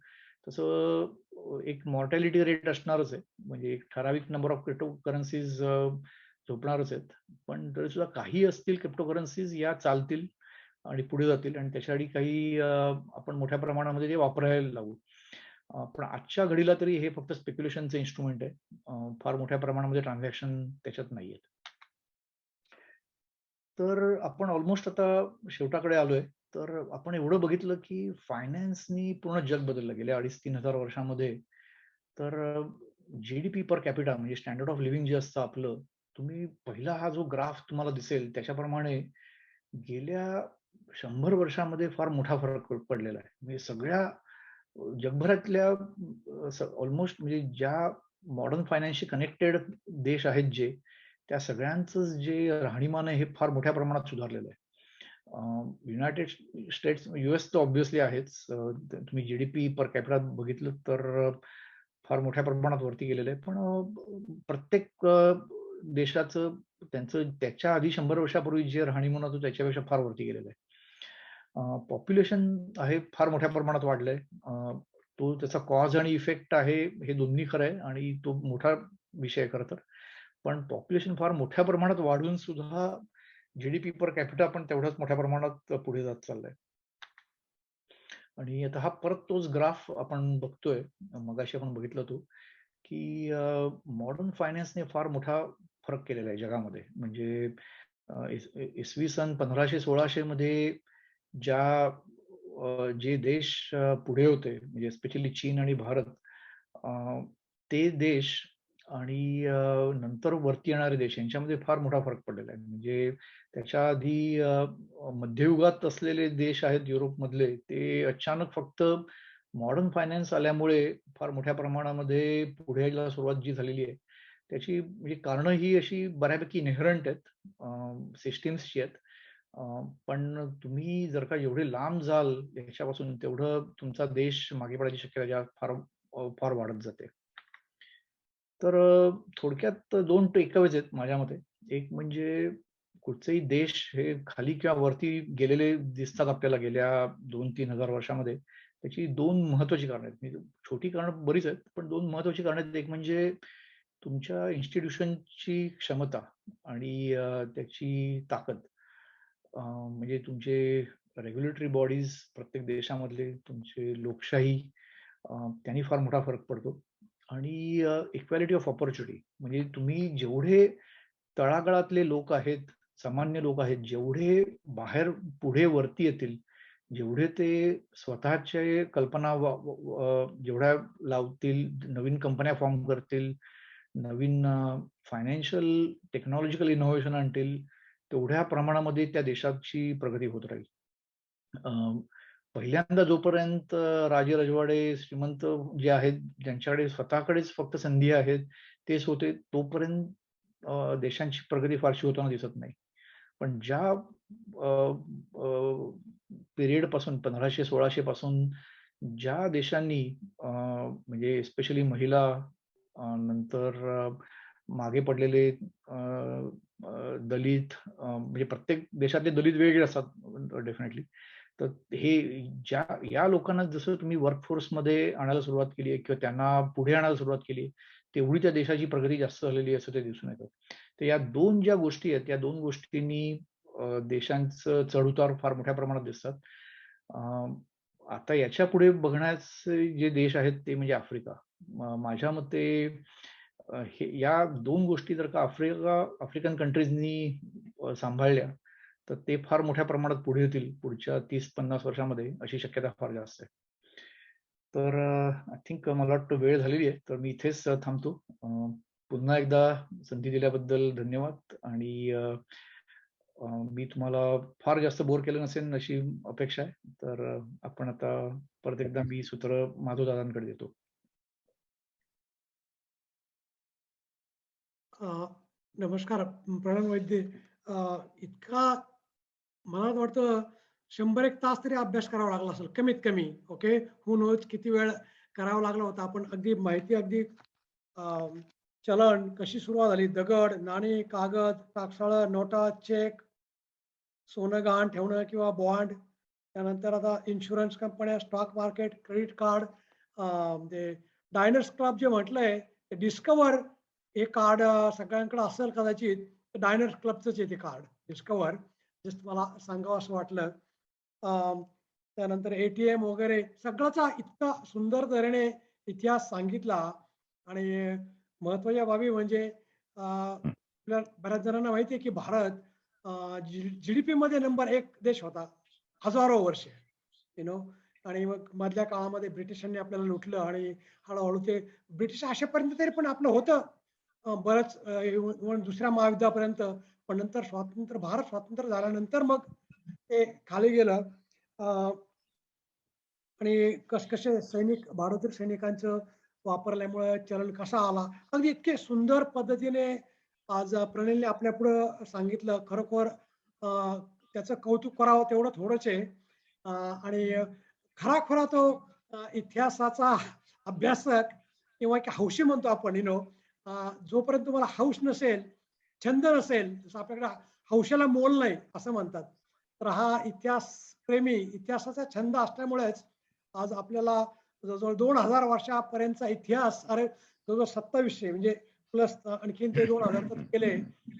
तसं एक मॉर्टॅलिटी रेट असणारच आहे. म्हणजे एक ठराविक नंबर ऑफ क्रिप्टोकरन्सीज झोपणारच आहेत. पण तरी सुद्धा काही असतील क्रिप्टोकरन्सीज या चालतील आणि पुढे जातील आणि त्याच्यासाठी काही आपण मोठ्या प्रमाणामध्ये ते वापरायला लागू. पण आजच्या घडीला तरी हे फक्त स्पेक्युलेशनचं इन्स्ट्रुमेंट आहे. फार मोठ्या प्रमाणामध्ये ट्रान्झॅक्शन त्याच्यात नाहीयेत. तर आपण ऑलमोस्ट आता शेवटाकडे आलोय. तर आपण एवढं बघितलं की फायनान्सनी पूर्ण जग बदललं गेल्या 2,500-3,000 वर्षामध्ये. तर जीडीपी पर कॅपिटा म्हणजे स्टँडर्ड ऑफ लिव्हिंग जे असतं आपलं, तुम्ही पहिला हा जो ग्राफ तुम्हाला दिसेल त्याच्याप्रमाणे गेल्या 100 वर्षामध्ये फार मोठा फरक पडलेला आहे. म्हणजे सगळ्या जगभरातल्या ऑलमोस्ट म्हणजे ज्या मॉडर्न फायनान्सशी कनेक्टेड देश आहेत जे, त्या सगळ्यांचं जे राहणीमान आहे हे फार मोठ्या प्रमाणात सुधारलेलं आहे. युनायटेड स्टेट्स, युएस तर ऑब्व्हियसली आहेच. तुम्ही जीडीपी पर कॅपिटा बघितलं तर फार मोठ्या प्रमाणात वरती गेलेलं आहे. पण प्रत्येक देशाचं त्यांचं त्याच्या आधी 100 वर्षापूर्वी जे राहणीमान होतं त्याच्यापेक्षा फार वरती गेलेलं आहे. पॉप्युलेशन आहे फार मोठ्या प्रमाणात वाढलंय. तो त्याचा कॉज आणि इफेक्ट आहे, हे दोन्ही खरं आहे आणि तो मोठा विषय आहे खरं तर. पण पॉप्युलेशन फार मोठ्या प्रमाणात वाढून सुद्धा जीडीपी पर कॅपिटा पण तेवढ्याच मोठ्या प्रमाणात पुढे जात चाललाय. आणि आता हा परत तोच ग्राफ आपण बघतोय. मगाशी आपण बघितला तो, की मॉडर्न फायनान्सने फार मोठा फरक केलेला आहे जगामध्ये. म्हणजे इसवी सन 1500-1600 मध्ये ज्या जे देश पुढे होते म्हणजे स्पेशली चीन आणि भारत, ते देश आणि नंतर वरती येणारे देश यांच्यामध्ये फार मोठा फरक पडलेला आहे. म्हणजे त्याच्या आधी मध्ययुगात असलेले देश आहेत युरोपमधले, ते अचानक फक्त मॉडर्न फायनान्स आल्यामुळे फार मोठ्या प्रमाणामध्ये पुढे यायला सुरुवात जी झालेली आहे, त्याची म्हणजे कारणं ही अशी बऱ्यापैकी इन्हेरंट आहेत, सिस्टम्सची आहेत. पण तुम्ही जर का एवढे लांब जाल याच्यापासून, तेवढं तुमचा देश मागे पडायची शक्यता फार फार वाढत जाते. तर थोडक्यात 2 टेकअवेज आहेत माझ्या मते. एक म्हणजे कुठचेही देश हे खाली किंवा वरती गेलेले दिसतात आपल्याला गेल्या 2-3 हजार वर्षामध्ये. त्याची 2 महत्त्वाची कारणं आहेत. म्हणजे छोटी कारणं बरीच आहेत, पण 2 महत्त्वाची कारणं आहेत. एक म्हणजे तुमच्या इन्स्टिट्यूशनची क्षमता आणि त्याची ताकद. म्हणजे तुमचे रेग्युलेटरी बॉडीज प्रत्येक देशामधले, तुमचे लोकशाही, त्यांनी फार मोठा फरक पडतो. आणि इक्वॅलिटी ऑफ अपॉर्च्युनिटी म्हणजे तुम्ही जेवढे तळागाळातले लोक आहेत, सामान्य लोक आहेत, जेवढे बाहेर पुढे वरती येतील, जेवढे ते स्वतःचे कल्पना जेवढ्या लावतील, नवीन कंपन्या फॉर्म करतील, नवीन फायनान्शियल टेक्नॉलॉजिकल इनोव्हेशन आणतील, तेवढ्या प्रमाणामध्ये त्या देशाची प्रगती होत राहील. पहिल्यांदा जोपर्यंत राजे-रजवाडे, श्रीमंत जे आहेत, ज्यांच्याकडे स्वतःकडेच फक्त संधी आहेत, तेच होते, तोपर्यंत देशांची प्रगती फारशी होताना दिसत नाही. पण ज्या पिरियड पासून 1500-1600 पासून ज्या देशांनी म्हणजे स्पेशली महिला, नंतर मागे पडलेले दलित, म्हणजे प्रत्येक देशातले दलित वेगळे असतात डेफिनेटली. तर हे या लोकांना जसं तुम्ही वर्कफोर्समध्ये आणायला सुरुवात केली आहे किंवा त्यांना पुढे आणायला सुरुवात केली आहे, तेवढी त्या देशाची प्रगती जास्त झालेली आहे असं ते दिसून येतं. तर या 2 ज्या गोष्टी आहेत, या 2 गोष्टींनी देशांचं चढ-उतार फार मोठ्या प्रमाणात दिसतात. आता याच्या पुढे बघण्याचे जे देश आहेत ते म्हणजे आफ्रिका. माझ्या मते या 2 गोष्टी जर का आफ्रिकन कंट्रीजनी सांभाळल्या, तर ते फार मोठ्या प्रमाणात पुढे येतील पुढच्या 30-50 वर्षामध्ये, अशी शक्यता फार जास्त आहे. तर आय थिंक मला वाटतं वेळ झालेली आहे, तर मी इथेच थांबतो. पुन्हा एकदा संधी दिल्याबद्दल धन्यवाद. आणि मी तुम्हाला फार जास्त बोर केलं नसेल अशी अपेक्षा आहे. तर आपण आता परत एकदा मी सूत्र माधवदादांकडे देतो. नमस्कार प्रणव वैद्य. इतका मला वाटतं 100-1 तास तरी अभ्यास करावा लागला असेल कमीत कमी. ओके, हू नोज किती वेळ करावा लागला होता. आपण अगदी माहिती अगदी चलन कशी सुरुवात झाली, दगड, नाणी, कागद, टाकसाळं, नोटा, चेक, सोनं गहाण ठेवणं किंवा बॉन्ड, त्यानंतर आता इन्शुरन्स कंपन्या, स्टॉक मार्केट, क्रेडिट कार्ड, म्हणजे डायनर्स क्लब जे म्हटलंय, डिस्कवर हे कार्ड सगळ्यांकडे असेल कदाचित. डायनर्स क्लबचंच आहे ते कार्ड डिस्कवर, जस्ट मला सांगावं असं वाटलं. त्यानंतर ATM वगैरे सगळ्याचा इतका सुंदर तऱ्हेने इतिहास सांगितला. आणि महत्त्वाच्या बाबी म्हणजे आपल्या बऱ्याच जणांना माहिती आहे की भारत GDP मध्ये नंबर 1 देश होता हजारो वर्षे, नो. आणि मग मधल्या काळामध्ये ब्रिटिशांनी आपल्याला लुटलं आणि हळूहळू ते ब्रिटिश असेपर्यंत तरी पण आपलं होतं बरंच, दुसऱ्या महायुद्धापर्यंत. पण नंतर भारत स्वातंत्र्य झाल्यानंतर मग ते खाली गेलं. आणि कसे सैनिक, भारतीय सैनिकांचं वापरल्यामुळे चलन कसा आला, अगदी इतके सुंदर पद्धतीने आज प्रणीलने आपल्या पुढं सांगितलं. खरोखर त्याचं कौतुक करावं तेवढं थोडंच आहे. आणि खराखुरा तो इतिहासाचा अभ्यासक किंवा एक हौशी म्हणतो आपण, जोपर्यंत तुम्हाला हौस नसेल, छंद नसेल, जसं आपल्याकडे हौशेला मोल नाही असं म्हणतात, तर हा इतिहास प्रेमी, इतिहासाचा छंद असल्यामुळेच आज आपल्याला जवळजवळ 2000 वर्षापर्यंतचा इतिहास, अरे जवळजवळ 2700 म्हणजे प्लस आणखीन ते 2000 केले,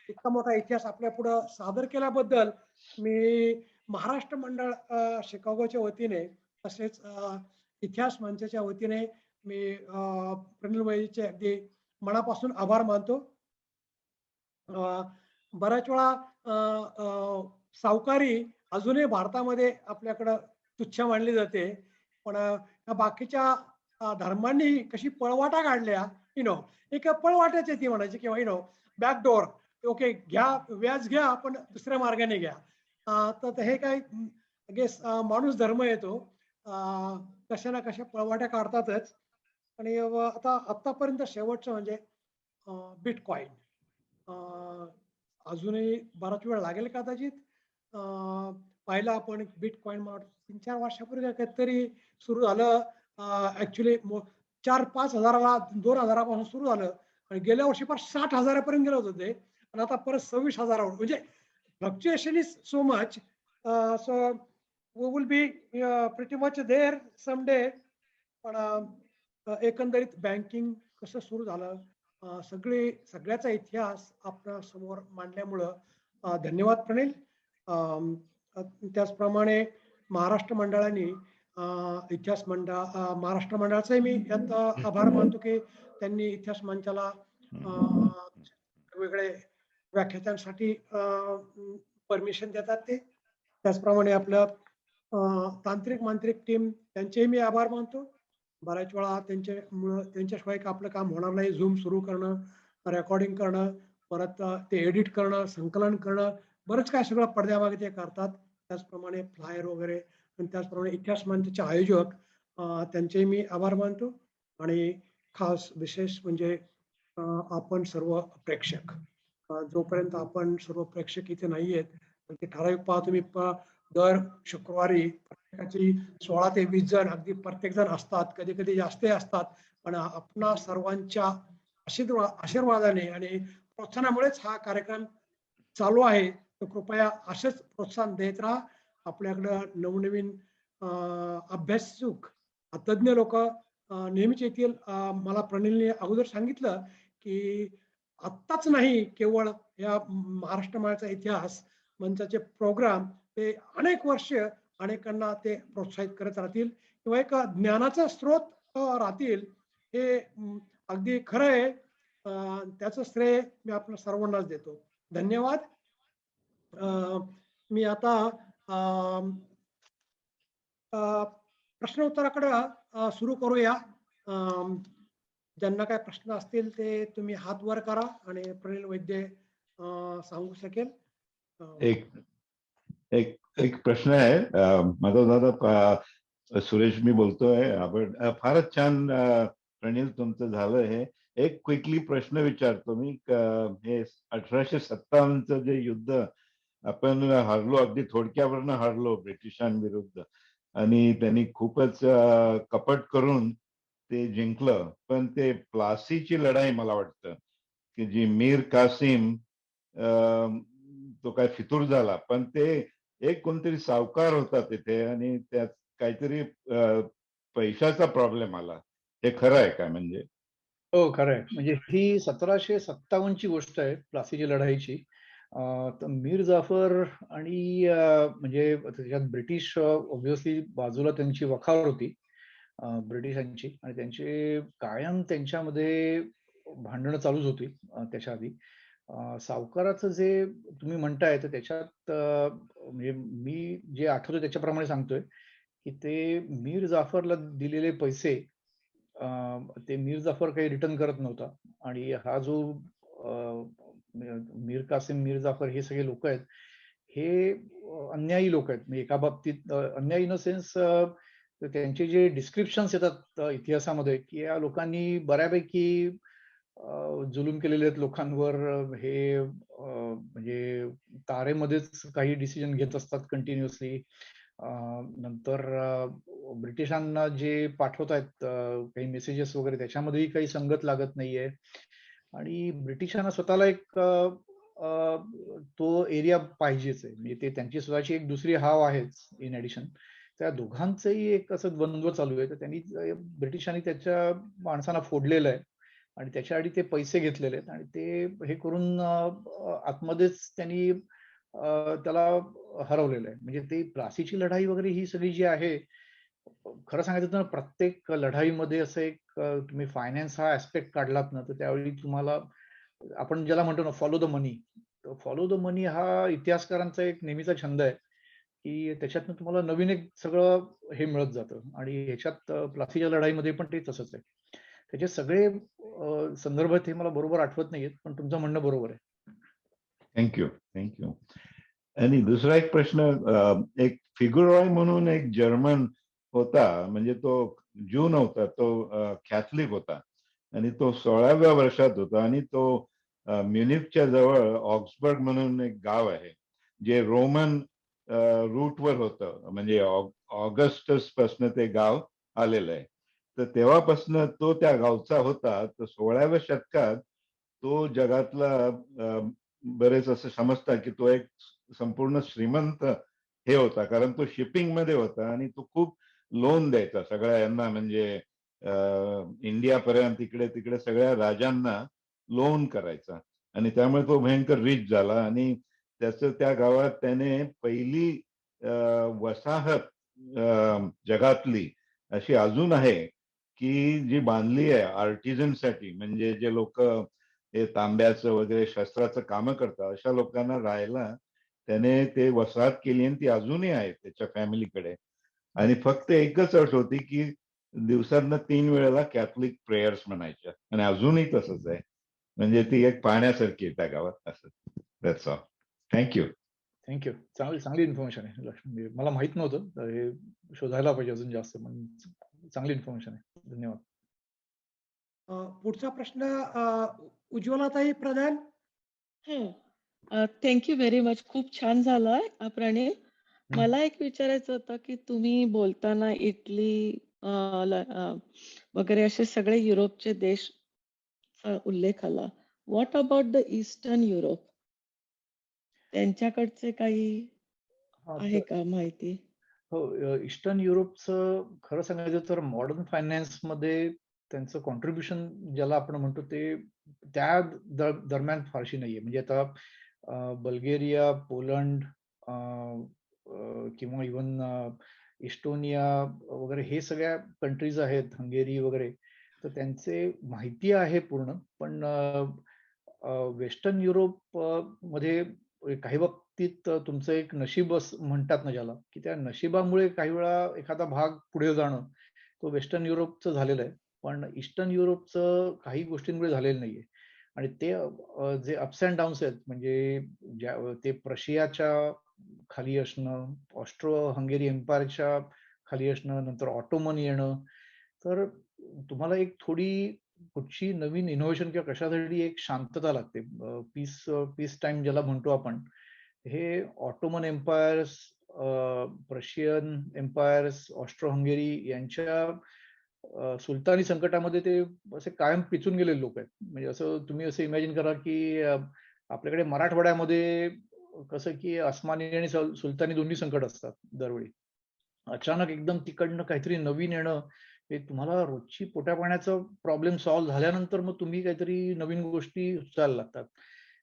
इतका मोठा इतिहास आपल्या पुढं सादर केल्याबद्दल मी महाराष्ट्र मंडळ शिकागोच्या वतीने, तसेच इतिहास मंचाच्या वतीने मी प्रणील वैद्यचे अगदी मनापासून आभार मानतो. बऱ्याच वेळा सावकारी अजूनही भारतामध्ये आपल्याकडं तुच्छ मानली जाते. पण बाकीच्या धर्मांनी कशी पळवाटा काढल्या, एक पळवाटाच आहे ती म्हणायची, किंवा बॅकडोर, ओके घ्या, व्याज घ्या पण दुसऱ्या मार्गाने घ्या. तर हे काय गेस माणूस धर्म येतो, कशा ना कशा पळवाट्या काढतातच. आणि आता आतापर्यंत शेवटचं म्हणजे बिटकॉइन. अजूनही बराच वेळ लागेल कदाचित. पाहिलं आपण बिटकॉइन 3-4 वर्षापूर्वी काहीतरी सुरू झालं. ऍक्च्युली 4-5 हजाराला, 2000 पासून सुरू झालं आणि गेल्या वर्षी फार 60,000 पर्यंत गेलं होतं ते, आणि आता परत 26,000वर. म्हणजे fluctuation is so much. So we will be pretty much there someday. पण एकंदरीत बँकिंग कसं सुरू झालं, सगळ्याचा इतिहास आपल्या समोर मांडल्यामुळं धन्यवाद प्रणील. अम, अ, त्याचप्रमाणे महाराष्ट्र मंडळाने महाराष्ट्र मंडळाचाही मी यात आभार मानतो की त्यांनी इतिहास मंचाला वेगवेगळे व्याख्यात्यांसाठी परमिशन देतात ते. त्याचप्रमाणे आपलं तांत्रिक मांत्रिक टीम त्यांचेही मी आभार मानतो. बऱ्याच वेळा त्यांच्याशिवाय आपलं काम होणार नाही. झूम सुरू करणं, रेकॉर्डिंग करणं, परत ते एडिट करणं, संकलन करणं, बरंच काय सगळं पडद्यामागे ते करतात. त्याचप्रमाणे फ्लायर वगैरे आणि त्याचप्रमाणे इतिहास मंचचे आयोजक त्यांचेही मी आभार मानतो. आणि खास विशेष म्हणजे आपण सर्व प्रेक्षक, जोपर्यंत आपण सर्व प्रेक्षक इथे नाहीयेत, ते ठराविक पहा तुम्ही दर शुक्रवारी प्रत्येकाची 16 ते 20 जण, अगदी प्रत्येक जण असतात, कधी कधी जास्तही असतात. पण आपणा सर्वांच्या आशीर्वादाने आणि प्रोत्साहनामुळेच हा कार्यक्रम चालू आहे. तर कृपया असंच प्रोत्साहन देत राहा. आपल्याकडं नवनवीन अभ्यासक तज्ज्ञ लोक नेहमीच येतील. मला प्रणीलने अगोदर सांगितलं की आत्ताच नाही, केवळ या महाराष्ट्र मंडळाचा इतिहास मंचाचे प्रोग्राम ते अनेक वर्ष अनेकांना ते प्रोत्साहित करत राहतील किंवा एक ज्ञानाचा स्रोत राहतील. हे अगदी खरं आहे. त्याचं श्रेय मी आपल्या सर्वांनाच देतो. धन्यवाद. मी आता प्रश्न उत्तराकडे सुरू करूया. ज्यांना काय प्रश्न असतील ते तुम्ही हात वर करा आणि प्रणील वैद्य सांगू शकेल. एक एक एक प्रश्न आहे माझा दादा सुरेश मी बोलतोय. आपण फारच छान प्रणील तुमचं झालं. हे एक क्विकली प्रश्न विचारतो मी. हे 1857चं जे युद्ध आपण हारलो, अगदी थोडक्यावरनं हारलो ब्रिटिशांविरुद्ध, आणि त्यांनी खूपच कपट करून ते जिंकलं. पण ते प्लासीची लढाई मला वाटतं की जी मीर कासिम तो काय फितूर झाला, पण ते एक कोणतरी सावकार होता तिथे आणि त्यात काहीतरी पैशाचा प्रॉब्लेम आला. हे खरं आहे का? म्हणजे हो, खरं आहे. म्हणजे ही 1757 ची गोष्ट आहे, प्लासीची लढाईची. तर मीर जाफर आणि म्हणजे त्याच्यात ब्रिटिश ऑब्व्हियसली बाजूला त्यांची वखार होती ब्रिटिशांची, आणि त्यांचे कायम त्यांच्यामध्ये भांडणं चालूच होती त्याच्या आधी. सावकाराचं जे तुम्ही म्हणताय तर त्याच्यात म्हणजे मी जे आठवतोय त्याच्याप्रमाणे सांगतोय की ते मीर जाफरला दिलेले पैसे ते मीर जाफर काही रिटर्न करत नव्हता. आणि हा जो मीर कासिम, मीर जाफर हे सगळे लोक आहेत, हे अन्यायी लोक आहेत. म्हणजे एका बाबतीत अन्यायी इन सेन्स त्यांचे जे डिस्क्रिप्शन्स येतात इतिहासामध्ये की या लोकांनी बऱ्यापैकी जुलूम केलेले आहेत लोकांवर. हे म्हणजे तारेमध्येच काही डिसिजन घेत असतात कंटिन्युअसली. नंतर ब्रिटिशांना जे पाठवतायत काही मेसेजेस वगैरे, त्याच्यामध्येही काही संगत लागत नाहीये. आणि ब्रिटिशांना स्वतःला एक तो एरिया पाहिजेच आहे. म्हणजे ते त्यांची स्वतःची एक दुसरी हाव आहेच इन ऍडिशन. त्या दोघांचंही एक असं द्वंद्व चालू आहे. तर त्यांनी ब्रिटिशांनी त्याच्या माणसांना फोडलेलं आहे आणि त्याच्या आधी ते पैसे घेतलेले आहेत आणि ते हे करून आतमध्येच त्यांनी त्याला हरवलेलं आहे. म्हणजे ते प्लासीची लढाई वगैरे ही सगळी जी आहे, खरं सांगायचं तर प्रत्येक लढाईमध्ये असं एक तुम्ही फायनान्स हा ऍस्पेक्ट काढलात ना, तर त्यावेळी तुम्हाला आपण ज्याला म्हणतो ना follow the money, follow the money हा इतिहासकारांचा एक नेहमीचा छंद आहे की त्याच्यातनं तुम्हाला नवीन एक सगळं हे मिळत जातं. आणि ह्याच्यात प्लासीच्या लढाईमध्ये पण ते तसंच आहे. त्याचे सगळे संदर्भ हे मला बरोबर आठवत नाहीयेत, पण तुमचं म्हणणं बरोबर आहे. Thank you thank you. आणि दुसरा एक प्रश्न, एक फिगुरॉय म्हणून एक जर्मन होता, म्हणजे तो ज्यू नव्हता, तो कॅथलिक होता आणि तो 16व्या वर्षात होता. आणि तो म्युनिकच्या जवळ ऑक्सबर्ग म्हणून एक गाव आहे जे रोमन रूटवर होतं. म्हणजे ऑगस्टस पासून ते गाव आलेलं आहे. तर तेव्हापासून तो त्या गावचा होता. तर 16व्या शतकात तो जगातला बरेच असं समजतात की तो एक संपूर्ण श्रीमंत हे होता, कारण तो शिपिंग मध्ये होता आणि तो खूप लोन द्यायचा सगळ्या यांना, म्हणजे इंडियापर्यंत इकडे तिकडे सगळ्या राजांना लोन करायचा आणि त्यामुळे तो भयंकर रिच झाला आणि त्याचं त्या गावात त्याने पहिली वसाहत जगातली अशी अजून आहे की जी बांधली आहे आर्टिझनसाठी, म्हणजे जे लोक हे तांब्याचं वगैरे शस्त्राचं कामं करतात अशा लोकांना राहायला त्याने ते वसाहत केली आणि ती अजूनही आहे त्याच्या फॅमिलीकडे. आणि फक्त एकच अट होती की दिवसातनं 3 वेळेला कॅथलिक प्रेयर्स म्हणायच्या आणि अजूनही तसंच आहे. म्हणजे ती एक पाहण्यासारखी आहे त्या गावात असं. That's all. थँक्यू. थँक्यू. चांगली इन्फॉर्मेशन आहे लक्ष्मी. मला माहित नव्हतं, तर हे शोधायला पाहिजे अजून जास्त, पण चांगली इन्फॉर्मेशन आहे. धन्यवाद. पुढचा प्रश्न उज्ज्वलाताई Pradhan. Thank you very much. खूप छान झालाय हा प्रणय. मला एक विचारायचं होतं की तुम्ही बोलताना इटली वगैरे असे सगळे युरोपचे देश उल्लेख आला. What about the eastern Europe? त्यांच्याकडचे काही आहे का माहिती? हो, ईस्टर्न युरोपचं खरं सांगायचं तर मॉडर्न फायनान्स मध्ये त्यांचं कॉन्ट्रीब्युशन ज्याला आपण म्हणतो ते त्या दरम्यान फारशी नाहीये. म्हणजे आता बल्गेरिया, पोलंड किंवा इव्हन इस्टोनिया वगैरे हे सगळ्या कंट्रीज आहेत, हंगेरी वगैरे, तर त्यांचे माहिती आहे पूर्ण. पण वेस्टर्न युरोप मध्ये काही बाबतीत तुमचं एक नशीब म्हणतात ना ज्याला, की त्या नशिबामुळे काही वेळा एखादा भाग पुढे जाणं तो वेस्टर्न युरोपचं झालेलं आहे, पण ईस्टर्न युरोपचं काही गोष्टींमुळे झालेलं नाहीये. आणि ते जे अप्स अँड डाऊन्स आहेत, म्हणजे ते प्रशियाच्या खाली असणं, ऑस्ट्रो हंगेरी एम्पायरच्या खाली असणं, नंतर ऑटोमन येणं, तर तुम्हाला एक थोडी कुठची नवीन इनोव्हेशन किंवा कशासाठी एक शांतता लागते. पीस टाइम ज्याला म्हणतो आपण, हे Ottoman empires, Prussian empires, Austro Hungary यांच्या सुलतानी संकटामध्ये ते असे कायम पिचून गेलेले लोक आहेत. म्हणजे असं तुम्ही असं इमॅजिन करा की आपल्याकडे मराठवाड्यामध्ये कसं की अस्मानी आणि सुलतानी दोन्ही संकट असतात दरवेळी. अचानक एकदम तिकडनं काहीतरी नवीन येणं, हे तुम्हाला रोजची पोटापाण्याचा प्रॉब्लेम सॉल्व्ह झाल्यानंतर मग तुम्ही काहीतरी नवीन गोष्टी सुचायला लागतात.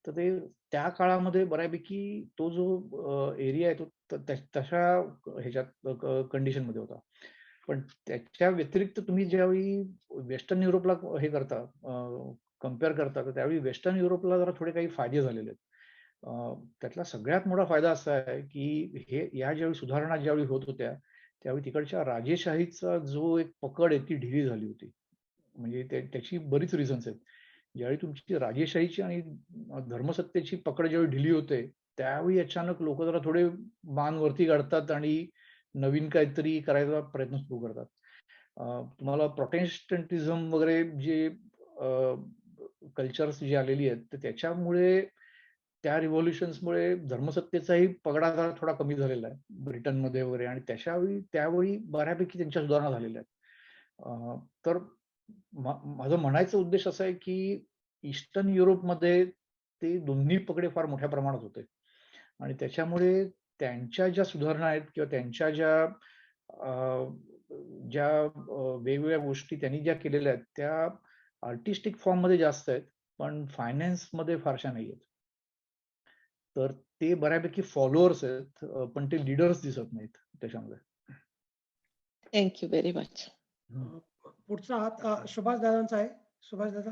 तर ते त्या काळामध्ये बऱ्यापैकी तो जो एरिया आहे तो तशा ह्याच्यात कंडिशनमध्ये होता. पण त्याच्या व्यतिरिक्त तुम्ही ज्यावेळी वेस्टर्न युरोपला हे करता, कम्पेअर करता, तर त्यावेळी वेस्टर्न युरोपला जरा थोडे काही फायदे झालेले आहेत. त्यातला सगळ्यात मोठा फायदा असा आहे की हे ज्यावेळी सुधारणा ज्यावेळी होत होत्या त्यावेळी तिकडच्या राजेशाहीचा जो एक पकड आहे ती ढिली झाली होती. म्हणजे त्याची बरीच रिझन्स आहेत. ज्यावेळी तुमची राजेशाहीची आणि धर्मसत्तेची पकड ज्यावेळी ढिली होते त्यावेळी अचानक लोक जरा थोडे मान वरती काढतात आणि नवीन काहीतरी करायचा प्रयत्न सुरू करतात. तुम्हाला प्रोटेस्टंटिझम वगैरे जे कल्चर्स जी आलेली आहेत तर त्याच्यामुळे, त्या रिव्होल्युशन्समुळे धर्मसत्तेचाही पगडा जरा थोडा कमी झालेला आहे ब्रिटनमध्ये वगैरे, आणि त्यावेळी बऱ्यापैकी त्यांच्या सुधारणा झालेल्या आहेत. तर माझं म्हणायचं उद्देश असा आहे की ईस्टर्न युरोपमध्ये ते दोन्ही पगडे फार मोठ्या प्रमाणात होते आणि त्याच्यामुळे त्यांच्या ज्या सुधारणा आहेत किंवा त्यांच्या ज्या वेगवेगळ्या गोष्टी त्यांनी ज्या केलेल्या आहेत त्या आर्टिस्टिक फॉर्म मध्ये जास्त आहेत, पण फायनान्स मध्ये फारशा नाही आहेत. तर ते बऱ्यापैकी फॉलोअर्स आहेत, पण ते लीडर्स दिसत नाहीत त्याच्यामध्ये. Thank you very much. पुढचा हात सुभाष दादांचा आहे. सुभाष दादा.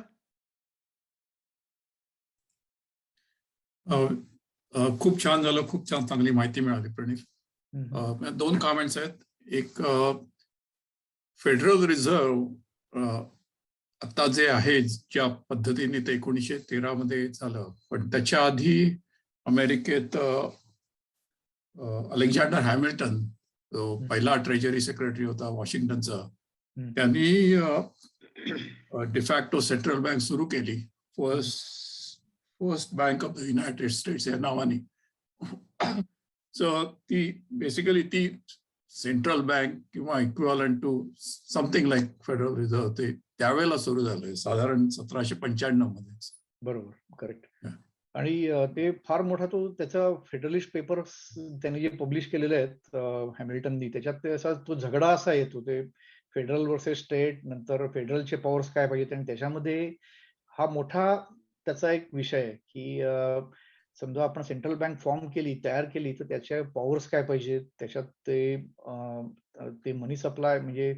खूप छान झालं, खूप चांगली माहिती मिळाली प्रणीत. 2 कमेंट्स आहेत. एक, फेडरल रिझर्व्ह आता जे आहे ज्या पद्धतीने ते 1913 मध्ये झालं, पण त्याच्या आधी अमेरिकेत अलेक्झांडर हॅमिल्टन जो पहिला ट्रेजरी सेक्रेटरी होता वॉशिंग्टनचा, त्यांनी डिफॅक्टो सेंट्रल बँक सुरू केली, first bank of the United States या नावाने. सो ती बेसिकली ती सेंट्रल बँक किंवा equivalent to something like Federal Reserve ते त्यावेळेला सुरू झालंय, साधारण 1795 मध्ये. बरोबर, करेक्ट. आणि ते फार मोठा त्याचा फेडरलिस्ट पेपर्स त्यांनी जे पब्लिश केलेले आहेत हॅमिल्टननी, त्याच्यात ते असा तो झगडा असा येतो, ते फेडरल वर्सेस स्टेट, नंतर फेडरलचे पॉवर्स काय पाहिजेत, आणि त्याच्यामध्ये हा मोठा त्याचा एक विषय आहे की समजा आपण सेंट्रल बँक तयार केली तर त्याच्या पॉवर्स काय पाहिजेत, त्याच्यात ते मनी सप्लाय म्हणजे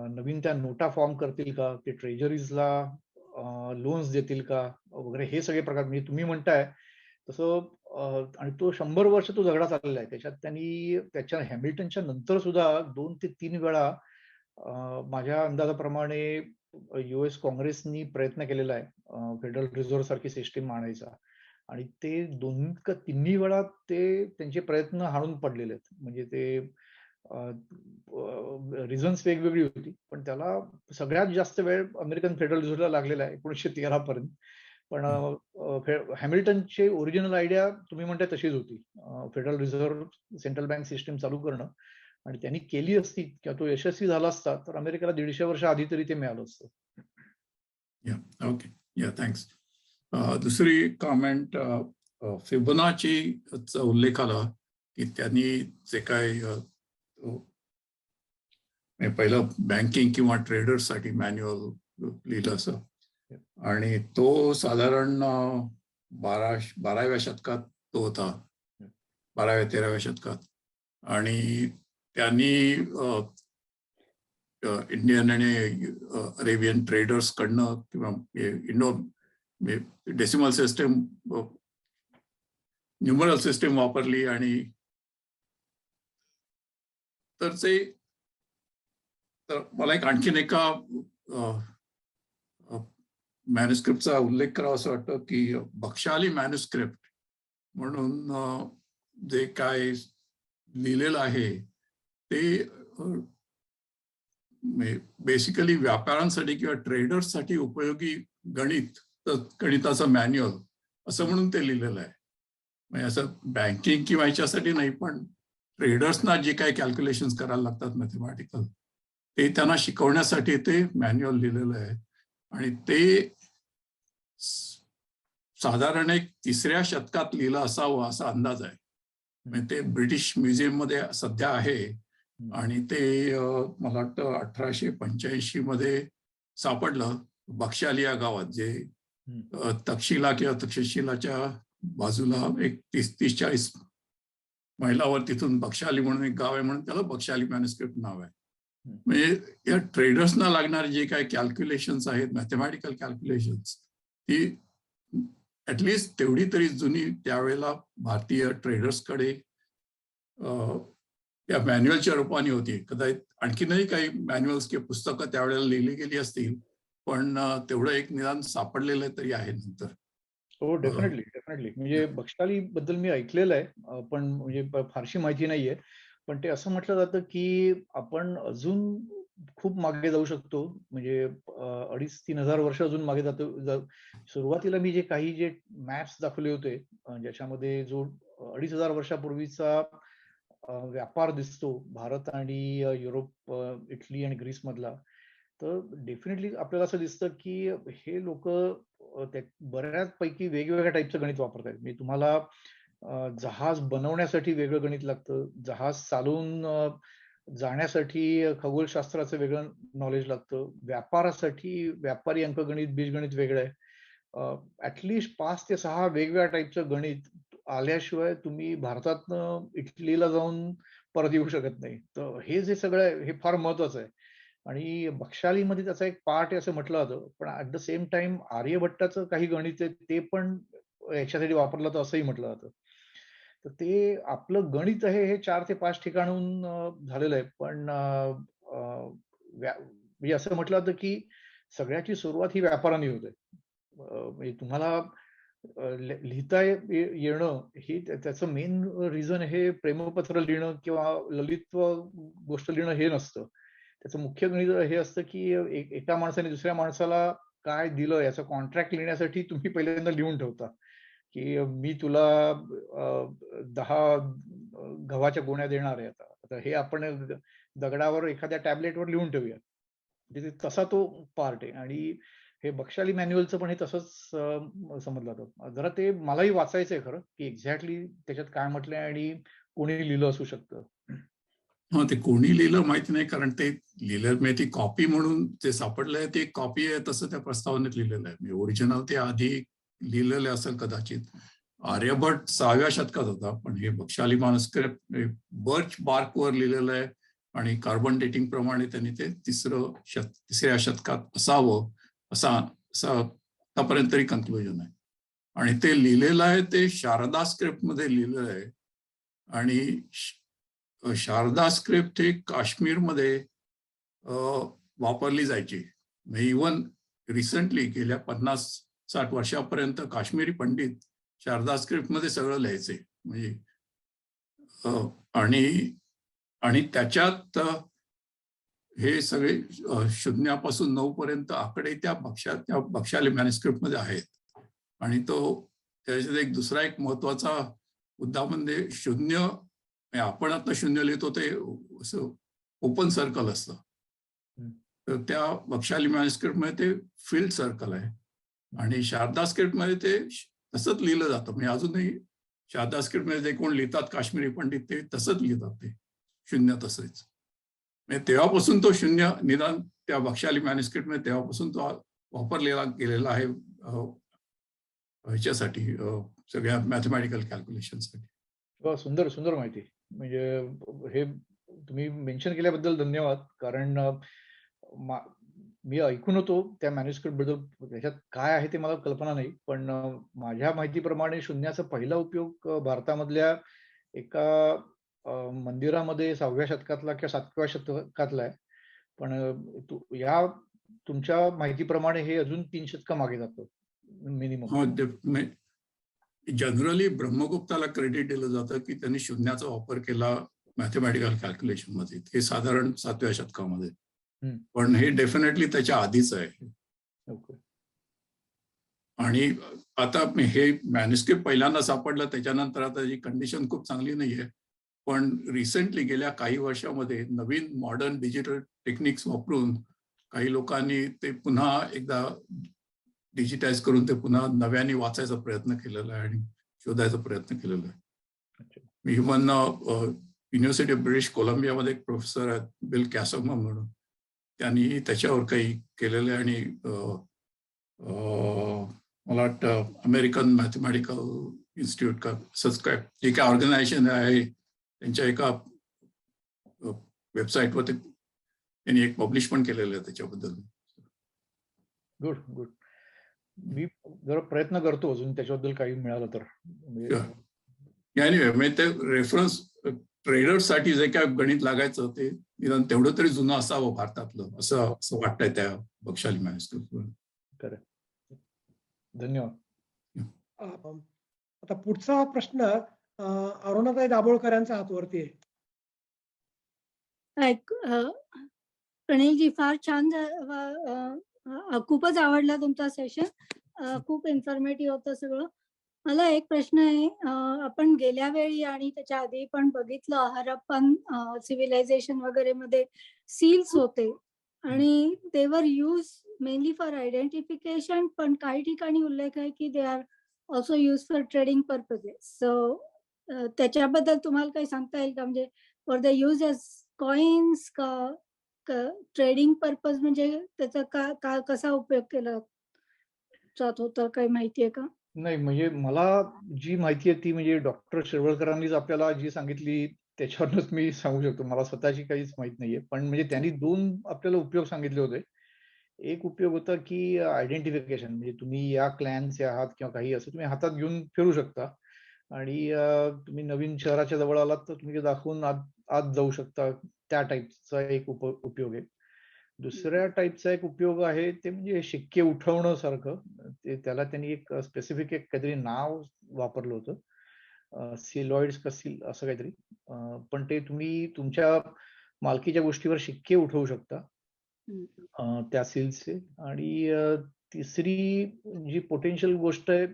नवीन त्या नोटा फॉर्म करतील का, ते ट्रेजरीजला लोन्स देतील का वगैरे, हे सगळे प्रकार म्हणजे तुम्ही म्हणताय तसं. आणि तो 100 वर्ष तो झगडा चाललेला आहे. त्याच्यात त्यांनी त्याच्या हॅमिल्टनच्या नंतर सुद्धा 2 ते 3 वेळा माझ्या अंदाजाप्रमाणे US काँग्रेसनी प्रयत्न केलेला आहे फेडरल रिझर्व्ह सारखी सिस्टीम आणायचा, आणि ते 2 का 3 वेळा ते त्यांचे प्रयत्न हाणून पडलेले आहेत. म्हणजे ते रिझन्स वेगवेगळी होती, पण त्याला सगळ्यात जास्त वेळ अमेरिकन फेडरल रिझर्व्हला लागलेला आहे 1913 पर्यंत. पण हॅमिल्टनची ओरिजिनल आयडिया तुम्ही म्हणताय तशीच होती, federal reserve central bank system चालू करणं, आणि त्यांनी केली असती किंवा तो यशस्वी झाला असता तर अमेरिकेला 150 वर्ष आधी तरी ते मिळालं असतं. Okay, thanks. दुसरी कॉमेंट, फिबोनाचीचा उल्लेख आला की त्यांनी जे काय पहिलं बँकिंग किंवा ट्रेडर्ससाठी मॅन्युअल लिहिलं असं, आणि तो साधारण 12व्या शतकात तो होता, 12व्या-13व्या शतकात. आणि त्यांनी इंडियन आणि अरेबियन ट्रेडर्स कडनं किंवा Indo decimal system, numeral system वापरली, आणि तर मला आणखीन एका मॅन्युस्क्रिप्टचा उल्लेख करावा असं वाटतं की बक्षाली मॅन्युस्क्रिप्ट म्हणून जे काय लिहिलेलं आहे ते बेसिकली व्यापाऱ्यांसाठी किंवा ट्रेडर्ससाठी उपयोगी गणिताचं मॅन्युअल असं म्हणून ते लिहिलेलं आहे. म्हणजे असं बँकिंग किंवा याच्यासाठी नाही, पण ट्रेडर्सना जे काही कॅल्क्युलेशन करायला लागतात मॅथमॅटिकल, ते त्यांना शिकवण्यासाठी ते मॅन्युअल लिहिलेलं आहे. आणि ते साधारण 3ऱ्या शतकात लिहिलं असावं असा अंदाज आहे. म्हणजे ते ब्रिटिश म्युझियम मध्ये सध्या आहे, आणि ते मला वाटतं 1885 मध्ये सापडलं बक्षाली या गावात, जे तक्षशिला किंवा तक्षशिलाच्या बाजूला एक 30-40 मैलावर तिथून बक्षाली म्हणून एक गाव आहे, म्हणून त्याला बक्षाली मॅन्युस्क्रिप्ट नाव आहे. म्हणजे या ट्रेडर्सना लागणारे जे काही कॅल्क्युलेशन्स आहेत, मॅथमॅटिकल कॅल्क्युलेशन्स, ती ऍटलिस्ट तेवढी तरी जुनी त्यावेळेला भारतीय ट्रेडर्सकडे या मॅन्युअलच्या रूपाने होती. कदाचित आणखीनही काही मॅन्युअल्स किंवा पुस्तकं त्यावेळेला लिहिली गेली असतील, पण तेवढं एक निदान सापडलेलं तरी आहे नंतर. हो, डेफिनेटली. म्हणजे बक्षाली बद्दल मी ऐकलेलं आहे, पण म्हणजे फारशी माहिती नाहीये. पण ते असं म्हटलं जातं की आपण अजून खूप मागे जाऊ शकतो, म्हणजे 2,500-3,000 हजार वर्ष अजून मागे जातो. सुरुवातीला मी जे मॅप्स दाखवले होते, ज्याच्यामध्ये जो 2,500 वर्षापूर्वीचा व्यापार दिसतो भारत आणि युरोप, इटली आणि ग्रीस मधला, तर डेफिनेटली आपल्याला असं दिसतं की हे लोक बऱ्याचपैकी वेगवेगळ्या टाईपचं गणित वापरतात. म्हणजे तुम्हाला जहाज बनवण्यासाठी वेगळं गणित लागतं, जहाज चालवून जाण्यासाठी खगोलशास्त्राचं वेगळं नॉलेज लागतं, व्यापारासाठी व्यापारी अंकगणित, बीजगणित वेगळं आहे. ऍटलिस्ट 5 ते 6 वेगवेगळ्या टाईपचं गणित आल्याशिवाय तुम्ही भारतातनं इटलीला जाऊन परत येऊ शकत नाही. तर हे जे सगळं आहे हे फार महत्वाचं आहे. आणि बक्षालीमध्ये त्याचा एक पार्ट आहे असं म्हटलं जातं, पण ऍट द सेम टाइम आर्यभट्टाचं काही गणित आहे ते पण याच्यासाठी वापरलं जातं असंही म्हटलं जातं. तर ते आपलं गणित आहे हे 4 ते 5 ठिकाणून झालेलं आहे. पण म्हणजे असं म्हटलं जातं की सगळ्याची सुरुवात ही व्यापाराने होते. म्हणजे तुम्हाला लिहिता येणं हे त्याचं मेन रिझन हे प्रेमपत्र लिहिणं किंवा ललित्व गोष्ट लिहिणं हे नसतं. त्याचं मुख्य गणित हे असतं की एका माणसाने दुसऱ्या माणसाला काय दिलं याचा कॉन्ट्रॅक्ट लिहिण्यासाठी तुम्ही पहिल्यांदा लिहून ठेवता की मी तुला 10 गव्हाच्या गोण्या देणार आहे. आता हे आपण दगडावर एखाद्या टॅबलेटवर लिहून ठेवूया. तसा तो पार्ट आहे. आणि हे बक्षाली मॅन्युअलचं पण हे तसंच समजलं जातं. जरा ते मलाही वाचायचंय खरं, की एक्झॅक्टली त्याच्यात काय म्हटलंय आणि कोणी लिहिलं असू शकतं. हा, ते कोणी लिहिलं माहिती नाही, कारण ते लिहिलं म्हणजे ती कॉपी म्हणून जे सापडलंय ते कॉपी आहे तसं त्या प्रस्तावनेत लिहिलेलं आहे. ओरिजिनल ते आधी लिहिलेलं असेल कदाचित. आर्यभट्ट 6व्या शतकात होता, पण हे बक्षाली मॅन्युस्क्रिप्ट बर्च बार्कवर लिहिलेलं आहे आणि कार्बन डेटिंग प्रमाणे त्यांनी ते तिसऱ्या शतकात असावं असा आतापर्यंत तरी कन्क्लुजन आहे. आणि ते लिहिलेलं आहे ते शारदा स्क्रिप्ट मध्ये लिहिलेलं आहे. आणि शारदा स्क्रिप्ट ही काश्मीरमध्ये वापरली जायची. इव्हन रिसेंटली गेल्या 50-60 वर्षापर्यंत काश्मीरी पंडित शारदा स्क्रिप्ट मध्ये सगळं लिहायचे. म्हणजे आणि त्याच्यात हे सगळे शून्यापासून 9 पर्यंत आकडे त्या बक्षाली मॅन्युस्क्रिप्ट मध्ये आहेत. आणि त्याच्यात एक दुसरा एक महत्वाचा मुद्दा म्हणजे शून्य, आपण आता शून्य लिहितो ते असं ओपन सर्कल असतं, तर त्या बक्षाली मॅन्युस्क्रिप्ट मध्ये ते फिल्ड सर्कल आहे. आणि शारदा स्क्रिप्ट मध्ये ते तसंच लिहिलं जातं. म्हणजे अजूनही शारदा स्क्रिप्ट मध्ये जे कोण लिहितात काश्मीरी पंडित ते तसंच लिहितात, ते शून्य तसंच. म्हणजे तेव्हापासून तो शून्य निदान त्या बक्षाली मॅन्युस्क्रिप्ट मध्ये तेव्हापासून तो वापरलेला गेलेला आहे ह्याच्यासाठी, सगळ्या मॅथमॅटिकल कॅल्क्युलेशनसाठी. सुंदर सुंदर माहिती. म्हणजे हे तुम्ही मेन्शन केल्याबद्दल धन्यवाद. कारण मी ऐकून होतो त्या मॅन्युस्क्रिप्ट बद्दल, त्याच्यात काय आहे ते मला कल्पना नाही. पण माझ्या माहितीप्रमाणे शून्याचा पहिला उपयोग भारतामधल्या एका मंदिरामध्ये 6व्या शतकातला किंवा 7व्या शतकातला आहे. पण या तुमच्या माहितीप्रमाणे हे अजून 3 शतकं मागे जातं मिनिमम. जनरली ब्रह्मगुप्ताला क्रेडिट दिलं जातं की त्यांनी शून्याचा वापर केला मॅथमॅटिकल कॅल्क्युलेशन मध्ये, हे साधारण 7व्या शतकामध्ये. पण हे डेफिनेटली त्याच्या आधीच आहे. आणि आता हे मॅन्युस्क्रिप्ट पहिल्यांदा सापडलं, त्याच्यानंतर आता जी कंडिशन खूप चांगली नाहीये. पण रिसेंटली गेल्या काही वर्षामध्ये नवीन मॉडर्न डिजिटल टेक्निक्स वापरून काही लोकांनी ते पुन्हा एकदा डिजिटाईज करून ते पुन्हा नव्याने वाचायचा प्रयत्न केलेला आहे आणि शोधायचा प्रयत्न केलेला आहे. इव्हन युनिव्हर्सिटी ऑफ ब्रिटिश कोलंबियामध्ये एक प्रोफेसर आहेत बिल कॅसोमा म्हणून, त्यांनी त्याच्यावर काही केलेलं आहे. आणि मला वाटतं अमेरिकन मॅथमॅटिकल इन्स्टिट्यूट का सबस्क्राईब जे काय ऑर्गनायझेशन आहे त्यांच्या एका वेबसाईटवर त्यांनी एक पब्लिश पण केलेलं आहे त्याच्याबद्दल. Good good. मी जरा प्रयत्न करतो अजून त्याच्याबद्दल काही मिळालं तर. म्हणजे ते रेफरन्स ट्रेडर्ससाठी जे काय गणित लागायचं ते निदान तेवढं तरी जुनं असावं भारतातलं, असं वाटतंय त्या बक्षाली मॅन्युस्क्रिप्टवर. खरं. धन्यवाद. आता पुढचा प्रश्न अरुणाताई दाभोळकर यांच्या हातवरती आहे. प्रणीलजी फार छान, खूपच आवडला तुमचा सेशन. खूप इन्फॉर्मेटिव्ह होतं सगळं. मला एक प्रश्न आहे. आपण गेल्या वेळी आणि त्याच्या आधी पण बघितलं हरप्पन सिव्हिलायझेशन वगैरे मध्ये सील्स होते आणि दे were use mainly for identification, पण काही ठिकाणी उल्लेख आहे की they are also use for trading purposes. So त्याच्याबद्दल तुम्हाला काही सांगता येईल का? म्हणजे for the use as coins का ट्रेडिंग पर्पज, म्हणजे त्याचा कसा उपयोग केला जात होता, काही माहिती आहे का? नाही, म्हणजे मला जी माहिती आहे ती म्हणजे डॉक्टर शिरवळकरांनीच आपल्याला जी सांगितली त्याच्यावरूनच मी सांगू शकतो. मला स्वतःची काहीच माहित नाहीये. पण म्हणजे त्यांनी 2 आपल्याला उपयोग सांगितले होते. एक उपयोग होता की आयडेंटिफिकेशन, म्हणजे तुम्ही या क्लॅनचे आहात किंवा काही असं तुम्ही हातात घेऊन फिरू शकता आणि तुम्ही नवीन शहराच्या जवळ आलात तर तुम्ही दाखवून आत जाऊ शकता. त्या टाईपचा एक उपयोग आहे. दुसऱ्या टाईपचा एक उपयोग आहे ते म्हणजे शिक्के उठवणं सारखं. त्याला त्यांनी एक स्पेसिफिक एक काहीतरी नाव वापरलं होतं, सिलॉइड्स का सील असं काहीतरी. पण ते तुम्ही तुमच्या मालकीच्या गोष्टीवर शिक्के उठवू शकता त्या सील्सचे. आणि तिसरी जी पोटेन्शियल गोष्ट आहे,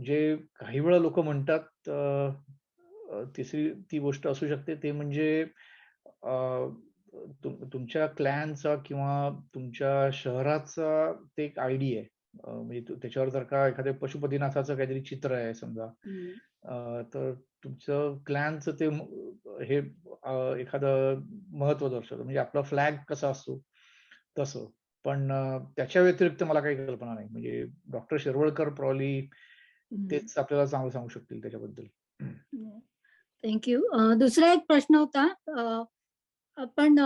जे काही वेळा लोक म्हणतात तिसरी ती गोष्ट असू शकते ते म्हणजे तुमच्या क्लॅनचा किंवा तुमच्या शहराचा ते एक आयडी आहे. म्हणजे त्याच्यावर जर का एखाद्या पशुपतीनाथाचं काहीतरी चित्र आहे समजा, तर तुमचं क्लॅनचं ते हे एखादं महत्व दर्शवतं. म्हणजे आपला फ्लॅग कसा असतो तसं. पण त्याच्या व्यतिरिक्त मला काही कल्पना नाही. म्हणजे डॉक्टर शिरवळकर प्रॉली तेच आपल्याला चांगलं सांगू शकतील त्याच्याबद्दल. थँक्यू. दुसरा एक प्रश्न होता. आपण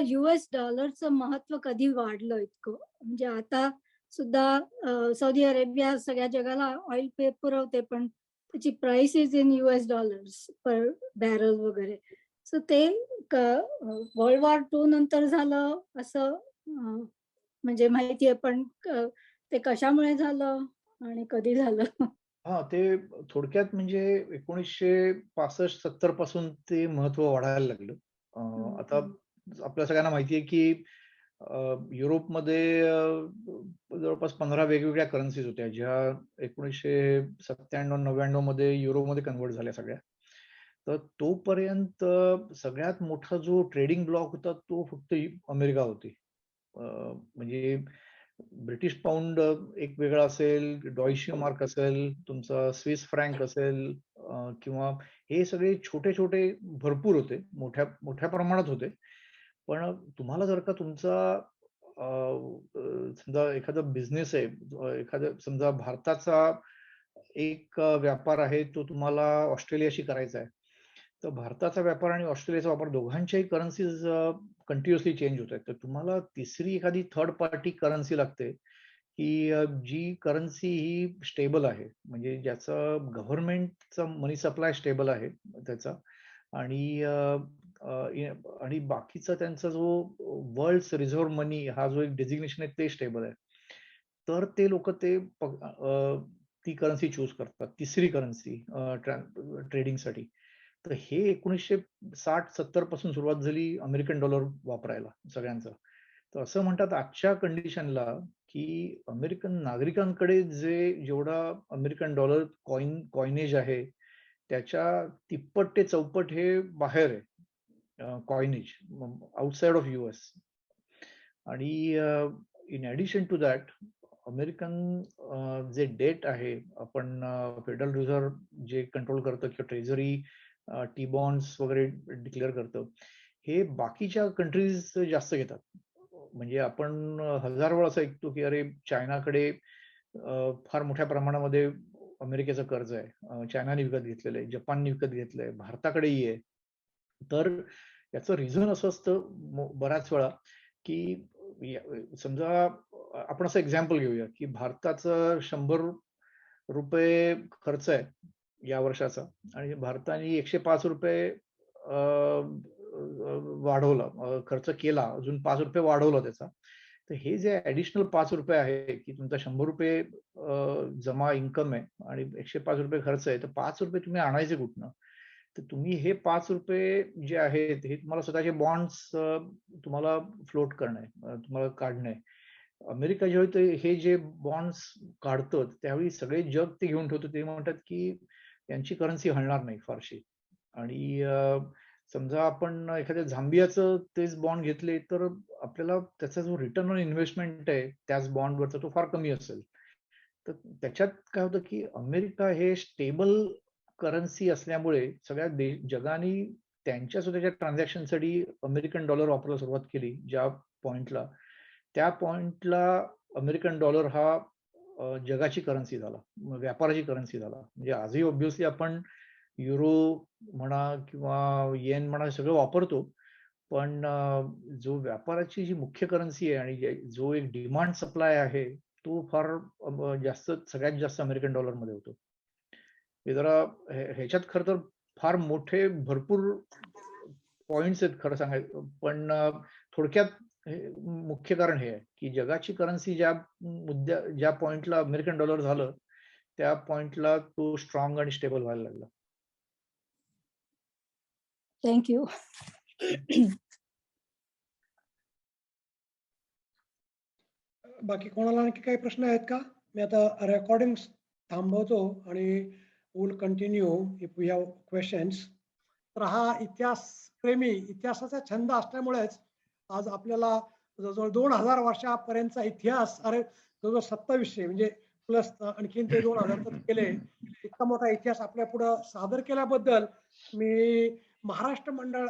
US डॉलरचं महत्व कधी वाढलं इतकं? म्हणजे आता सुद्धा सौदी अरेबिया सगळ्या जगाला ऑइल पुरवते, पण त्याची price is in US dollars per barrel वगैरे. सो ते वर्ल्ड वॉर II नंतर झालं असं म्हणजे माहितीये, पण ते कशामुळे झालं आणि कधी झालं? ते थोडक्यात म्हणजे 1965-70 पासून ते महत्व वाढायला लागलं. आता आपल्या सगळ्यांना माहिती आहे की युरोपमध्ये जवळपास 15 वेगवेगळ्या करन्सीज होत्या, ज्या 1997-99 मध्ये युरोमध्ये कन्व्हर्ट झाल्या सगळ्या. तर तोपर्यंत सगळ्यात मोठा जो ट्रेडिंग ब्लॉक होता तो फक्त अमेरिका होती. म्हणजे ब्रिटिश पाऊंड एक वेगळा असेल, डॉइशे मार्क असेल, तुमचा स्विस फ्रँक असेल, किंवा हे सगळे छोटे छोटे भरपूर होते, मोठ्या मोठ्या प्रमाणात होते. पण तुम्हाला जर का तुमचा समजा एखादा बिझनेस आहे, एखादा समजा भारताचा एक व्यापार आहे, तो तुम्हाला ऑस्ट्रेलियाशी करायचा आहे, तर भारताचा व्यापार आणि ऑस्ट्रेलियाचा व्यापार दोघांच्याही करन्सीज कंटिन्युअसली चेंज होत आहेत. तर तुम्हाला तिसरी एखादी थर्ड पार्टी करन्सी लागते की जी करन्सी ही स्टेबल आहे, म्हणजे ज्याचं गव्हर्नमेंटचा मनी सप्लाय स्टेबल आहे त्याचा, आणि आणि बाकीचा त्यांचा जो वर्ल्ड रिझर्व्ह मनी हा जो एक डेझिग्नेशन आहे ते स्टेबल आहे. तर ते लोक ते ती करन्सी चूज करतात, तिसरी करन्सी ट्रेडिंगसाठी. तर हे 1960-70 पासून सुरुवात झाली अमेरिकन डॉलर वापरायला सगळ्यांचा. तर असं म्हणतात आजच्या कंडिशनला की अमेरिकन नागरिकांकडे जेवढा अमेरिकन डॉलर कॉइनेज आहे, त्याच्या तिप्पट ते चौपट हे बाहेर आहे कॉइनेज, आउटसाइड ऑफ US. आणि in addition to that American जे डेट आहे, आपण फेडरल रिझर्व्ह जे कंट्रोल करतं किंवा ट्रेझरी टी बॉन्ड्स वगैरे डिक्लेअर करतं, हे बाकीच्या कंट्रीज जास्त घेतात. म्हणजे आपण 1000 वेळा असं ऐकतो की अरे चायनाकडे फार मोठ्या प्रमाणामध्ये अमेरिकेचं कर्ज आहे, चायनाने विकत घेतलेलं आहे, जपानने विकत घेतलंय, भारताकडेही आहे. तर याचं रिझन असं असतं बऱ्याच वेळा की समजा आपण असं एक्झाम्पल घेऊया की भारताचं 100 रुपये खर्च आहे या वर्षाचा, आणि भारताने 105 रुपये वाढवला, खर्च केला, अजून 5 रुपये वाढवला त्याचा. तर हे जे ऍडिशनल 5 रुपये आहे की तुमचा 100 रुपये जमा इन्कम आहे आणि 105 रुपये खर्च आहे, तर 5 रुपये तुम्ही आणायचे कुठनं? तर तुम्ही हे 5 रुपये जे आहेत हे तुम्हाला स्वतःचे बॉन्ड्स तुम्हाला फ्लोट करणे, तुम्हाला काढणे. अमेरिका जेव्हा हे जे बॉन्ड्स काढतं त्यावेळी सगळे जग ते घेऊन ठेवतं. ते म्हणतात की यांची करन्सी हलणार नाही फारशी. आणि समजा आपण एखाद्या झांबियाचं तेच बॉन्ड घेतले तर आपल्याला त्याचा जो रिटर्न ऑन इन्व्हेस्टमेंट आहे त्याच बॉन्डवरचा तो फार कमी असेल. तर त्याच्यात काय होतं की अमेरिका हे स्टेबल करन्सी असल्यामुळे सगळ्या जगाने त्यांच्या स्वतःच्या ट्रान्झॅक्शनसाठी अमेरिकन डॉलर वापरायला सुरुवात केली. ज्या पॉइंटला त्या पॉइंटला अमेरिकन डॉलर हा जगाची करन्सी झाला, व्यापाराची करन्सी झाला. म्हणजे आजही ऑब्व्हियसली आपण युरो म्हणा किंवा येन म्हणा सगळं वापरतो, पण जो व्यापाराची जी मुख्य करन्सी आहे आणि जो एक डिमांड सप्लाय आहे तो फार जास्त, सगळ्यात जास्त अमेरिकन डॉलर मध्ये होतो. हे जरा ह्याच्यात खरं तर फार मोठे भरपूर पॉइंट्स आहेत खरं सांगायचं, पण थोडक्यात मुख्य कारण हे आहे की जगाची करन्सी ज्या पॉइंटला अमेरिकन डॉलर झालं त्या पॉइंटला तो स्ट्रॉंग आणि स्टेबल व्हायला लागला. थँक्यू. बाकी कोणाला आणखी काही प्रश्न आहेत का? मी आता रेकॉर्डिंग थांबवतो आणि will continue if we have questions. तर हा इतिहास प्रेमी, इतिहासाचा छंद असल्यामुळेच आज आपल्याला जवळजवळ 2000 वर्षापर्यंतचा इतिहास, अरे जवळजवळ 2700 म्हणजे प्लस आणखीन ते 2000 केले, इतका मोठा इतिहास आपल्या पुढं सादर केल्याबद्दल मी महाराष्ट्र मंडळ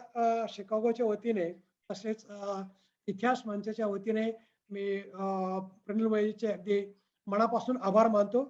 शिकागोच्या वतीने तसेच इतिहास मंचाच्या वतीने मी प्रणिल वैदीचे अगदी मनापासून आभार मानतो.